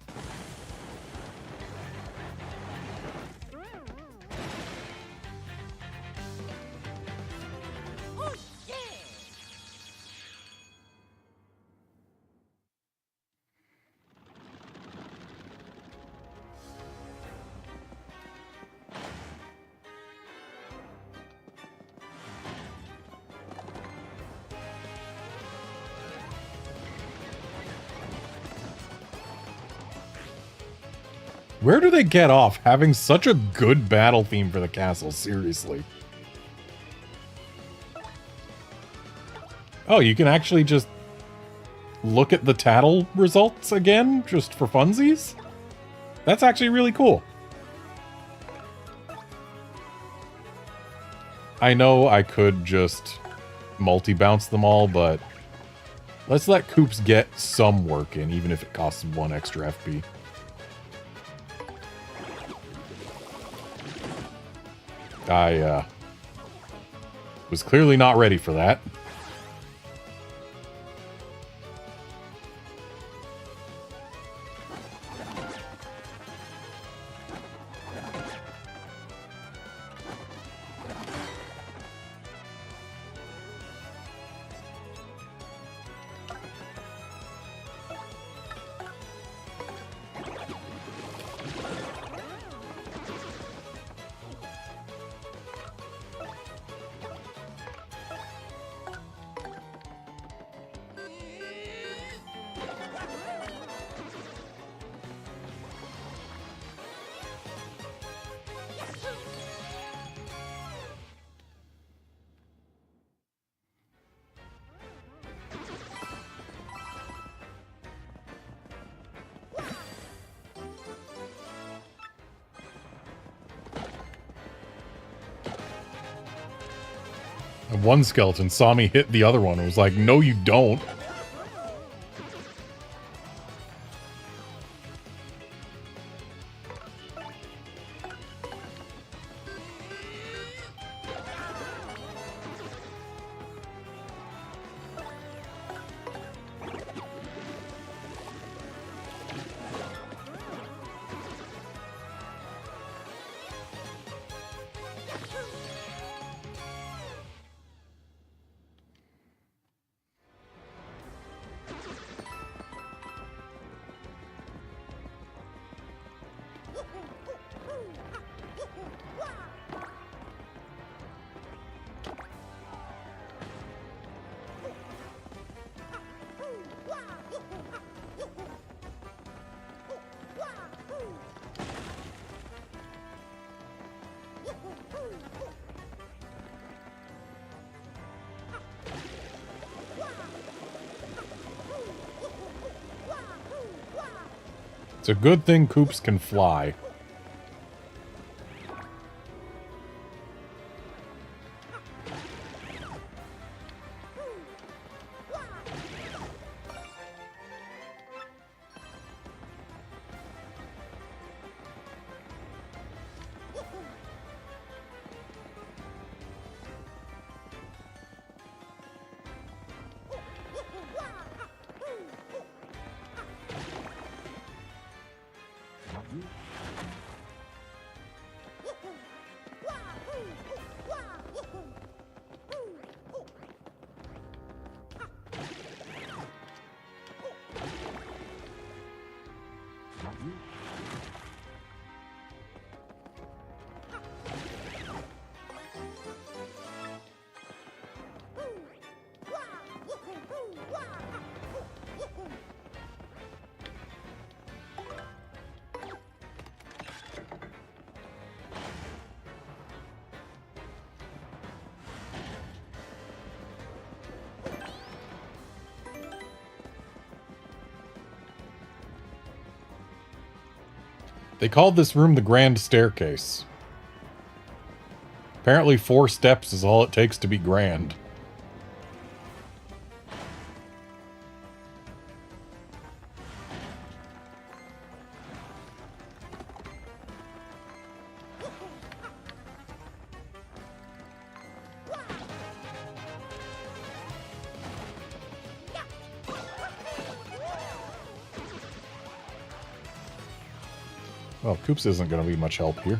Where do they get off having such a good battle theme for the castle? Seriously. Oh, you can actually just look at the tattle results again, just for funsies? That's actually really cool. I know I could just multi-bounce them all, but let's let Koops get some work in, even if it costs him 1 extra FP. I was clearly not ready for that. And one skeleton saw me hit the other one and was like, no, you don't. It's a good thing Koops can fly. They called this room the Grand Staircase. Apparently 4 steps is all it takes to be grand. Well, Koops isn't going to be much help here.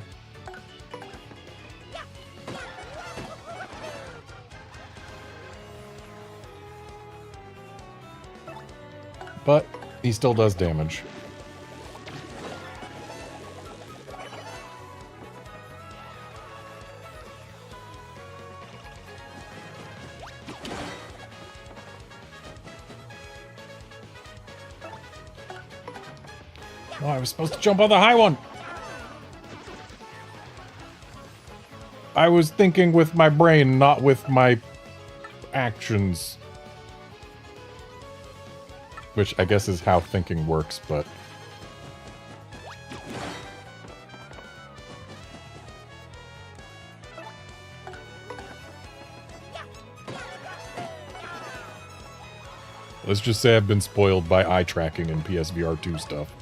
But he still does damage. Oh, I was supposed to jump on the high one. I was thinking with my brain, not with my actions. Which I guess is how thinking works, but... Let's just say I've been spoiled by eye tracking and PSVR 2 stuff.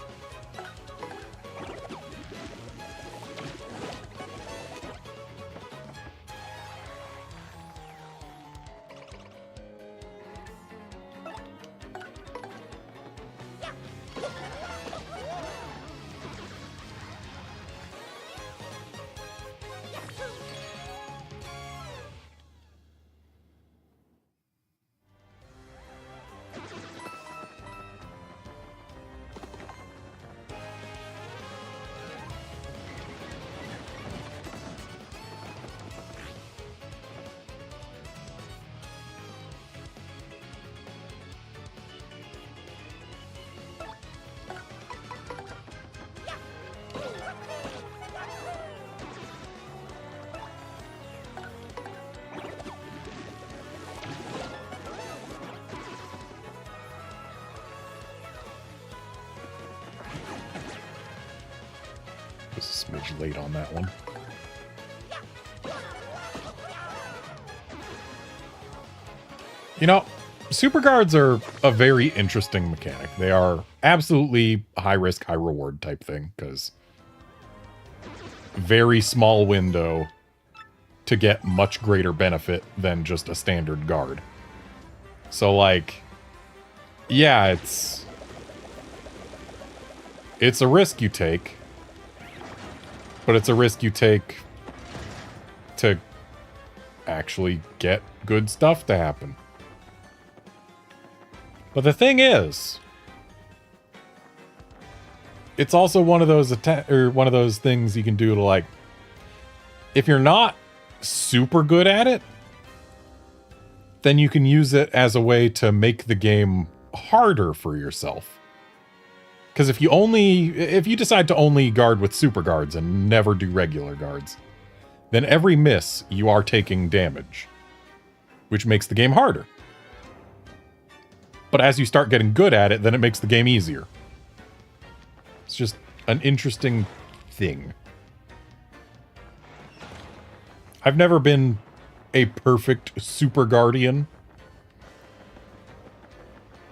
Just a smidge late on that one. You know, super guards are a very interesting mechanic. They are absolutely high risk, high reward type thing, because very small window to get much greater benefit than just a standard guard. So, like, yeah, it's a risk you take, but it's a risk you take to actually get good stuff to happen. But the thing is, it's also one of those one of those things you can do to, like, if you're not super good at it, then you can use it as a way to make the game harder for yourself. Because if you decide to only guard with super guards and never do regular guards, then every miss you are taking damage, which makes the game harder. But as you start getting good at it, then it makes the game easier. It's just an interesting thing. I've never been a perfect super guardian,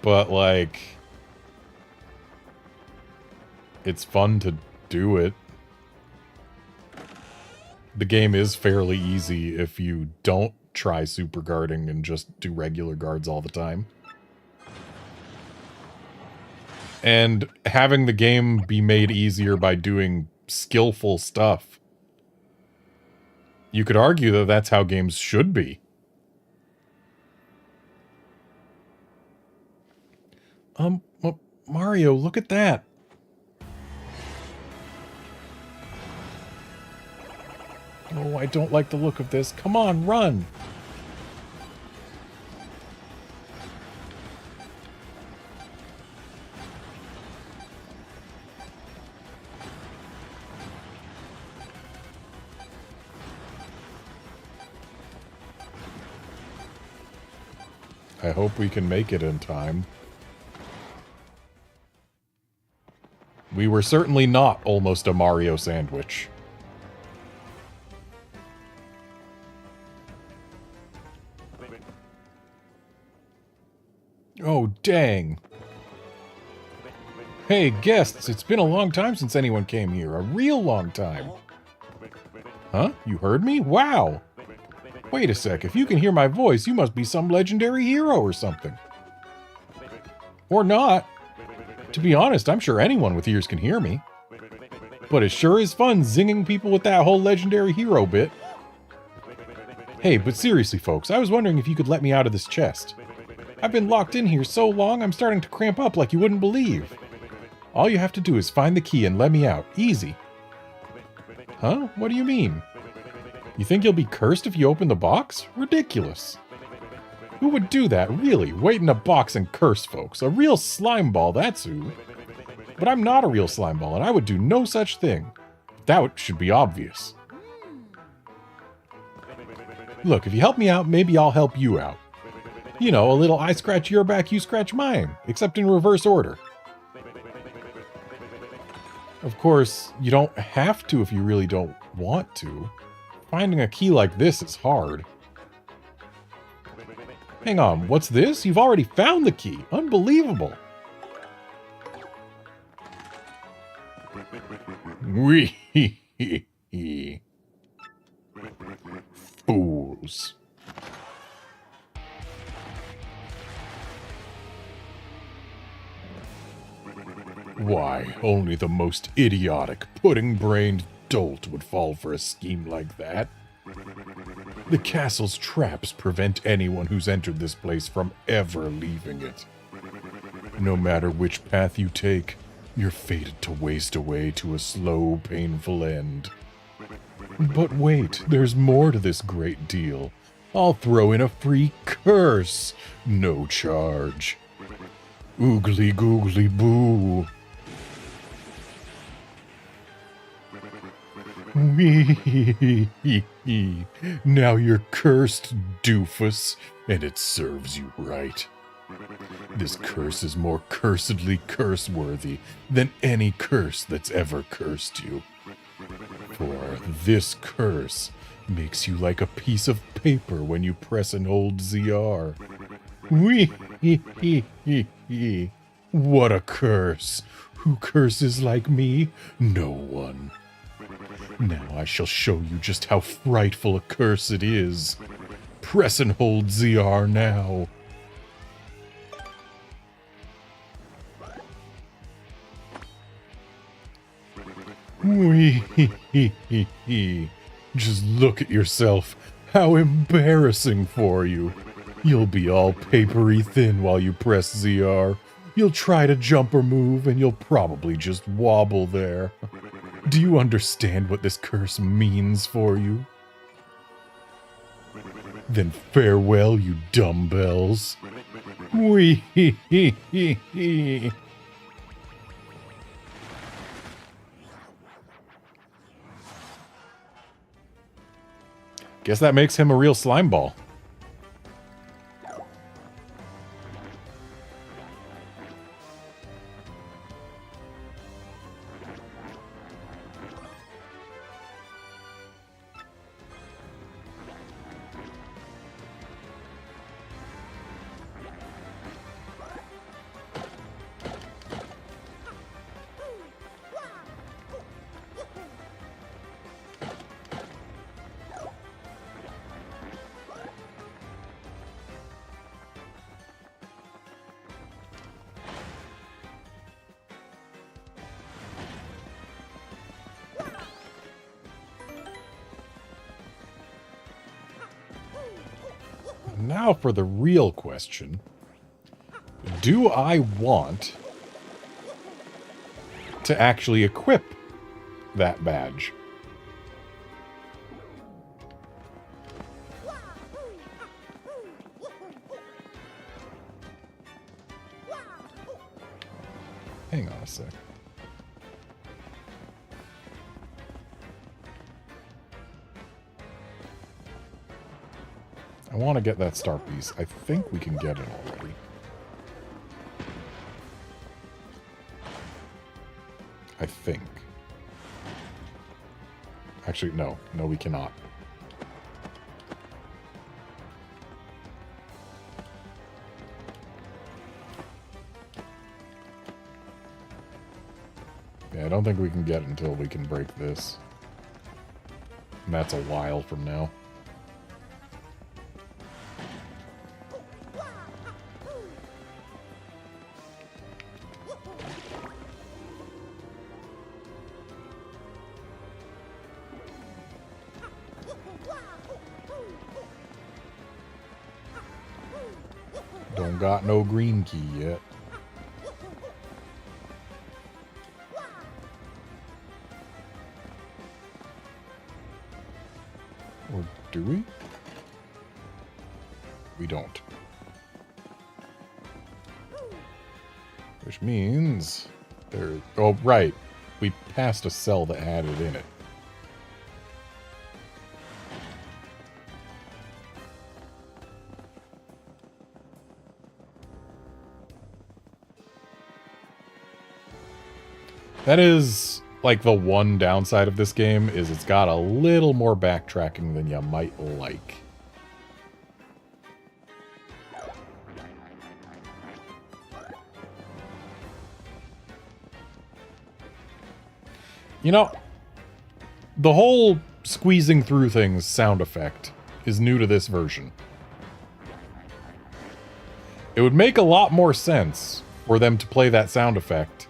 but, like, it's fun to do it. The game is fairly easy if you don't try super guarding and just do regular guards all the time. And having the game be made easier by doing skillful stuff, you could argue that that's how games should be. Well, Mario, look at that. Oh, I don't like the look of this. Come on, run. I hope we can make it in time. We were certainly not almost a Mario sandwich. Oh, dang. Hey, guests, it's been a long time since anyone came here. A real long time. Huh? You heard me? Wow! Wait a sec, if you can hear my voice, you must be some legendary hero or something. Or not. To be honest, I'm sure anyone with ears can hear me. But it sure is fun zinging people with that whole legendary hero bit. Hey, but seriously, folks, I was wondering if you could let me out of this chest. I've been locked in here so long, I'm starting to cramp up like you wouldn't believe. All you have to do is find the key and let me out. Easy. Huh? What do you mean? You think you'll be cursed if you open the box? Ridiculous. Who would do that, really? Wait in a box and curse folks. A real slime ball, that's who. But I'm not a real slime ball, and I would do no such thing. That should be obvious. Look, if you help me out, maybe I'll help you out. You know, a little I scratch your back, you scratch mine, except in reverse order. Of course, you don't have to if you really don't want to. Finding a key like this is hard.
Hang on, what's this? You've already found the key. Unbelievable.
Wee. Fools. Why, only the most idiotic, pudding-brained dolt would fall for a scheme like that. The castle's traps prevent anyone who's entered this place from ever leaving it. No matter which path you take, you're fated to waste away to a slow, painful end. But wait, there's more to this great deal. I'll throw in a free curse. No charge. Oogly googly boo. Wee. Now you're cursed, doofus, and it serves you right. This curse is more cursedly curse-worthy than any curse that's ever cursed you. For this curse makes you like a piece of paper when you press and hold ZR. Wee. What a curse! Who curses like me? No one. Now I shall show you just how frightful a curse it is. Press and hold ZR now. Wee. Just look at yourself. How embarrassing for you. You'll be all papery thin while you press ZR. You'll try to jump or move, and you'll probably just wobble there. Do you understand what this curse means for you? Then farewell, you dumbbells. Wee.
Guess that makes him a real slime ball. Now for the real question. Do I want to actually equip that badge? Hang on a sec. I want to get that star piece. I think we can get it already. I think. Actually, no. No, we cannot. Yeah, I don't think we can get it until we can break this. And that's a while from now. Don't got no green key yet. Or do we? We don't. Which means there... Oh, right. We passed a cell that had it in it. That is, like, the one downside of this game, is it's got a little more backtracking than you might like.
You know, the whole squeezing through things sound effect is new to this version. It would make a lot more sense for them to play that sound effect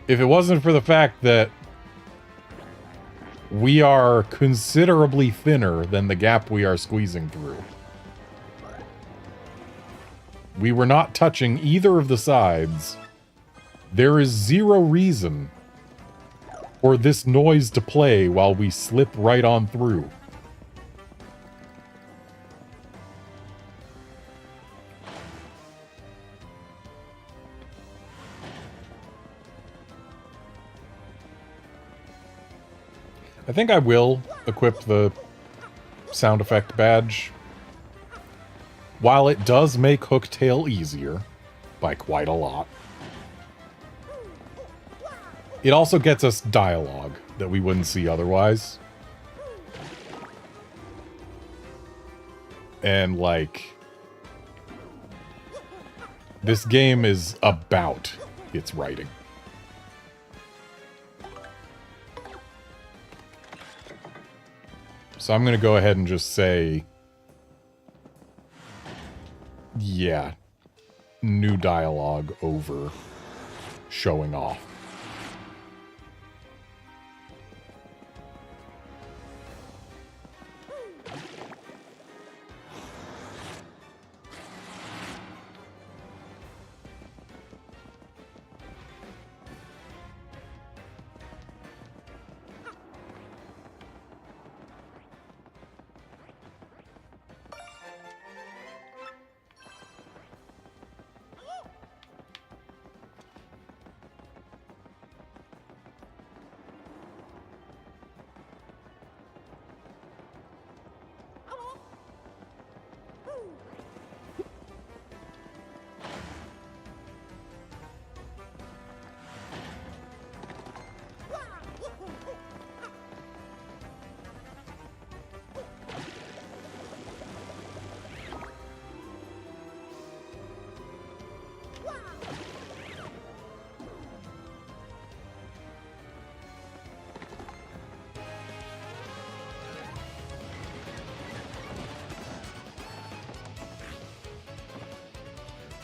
if it wasn't for the fact that we are considerably thinner than the gap we are squeezing through. We were not touching either of the sides. There is zero reason for this noise to play while we slip right on through. I think I will equip the sound effect badge. While it does make Hooktail easier, by quite a lot, it also gets us dialogue that we wouldn't see otherwise. And, like, this game is about its writing. So I'm going to go ahead and just say, yeah, new dialogue over showing off.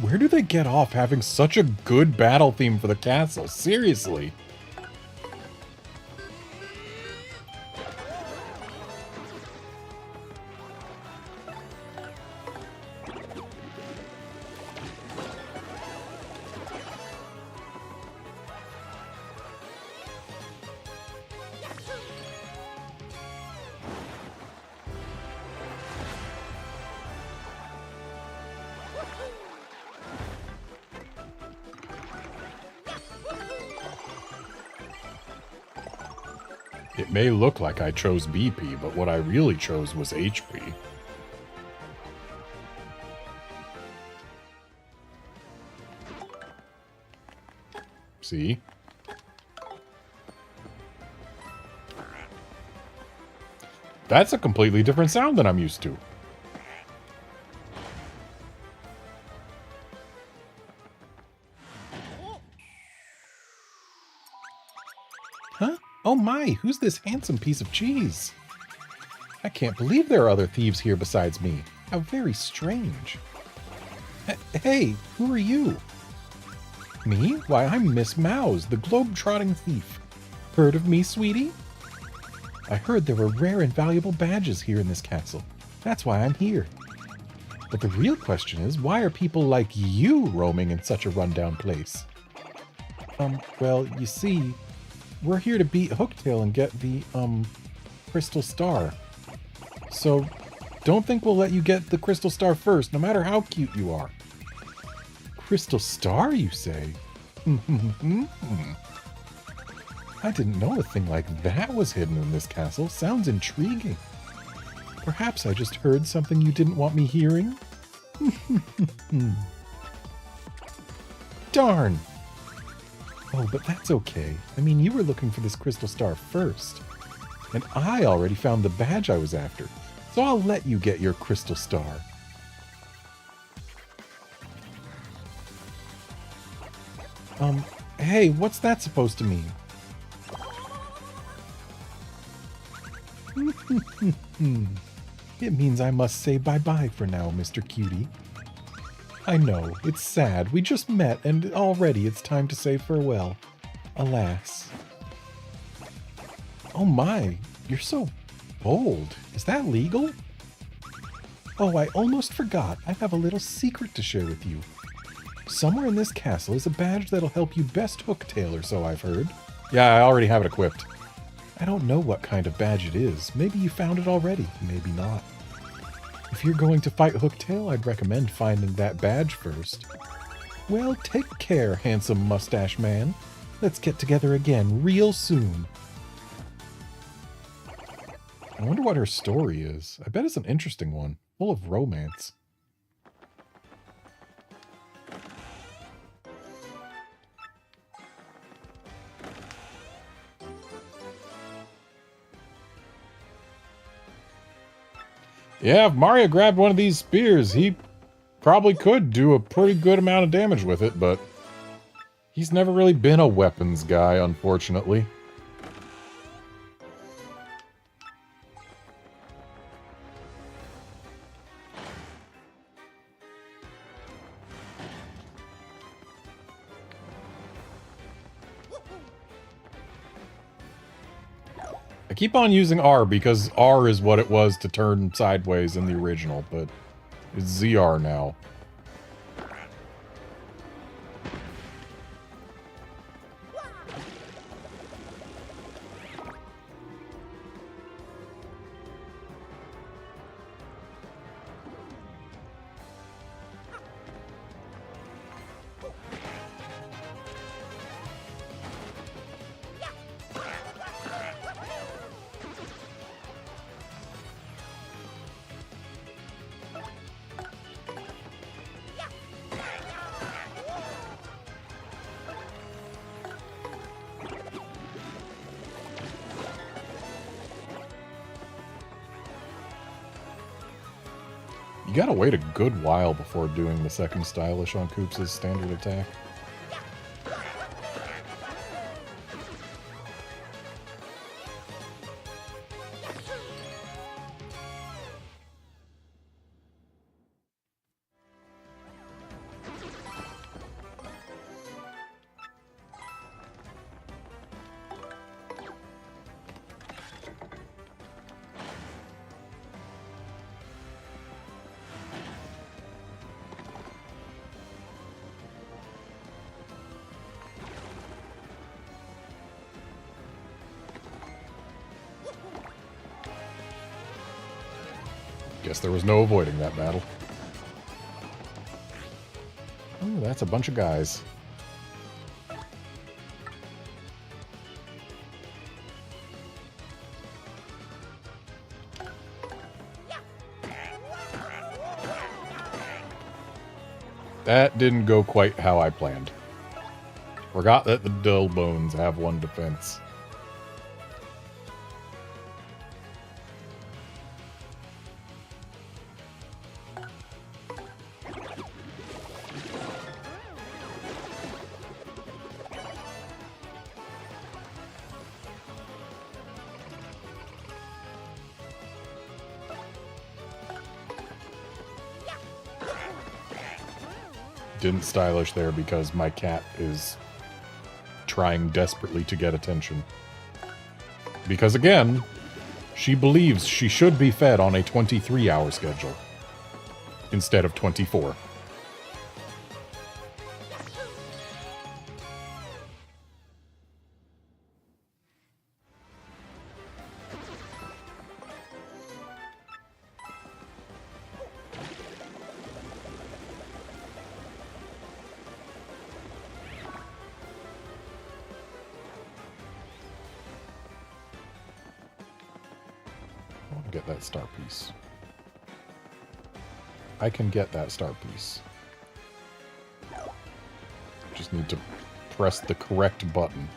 Where do they get off having such a good battle theme for the castle? Seriously. It may look like I chose BP, but what I really chose was HP. See? That's a completely different sound than I'm used to.
Huh? Oh my, who's this handsome piece of cheese? I can't believe there are other thieves here besides me. How very strange. Hey, who are you? Me? Why, I'm Miss Mouse, the globe-trotting thief. Heard of me, sweetie? I heard there were rare and valuable badges here in this castle. That's why I'm here. But the real question is, why are people like you roaming in such a rundown place? Well, you see, we're here to beat Hooktail and get the, Crystal Star. So, don't think we'll let you get the Crystal Star first, no matter how cute you are. Crystal Star, you say? I didn't know a thing like that was hidden in this castle. Sounds intriguing. Perhaps I just heard something you didn't want me hearing? Darn! Oh, but that's okay. I mean, you were looking for this Crystal Star first. And I already found the badge I was after. So I'll let you get your Crystal Star. Hey, what's that supposed to mean? It means I must say bye-bye for now, Mr. Cutie. I know, it's sad. We just met, and already it's time to say farewell. Alas. Oh my, you're so bold. Is that legal? Oh, I almost forgot. I have a little secret to share with you. Somewhere in this castle is a badge that'll help you best Hooktail, or so I've heard.
Yeah, I already have it equipped.
I don't know what kind of badge it is. Maybe you found it already, maybe not. If you're going to fight Hooktail, I'd recommend finding that badge first. Well, take care, handsome mustache man. Let's get together again real soon. I wonder what her story is. I bet it's an interesting one, full of romance.
Yeah, if Mario grabbed one of these spears, he probably could do a pretty good amount of damage with it, but he's never really been a weapons guy, unfortunately. I keep on using R because R is what it was to turn sideways in the original, but it's ZR now. You gotta wait a good while before doing the second stylish on Koops' standard attack. Guess there was no avoiding that battle. Oh, that's a bunch of guys. That didn't go quite how I planned. Forgot that the dull bones have one defense. Didn't stylish there because my cat is trying desperately to get attention. Because again, she believes she should be fed on a 23-hour schedule instead of 24. Get that star piece. I can get that star piece. Just need to press the correct button.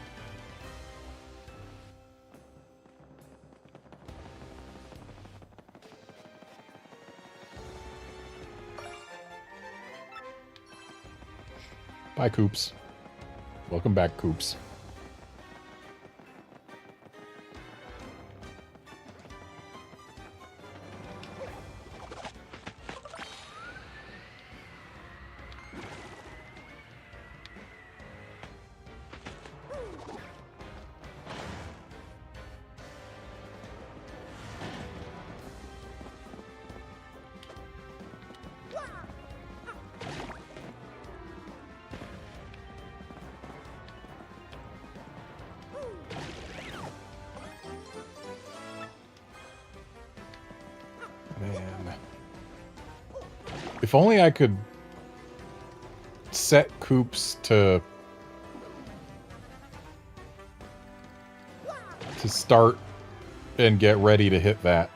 Bye, Koops. Welcome back, Koops. Man. If only I could set Coops to start and get ready to hit that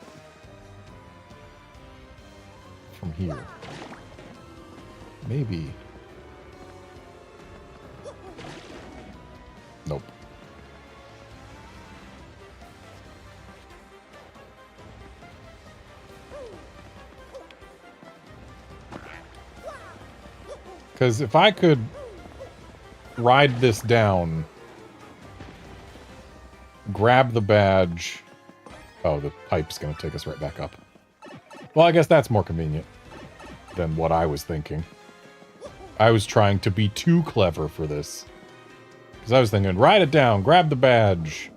from here. Maybe. Nope. Because if I could ride this down, grab the badge... Oh, the pipe's going to take us right back up. Well, I guess that's more convenient than what I was thinking. I was trying to be too clever for this. Because I was thinking, ride it down, grab the badge,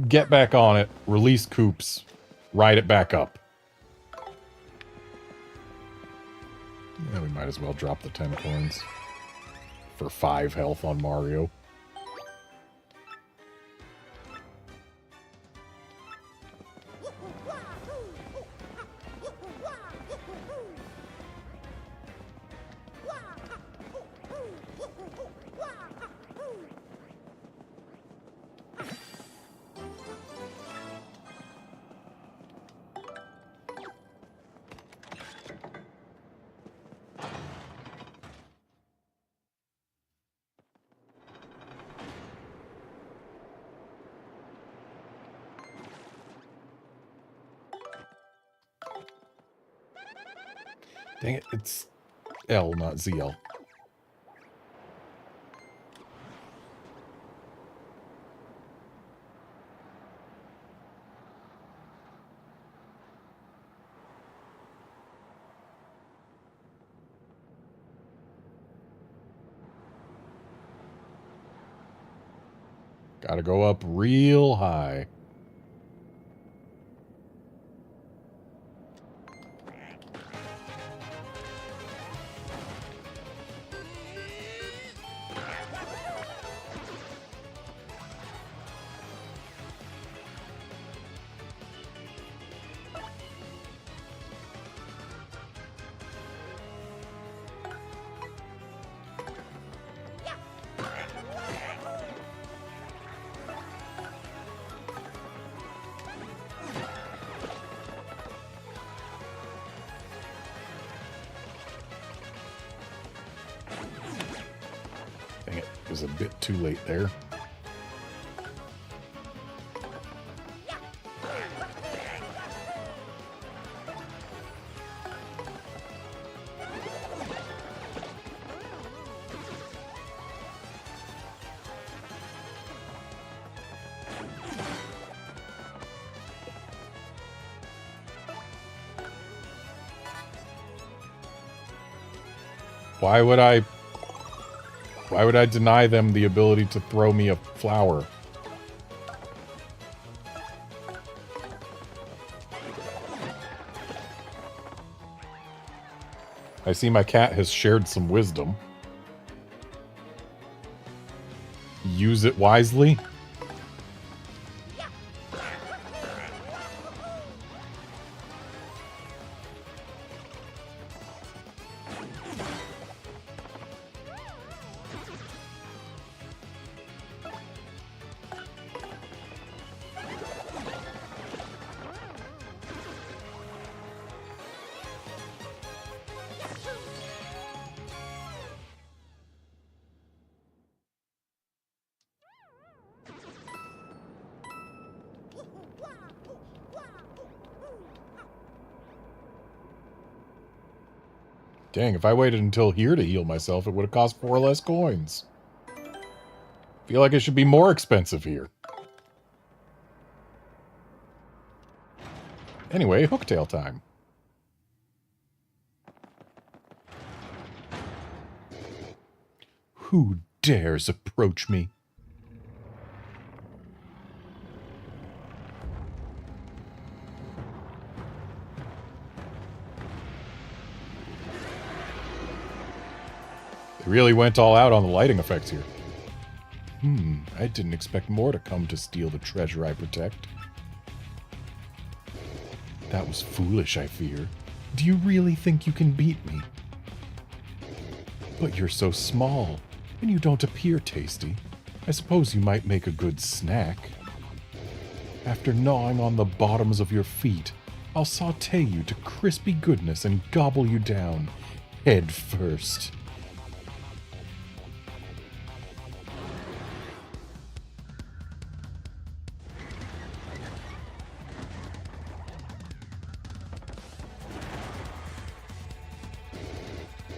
get back on it, release Coops, ride it back up. Yeah, we might as well drop the 10 coins for 5 health on Mario. Dang it, it's L, not ZL. Gotta go up real high. Dang it, it was a bit too late there. Why would I deny them the ability to throw me a flower? I see my cat has shared some wisdom. Use it wisely. Dang, if I waited until here to heal myself, it would have cost 4 less coins. Feel like it should be more expensive here. Anyway, hooktail time. Who dares approach me? They really went all out on the lighting effects here. I didn't expect more to come to steal the treasure I protect.
That was foolish, I fear. Do you really think you can beat me? But you're so small, and you don't appear tasty. I suppose you might make a good snack. After gnawing on the bottoms of your feet, I'll sauté you to crispy goodness and gobble you down, head first.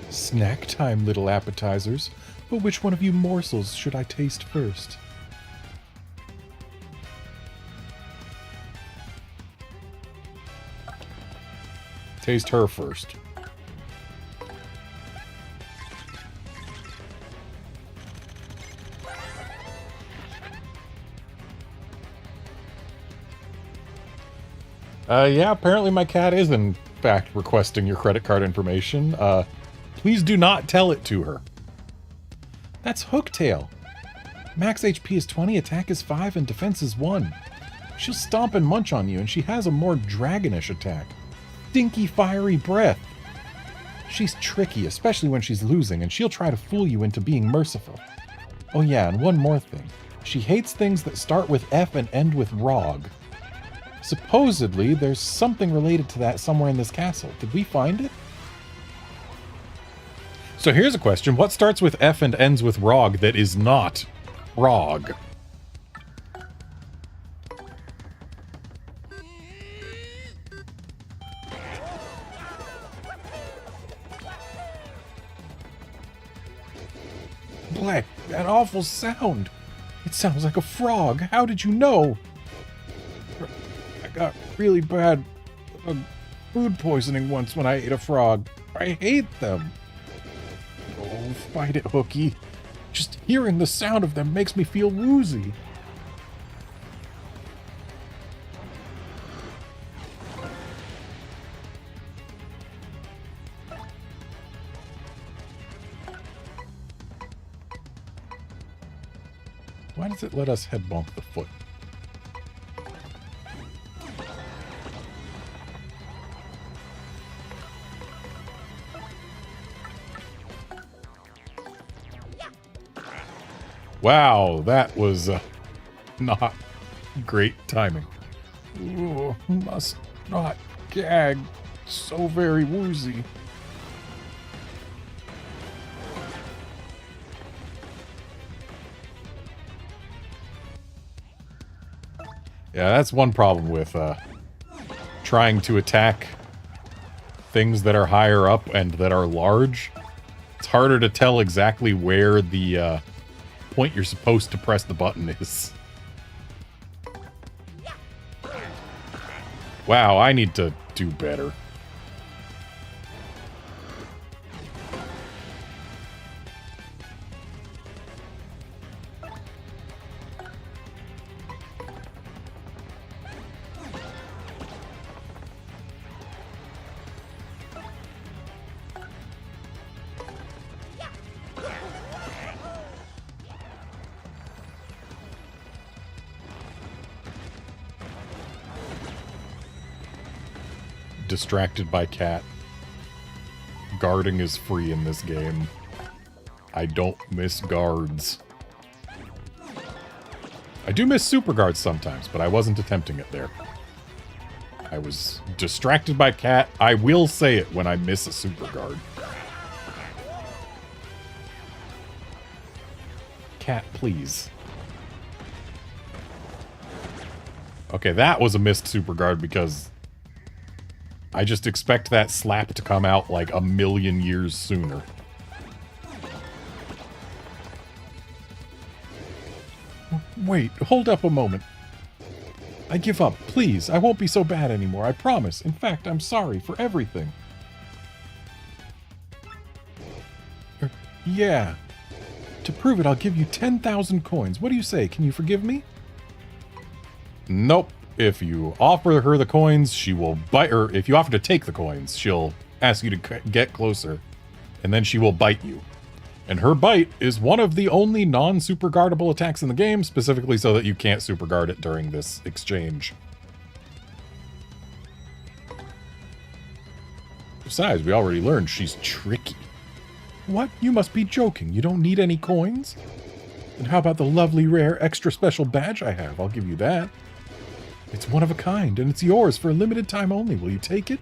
Snack time, little appetizers. But which one of you morsels should I taste first?
Taste her first. Yeah, apparently my cat is in fact requesting your credit card information. Please do not tell it to her.
That's Hooktail. Max HP is 20, attack is 5, and defense is 1. She'll stomp and munch on you, and she has a more dragonish attack. Stinky fiery breath. She's tricky, especially when she's losing, and she'll try to fool you into being merciful. Oh yeah, and one more thing. She hates things that start with F and end with ROG. Supposedly, there's something related to that somewhere in this castle. Did we find it?
So here's a question. What starts with F and ends with ROG that is not ROG?
Black, that awful sound. It sounds like a frog. How did you know? I got really bad food poisoning once when I ate a frog. I hate them. Oh, fight it, Hooky. Just hearing the sound of them makes me feel woozy.
Why does it let us head bonk the foot? Wow, that was not great timing.
Ooh, must not gag. So very woozy.
Yeah, that's one problem with trying to attack things that are higher up and that are large. It's harder to tell exactly where the point you're supposed to press the button is. Wow, I need to do better. Distracted by cat. Guarding is free in this game. I don't miss guards. I do miss super guards sometimes, but I wasn't attempting it there. I was distracted by cat. I will say it when I miss a super guard. Cat, please. Okay, that was a missed super guard because I just expect that slap to come out like a million years sooner.
Wait, hold up a moment. I give up, please. I won't be so bad anymore, I promise. In fact, I'm sorry for everything. Yeah. To prove it, I'll give you 10,000 coins. What do you say? Can you forgive me?
Nope. If you offer her the coins, she will bite, or if you offer to take the coins, she'll ask you to get closer, and then she will bite you. And her bite is one of the only non-super guardable attacks in the game, specifically so that you can't super guard it during this exchange. Besides, we already learned she's tricky.
What? You must be joking. You don't need any coins? And how about the lovely, rare, extra special badge I have? I'll give you that. It's one of a kind, and it's yours for a limited time only. Will you take it?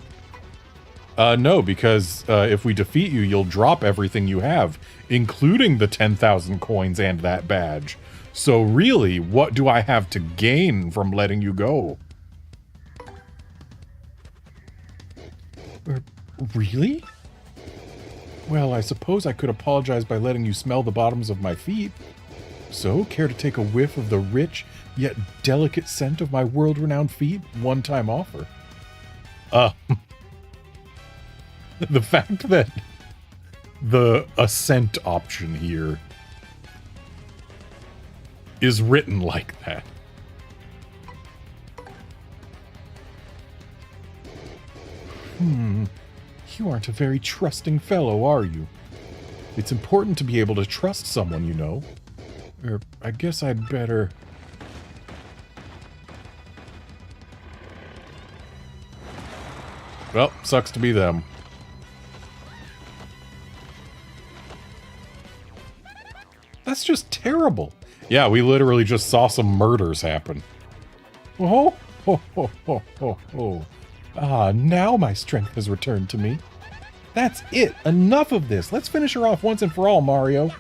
No, because if we defeat you, you'll drop everything you have, including the 10,000 coins and that badge. So really, what do I have to gain from letting you go?
Really? Well, I suppose I could apologize by letting you smell the bottoms of my feet. So, care to take a whiff of the rich, yet delicate scent of my world-renowned feet? One-time offer.
The fact that the ascent option here is written like that.
You aren't a very trusting fellow, are you? It's important to be able to trust someone, you know. I guess I'd better...
Well, sucks to be them.
That's just terrible.
Yeah, we literally just saw some murders happen.
Oh, ho, ho, ho, ho, ho. Ah, now my strength has returned to me. That's it. Enough of this. Let's finish her off once and for all, Mario.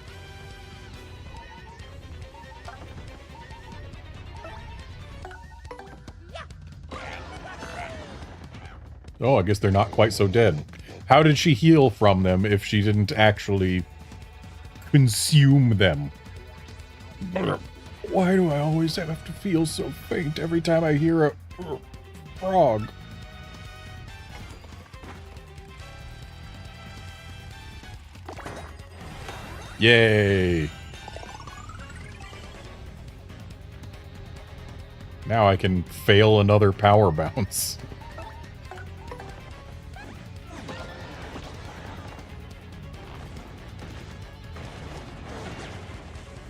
Oh, I guess they're not quite so dead. How did she heal from them if she didn't actually consume them?
Why do I always have to feel so faint every time I hear a frog?
Yay! Now I can fail another power bounce.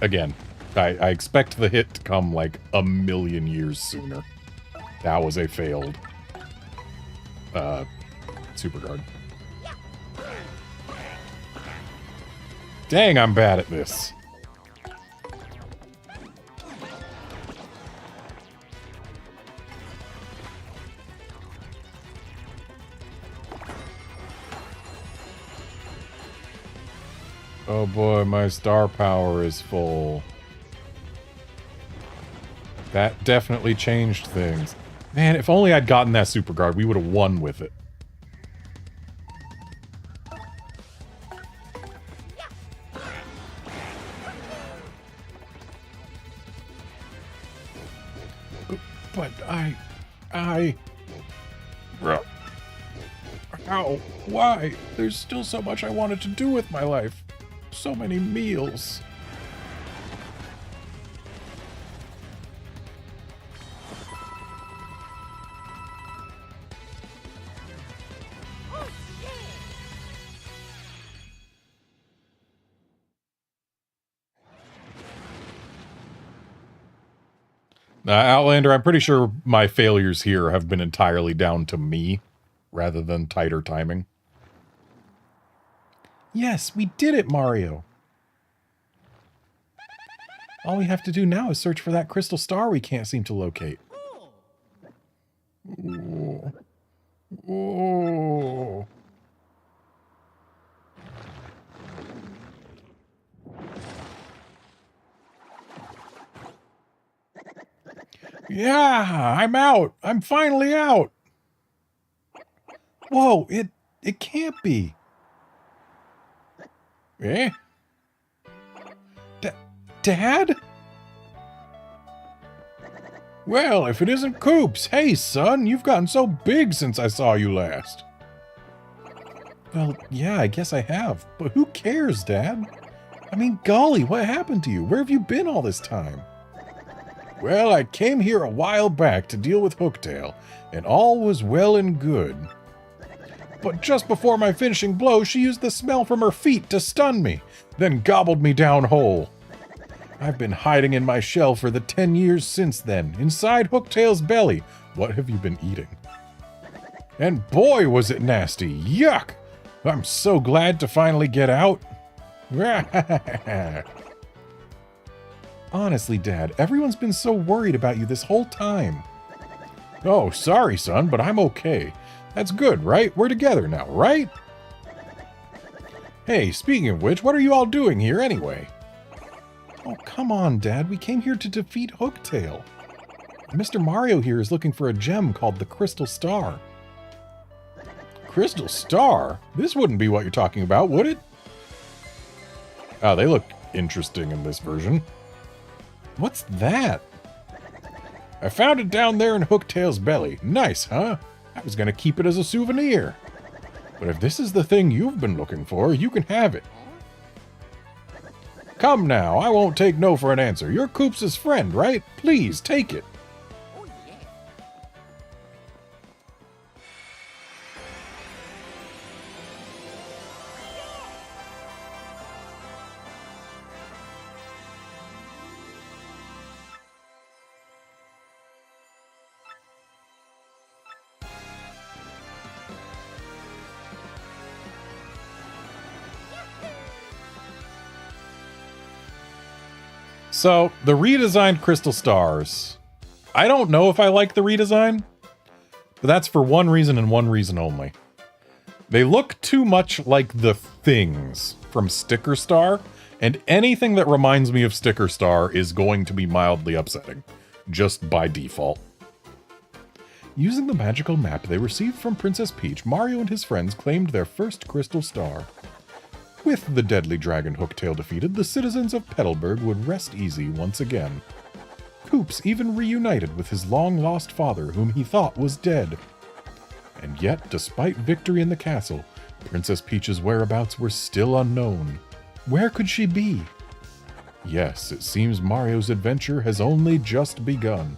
Again, I expect the hit to come like a million years sooner. That was a failed super guard. Dang, I'm bad at this. Oh boy, my star power is full. That definitely changed things. Man, if only I'd gotten that super guard, we would have won with it.
But How? Why? There's still so much I wanted to do with my life. So many meals.
Outlander, I'm pretty sure my failures here have been entirely down to me, rather than tighter timing.
Yes, we did it, Mario. All we have to do now is search for that crystal star we can't seem to locate. Oh. Oh. Yeah, I'm out. I'm finally out. Whoa, it can't be. Eh? Dad? Well, if it isn't Coops. Hey, son, you've gotten so big since I saw you last. Well, yeah, I guess I have. But who cares, Dad? I mean, golly, what happened to you? Where have you been all this time? Well, I came here a while back to deal with Hooktail, and all was well and good. But just before my finishing blow, she used the smell from her feet to stun me, then gobbled me down whole. I've been hiding in my shell for the 10 years since then, inside Hooktail's belly. What have you been eating?
And boy, was it nasty. Yuck! I'm so glad to finally get out.
Honestly, Dad, everyone's been so worried about you this whole time.
Oh, sorry, son, but I'm okay. That's good, right? We're together now, right? Hey, speaking of which, what are you all doing here anyway?
Oh, come on, Dad. We came here to defeat Hooktail. Mr. Mario here is looking for a gem called the Crystal Star.
Crystal Star? This wouldn't be what you're talking about, would it? Oh, they look interesting in this version.
What's that?
I found it down there in Hooktail's belly. Nice, huh? I was gonna keep it as a souvenir. But if this is the thing you've been looking for, you can have it. Come now, I won't take no for an answer. You're Koops' friend, right? Please, take it.
So, the redesigned Crystal Stars. I don't know if I like the redesign, but that's for one reason and one reason only. They look too much like the things from Sticker Star, and anything that reminds me of Sticker Star is going to be mildly upsetting, just by default.
Using the magical map they received from Princess Peach, Mario and his friends claimed their first Crystal Star. With the deadly dragon Hooktail defeated, the citizens of Petalburg would rest easy once again. Koops even reunited with his long-lost father, whom he thought was dead. And yet, despite victory in the castle, Princess Peach's whereabouts were still unknown. Where could she be? Yes, it seems Mario's adventure has only just begun.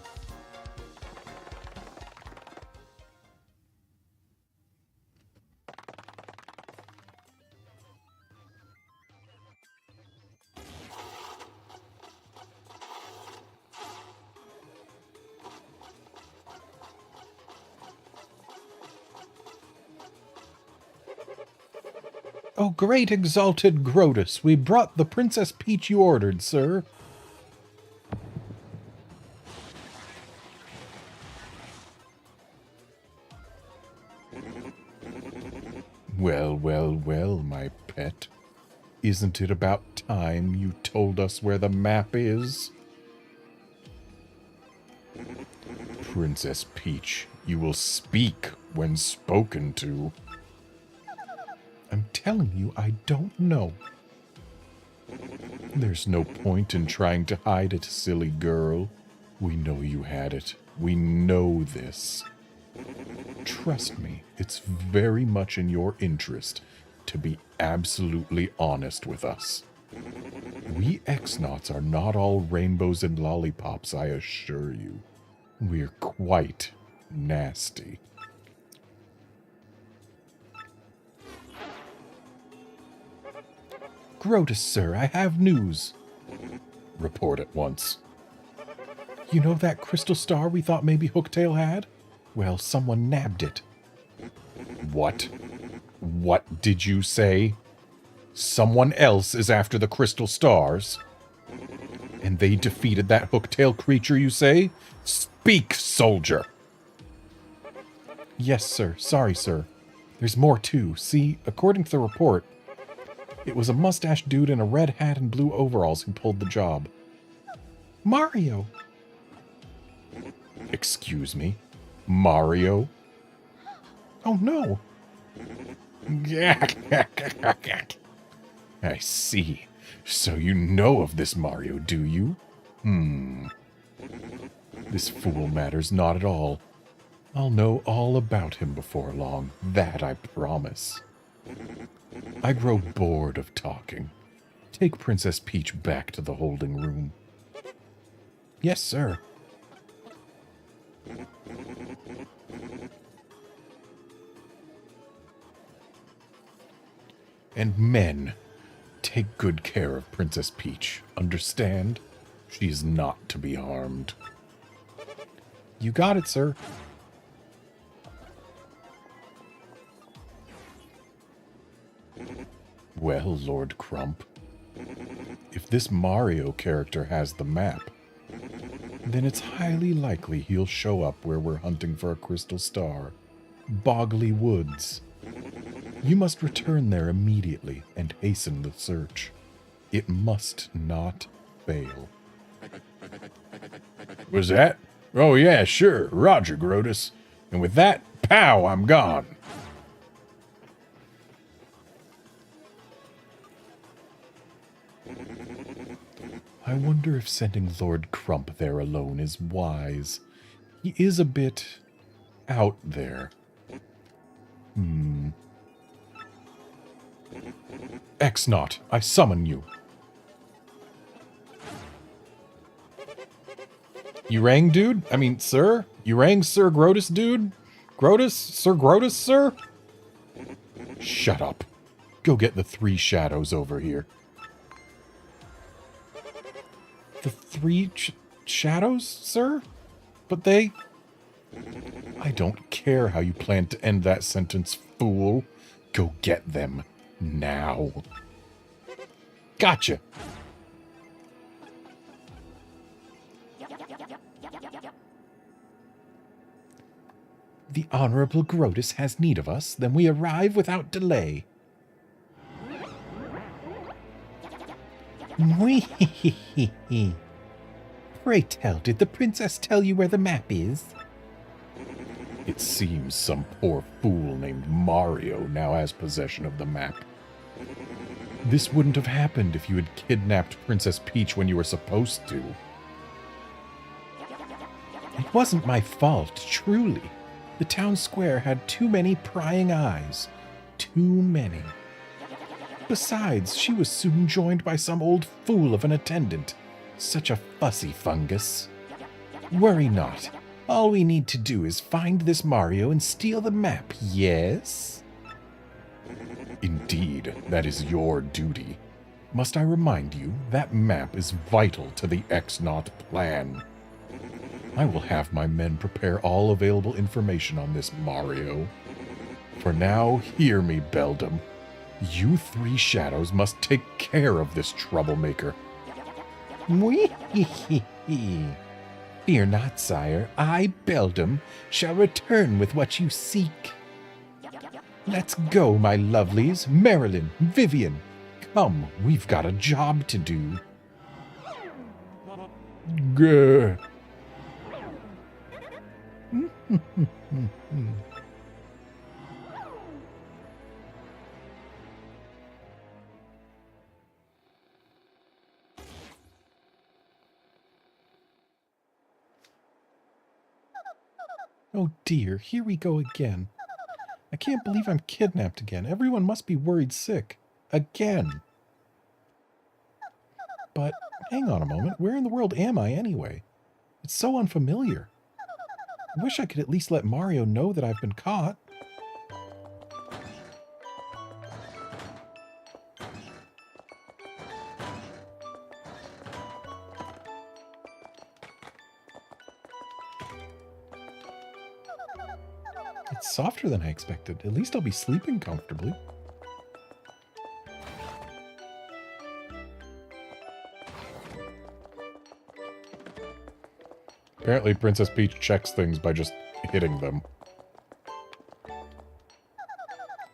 Oh, great exalted Grotus, we brought the Princess Peach you ordered, sir. Well, well, well, my pet. Isn't it about time you told us where the map is? Princess Peach, you will speak when spoken to. I'm telling you, I don't know. There's no point in trying to hide it, silly girl. We know you had it. We know this. Trust me, it's very much in your interest to be absolutely honest with us. We X-Nauts are not all rainbows and lollipops, I assure you. We're quite nasty. Grotus, sir, I have news. Report at once. You know that crystal star we thought maybe Hooktail had? Well, someone nabbed it. What? What did you say? Someone else is after the crystal stars? And they defeated that Hooktail creature, you say? Speak, soldier! Yes, sir. Sorry, sir. There's more, too. See, according to the report, it was a mustache dude in a red hat and blue overalls who pulled the job. Mario! Excuse me? Mario? Oh, no. I see. So you know of this Mario, do you? This fool matters not at all. I'll know all about him before long. That I promise. I grow bored of talking. Take Princess Peach back to the holding room. Yes, sir. And men, take good care of Princess Peach. Understand? She is not to be harmed. You got it, sir.
Well, Lord Crump, if this Mario character has the map, then it's highly likely he'll show up where we're hunting for a crystal star. Bogley Woods. You must return there immediately and hasten the search. It must not fail.
Was that? Oh yeah, sure. Roger, Grotus. And with that, pow, I'm gone.
I wonder if sending Lord Crump there alone is wise. He is a bit out there. X-Naut, I summon you. You rang, dude? I mean, sir? You rang Sir Grotus, dude? Grotus? Sir Grotus, sir? Shut up. Go get the 3 shadows over here. The 3 shadows, sir? But they... I don't care how you plan to end that sentence, fool. Go get them now. Gotcha. The Honorable Grotus has need of us, then we arrive without delay. Pray tell, did the princess tell you where the map is? It seems some poor fool named Mario now has possession of the map. This wouldn't have happened if you had kidnapped Princess Peach when you were supposed to. It wasn't my fault, truly. The town square had too many prying eyes. Too many. Besides, she was soon joined by some old fool of an attendant. Such a fussy fungus. Worry not. All we need to do is find this Mario and steal the map, yes? Indeed, that is your duty. Must I remind you, that map is vital to the X-Naut plan. I will have my men prepare all available information on this Mario. For now, hear me, Beldam. You 3 shadows must take care of this troublemaker. Fear not, sire. I, Beldam, shall return with what you seek. Let's go, my lovelies. Marilyn, Vivian, come, we've got a job to do.
Grr.
Oh dear, here we go again. I can't believe I'm kidnapped again. Everyone must be worried sick. Again. But, hang on a moment, where in the world am I anyway? It's so unfamiliar. I wish I could at least let Mario know that I've been caught. It's softer than I expected. At least I'll be sleeping comfortably.
Apparently Princess Peach checks things by just hitting them.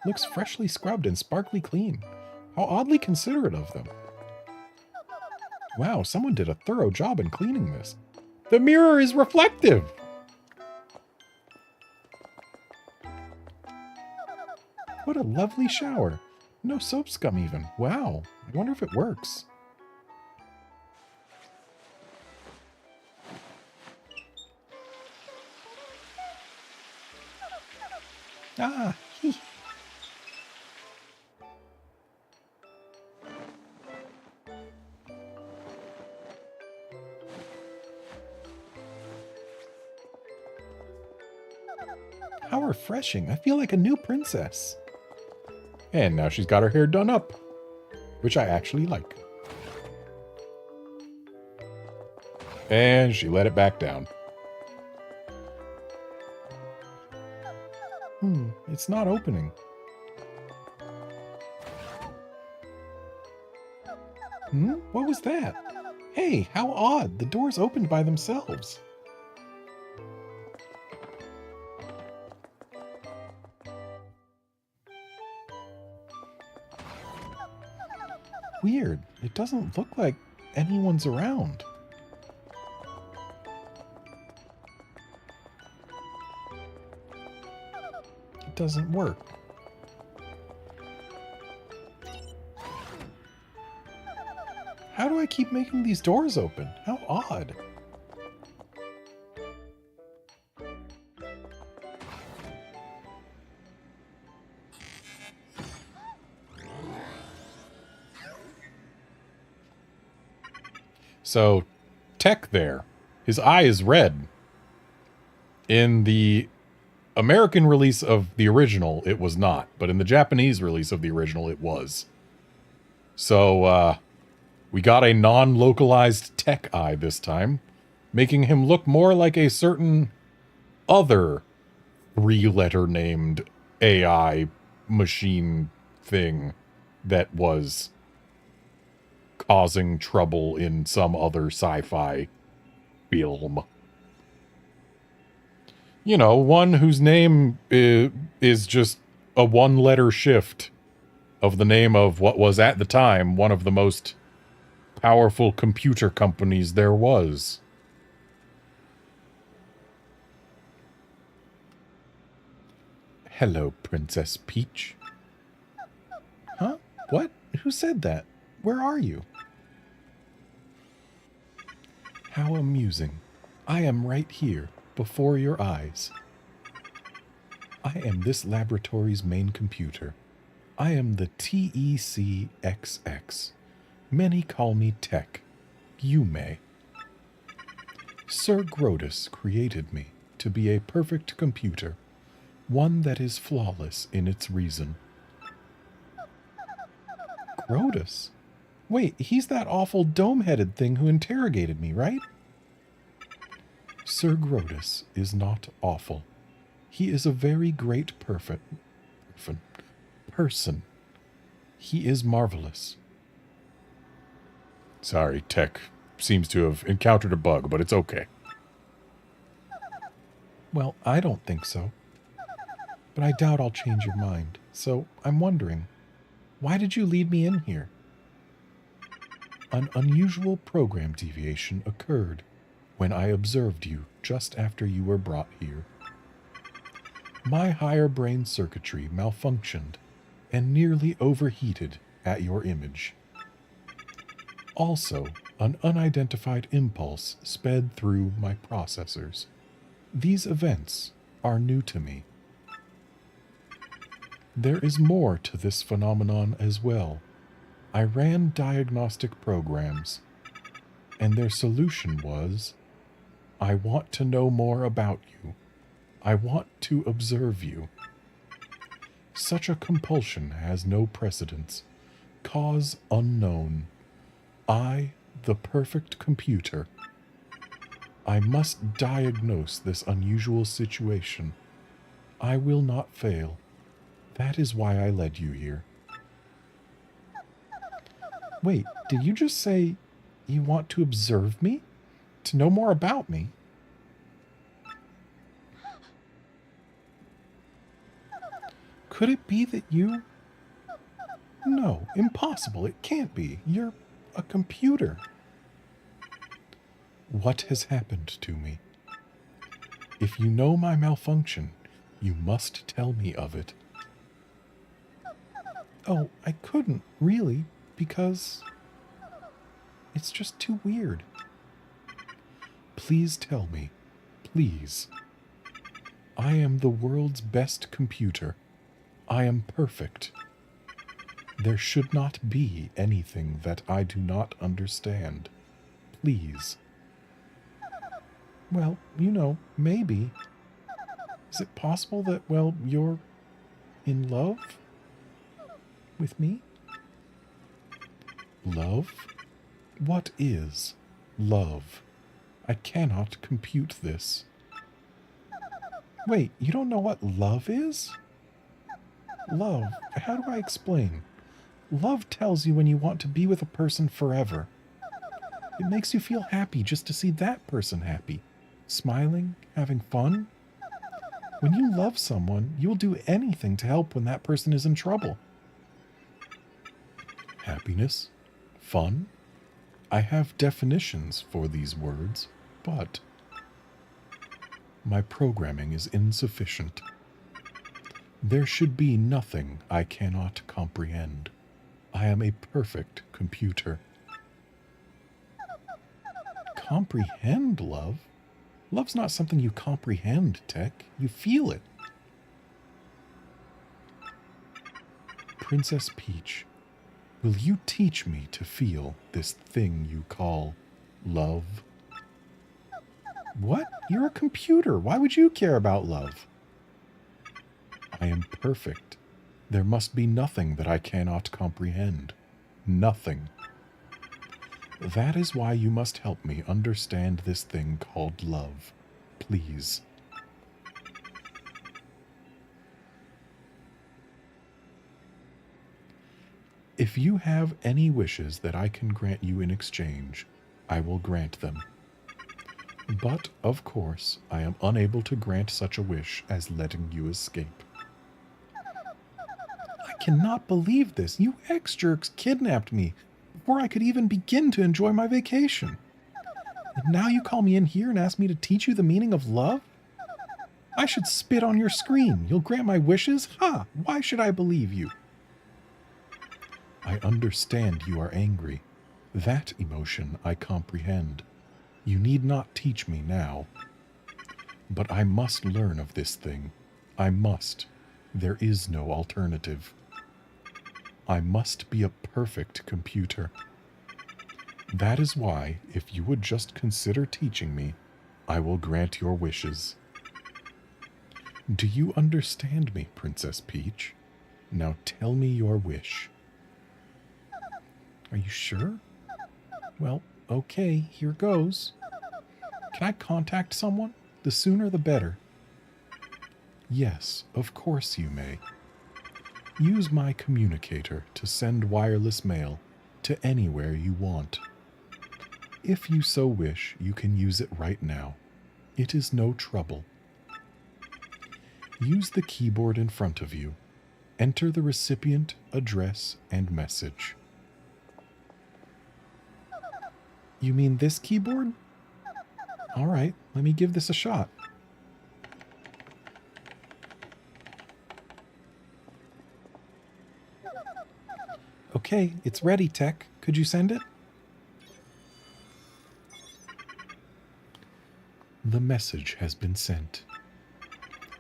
Looks freshly scrubbed and sparkly clean. How oddly considerate of them. Wow, someone did a thorough job in cleaning this. The mirror is reflective! What a lovely shower. No soap scum even. Wow. I wonder if it works. Ah, hee. How refreshing. I feel like a new princess.
And now she's got her hair done up, which I actually like. And she let it back down.
It's not opening. What was that? Hey, how odd. The doors opened by themselves. Weird. It doesn't look like anyone's around. It doesn't work. How do I keep making these doors open? How odd.
So, Tech there. His eye is red. In the American release of the original, it was not. But in the Japanese release of the original, it was. So, we got a non-localized Tech eye this time, making him look more like a certain other three-letter named AI machine thing that was causing trouble in some other sci-fi film. You know, one whose name is just a one-letter shift of the name of what was at the time one of the most powerful computer companies there was.
Hello, Princess Peach. Huh? What? Who said that? Where are you? How amusing. I am right here, before your eyes. I am this laboratory's main computer. I am the TECXX. Many call me Tech. You may. Sir Grotus created me to be a perfect computer, one that is flawless in its reason. Grotus? Wait, he's that awful dome-headed thing who interrogated me, right? Sir Grotus is not awful. He is a very great person. He is marvelous.
Sorry, Tech seems to have encountered a bug, but it's okay.
Well, I don't think so. But I doubt I'll change your mind. So I'm wondering, why did you lead me in here? An unusual program deviation occurred when I observed you just after you were brought here. My higher brain circuitry malfunctioned and nearly overheated at your image. Also, an unidentified impulse sped through my processors. These events are new to me. There is more to this phenomenon as well. I ran diagnostic programs, and their solution was, I want to know more about you. I want to observe you. Such a compulsion has no precedence. Cause unknown. I, the perfect computer. I must diagnose this unusual situation. I will not fail. That is why I led you here. Wait, did you just say you want to observe me? To know more about me? Could it be that you... No, impossible. It can't be. You're a computer. What has happened to me? If you know my malfunction, you must tell me of it. Oh, I couldn't, really, because it's just too weird. Please tell me. Please. I am the world's best computer. I am perfect. There should not be anything that I do not understand. Please. Well, you know, maybe. Is it possible that, well, you're in love with me? Love? What is love? I cannot compute this. Wait, you don't know what love is? Love, how do I explain? Love tells you when you want to be with a person forever. It makes you feel happy just to see that person happy, smiling, having fun. When you love someone, you'll do anything to help when that person is in trouble. Happiness? Fun? I have definitions for these words, but my programming is insufficient. There should be nothing I cannot comprehend. I am a perfect computer. Comprehend love? Love's not something you comprehend, Tech. You feel it. Princess Peach, will you teach me to feel this thing you call love? What? You're a computer. Why would you care about love? I am perfect. There must be nothing that I cannot comprehend. Nothing. That is why you must help me understand this thing called love. Please. If you have any wishes that I can grant you in exchange, I will grant them. But, of course, I am unable to grant such a wish as letting you escape. I cannot believe this. You ex-jerks kidnapped me before I could even begin to enjoy my vacation. And now you call me in here and ask me to teach you the meaning of love? I should spit on your screen. You'll grant my wishes? Ha! Why should I believe you? I understand you are angry. That emotion I comprehend. You need not teach me now. But I must learn of this thing. I must. There is no alternative. I must be a perfect computer. That is why, if you would just consider teaching me, I will grant your wishes. Do you understand me, Princess Peach? Now tell me your wish. Are you sure? Well, okay, here goes. Can I contact someone? The sooner the better. Yes, of course you may. Use my communicator to send wireless mail to anywhere you want. If you so wish, you can use it right now. It is no trouble. Use the keyboard in front of you. Enter the recipient, address, and message. You mean this keyboard? All right, let me give this a shot. Okay, it's ready, Tech. Could you send it? The message has been sent.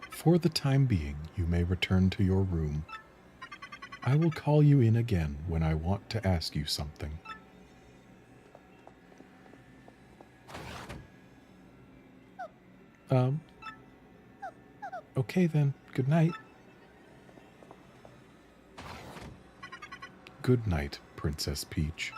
For the time being, you may return to your room. I will call you in again when I want to ask you something. Okay then. Good night. Good night, Princess Peach.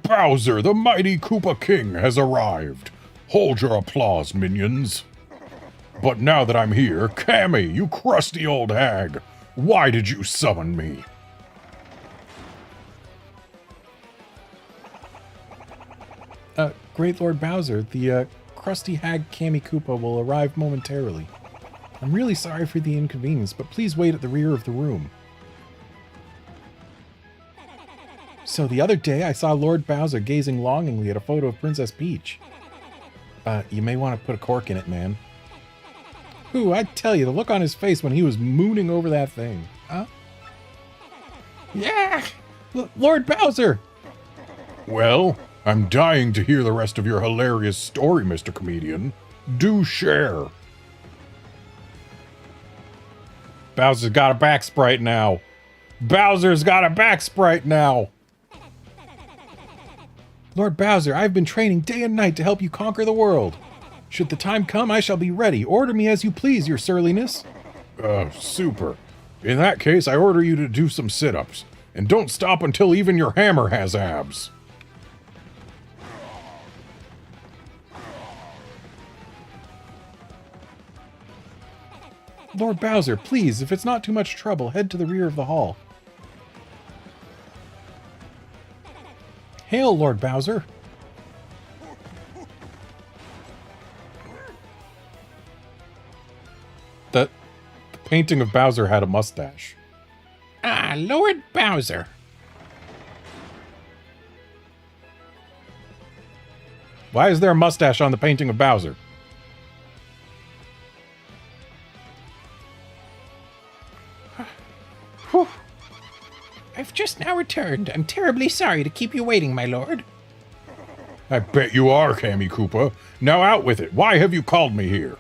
Bowser, the mighty Koopa King, has arrived. Hold your applause, minions. But now that I'm here, Cammy, you crusty old hag, why did you summon me?
Great Lord Bowser, the crusty hag Cammy Koopa will arrive momentarily. I'm really sorry for the inconvenience, but please wait at the rear of the room. So the other day, I saw Lord Bowser gazing longingly at a photo of Princess Peach. You may want to put a cork in it, man. Ooh, I tell you, the look on his face when he was mooning over that thing. Huh? Yeah! Lord Bowser!
Well, I'm dying to hear the rest of your hilarious story, Mr. Comedian. Do share.
Bowser's got a back sprite now. Bowser's got a back sprite now.
Lord Bowser, I've been training day and night to help you conquer the world. Should the time come, I shall be ready. Order me as you please, your surliness.
Super. In that case, I order you to do some sit-ups. And don't stop until even your hammer has abs.
Lord Bowser, please, if it's not too much trouble, head to the rear of the hall. Hail, Lord Bowser.
The painting of Bowser had a mustache.
Ah, Lord Bowser.
Why is there a mustache on the painting of Bowser?
Whew. I've just now returned. I'm terribly sorry to keep you waiting, my lord.
I bet you are, Cammy Koopa. Now out with it. Why have you called me here?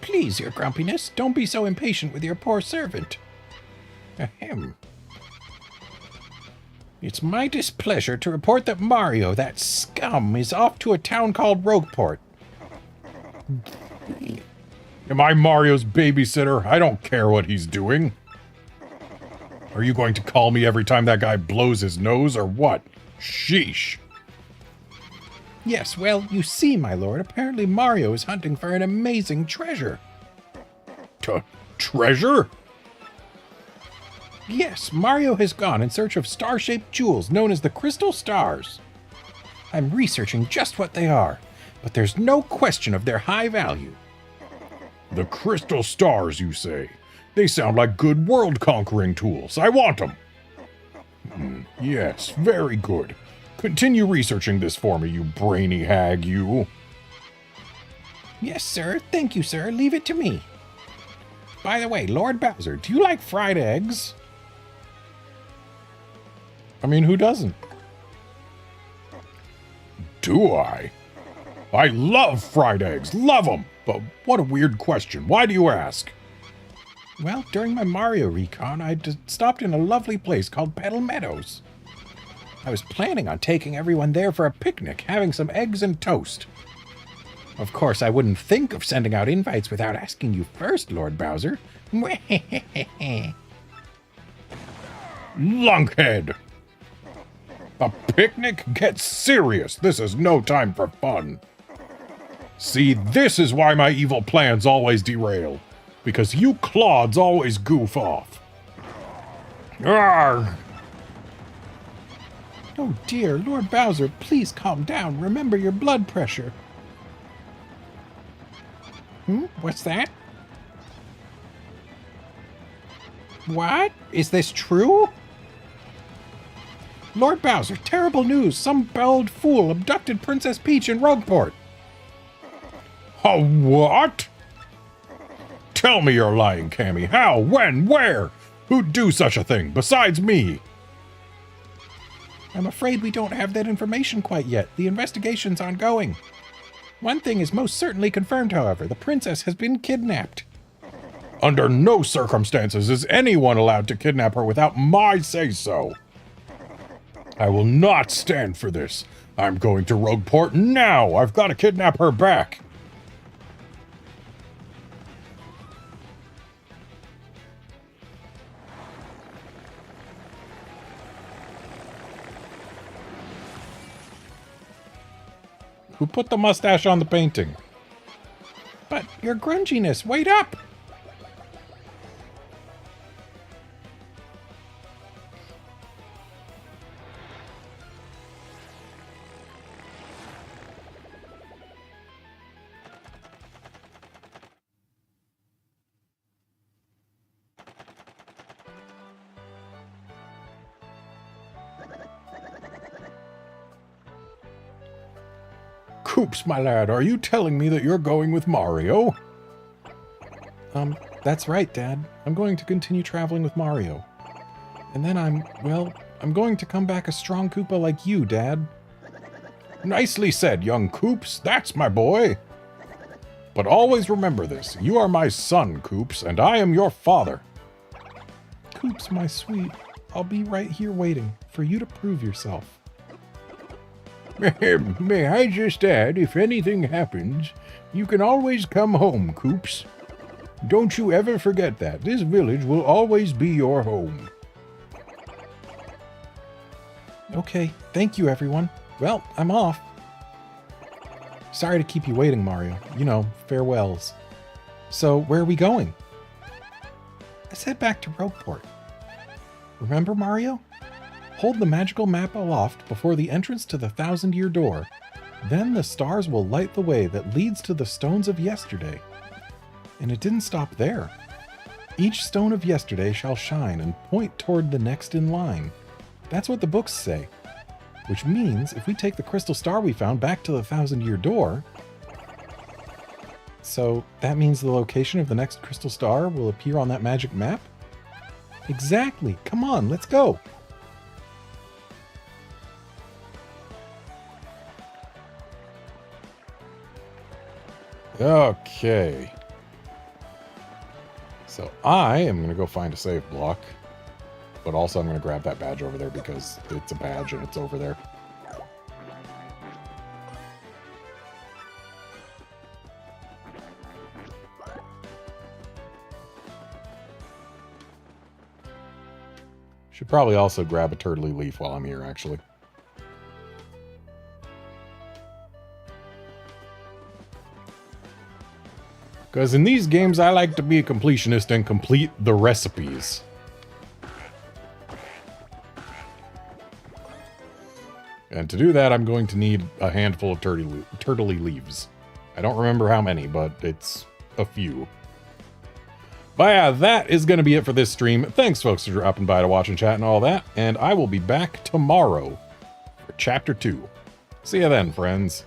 Please, your grumpiness, don't be so impatient with your poor servant. Ahem. It's my displeasure to report that Mario, that scum, is off to a town called Rogueport.
Am I Mario's babysitter? I don't care what he's doing. Are you going to call me every time that guy blows his nose or what? Sheesh.
Yes, well, you see, my lord, apparently Mario is hunting for an amazing treasure.
Treasure?
Yes, Mario has gone in search of star-shaped jewels known as the Crystal Stars. I'm researching just what they are, but there's no question of their high value.
The Crystal Stars, you say? They sound like good world-conquering tools. I want them. Yes, very good. Continue researching this for me, you brainy hag, you.
Yes, sir. Thank you, sir. Leave it to me. By the way, Lord Bowser, do you like fried eggs?
I mean, who doesn't?
Do I? I love fried eggs. Love them. But what a weird question. Why do you ask?
Well, during my Mario recon, I stopped in a lovely place called Petal Meadows. I was planning on taking everyone there for a picnic, having some eggs and toast. Of course, I wouldn't think of sending out invites without asking you first, Lord Bowser.
Lunkhead! A picnic? Get serious. This is no time for fun. See, this is why my evil plans always derail. Because you clods always goof off. Arrgh!
Oh dear, Lord Bowser, please calm down. Remember your blood pressure. What's that? What? Is this true? Lord Bowser, terrible news. Some bald fool abducted Princess Peach in Rogueport.
A what? Tell me you're lying, Cammy. How? When? Where? Who'd do such a thing besides me?
I'm afraid we don't have that information quite yet. The investigation's ongoing. One thing is most certainly confirmed, however. The princess has been kidnapped.
Under no circumstances is anyone allowed to kidnap her without my say-so. I will not stand for this. I'm going to Rogueport now. I've got to kidnap her back.
Who put the mustache on the painting?
But your grunginess, wait up!
Koops, my lad, are you telling me that you're going with Mario?
That's right, Dad. I'm going to continue traveling with Mario. And then I'm going to come back a strong Koopa like you, Dad.
Nicely said, young Koops. That's my boy.
But always remember this. You are my son, Coops, and I am your father.
Coops, my sweet, I'll be right here waiting for you to prove yourself.
May I just add, if anything happens, you can always come home, Coops. Don't you ever forget that. This village will always be your home.
Okay, thank you, everyone. Well, I'm off. Sorry to keep you waiting, Mario. You know, farewells. So, where are we going? Let's head back to Rogueport. Remember, Mario? Hold the magical map aloft before the entrance to the Thousand-Year Door. Then the stars will light the way that leads to the stones of yesterday. And it didn't stop there. Each stone of yesterday shall shine and point toward the next in line. That's what the books say. Which means if we take the crystal star we found back to the Thousand-Year Door... So that means the location of the next crystal star will appear on that magic map? Exactly. Come on, let's go.
Okay. So I am going to go find a save block. But also I'm going to grab that badge over there because it's a badge and it's over there. Should probably also grab a turtley leaf while I'm here, actually. Because in these games, I like to be a completionist and complete the recipes. And to do that, I'm going to need a handful of turtley leaves. I don't remember how many, but it's a few. But yeah, that is going to be it for this stream. Thanks, folks, for dropping by to watch and chat and all that. And I will be back tomorrow for Chapter 2. See you then, friends.